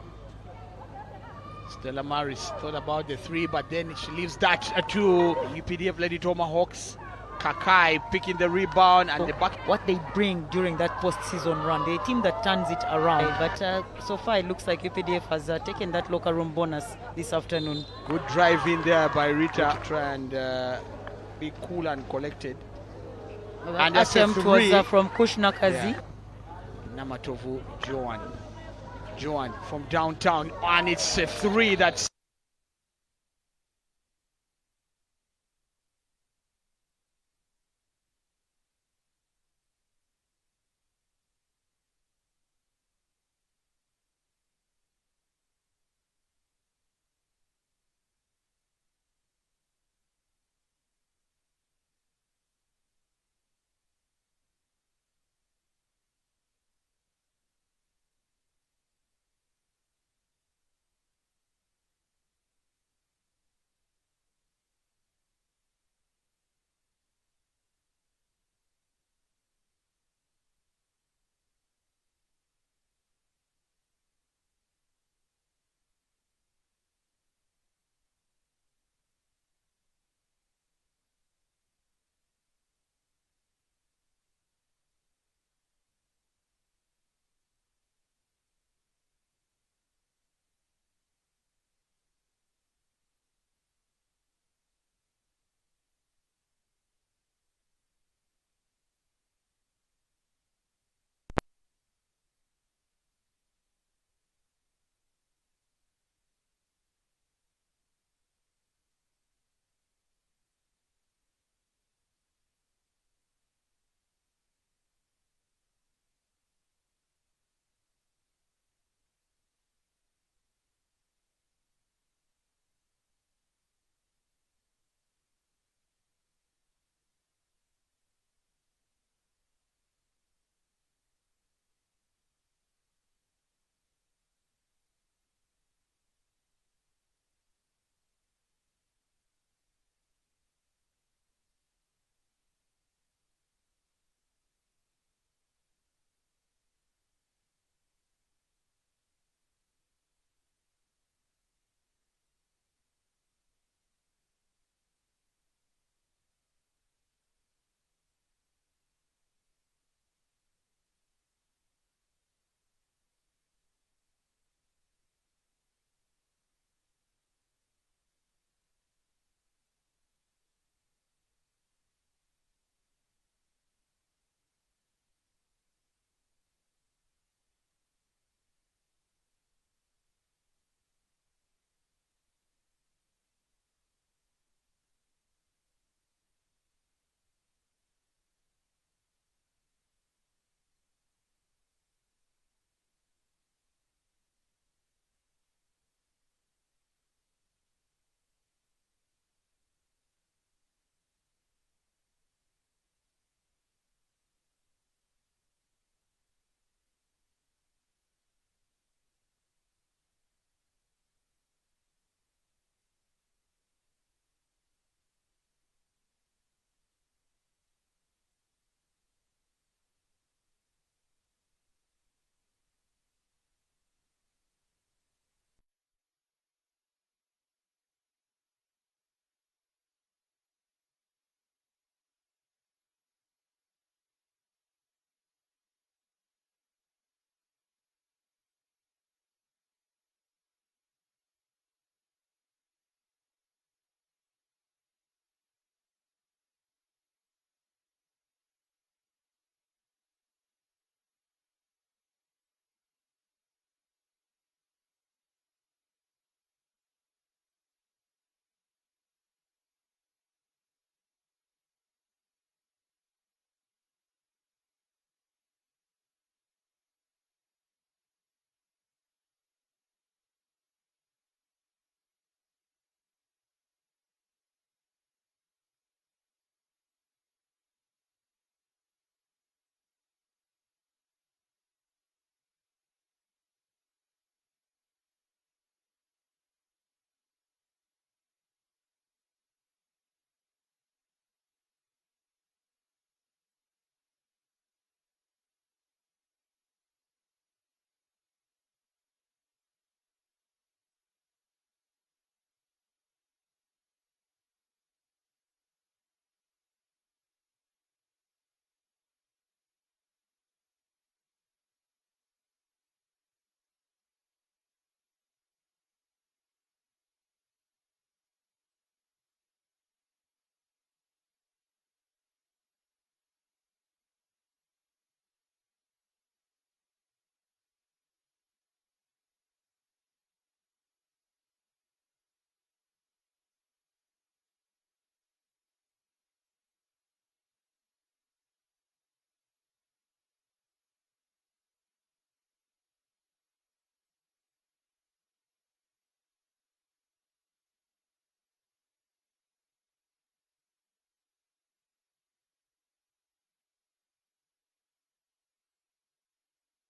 Stella Maris thought about the three, but then she leaves that to UPDF Lady Tomahawks. Kakai picking the rebound and the back. What they bring during that post-season run, the team that turns it around. But so far it looks like UPDF has taken that locker room bonus this afternoon. Good drive in there by Rita to try and be cool and collected. And the attempt was from Kushnakazi. Yeah. Namatovu Joan from downtown, and it's a three that's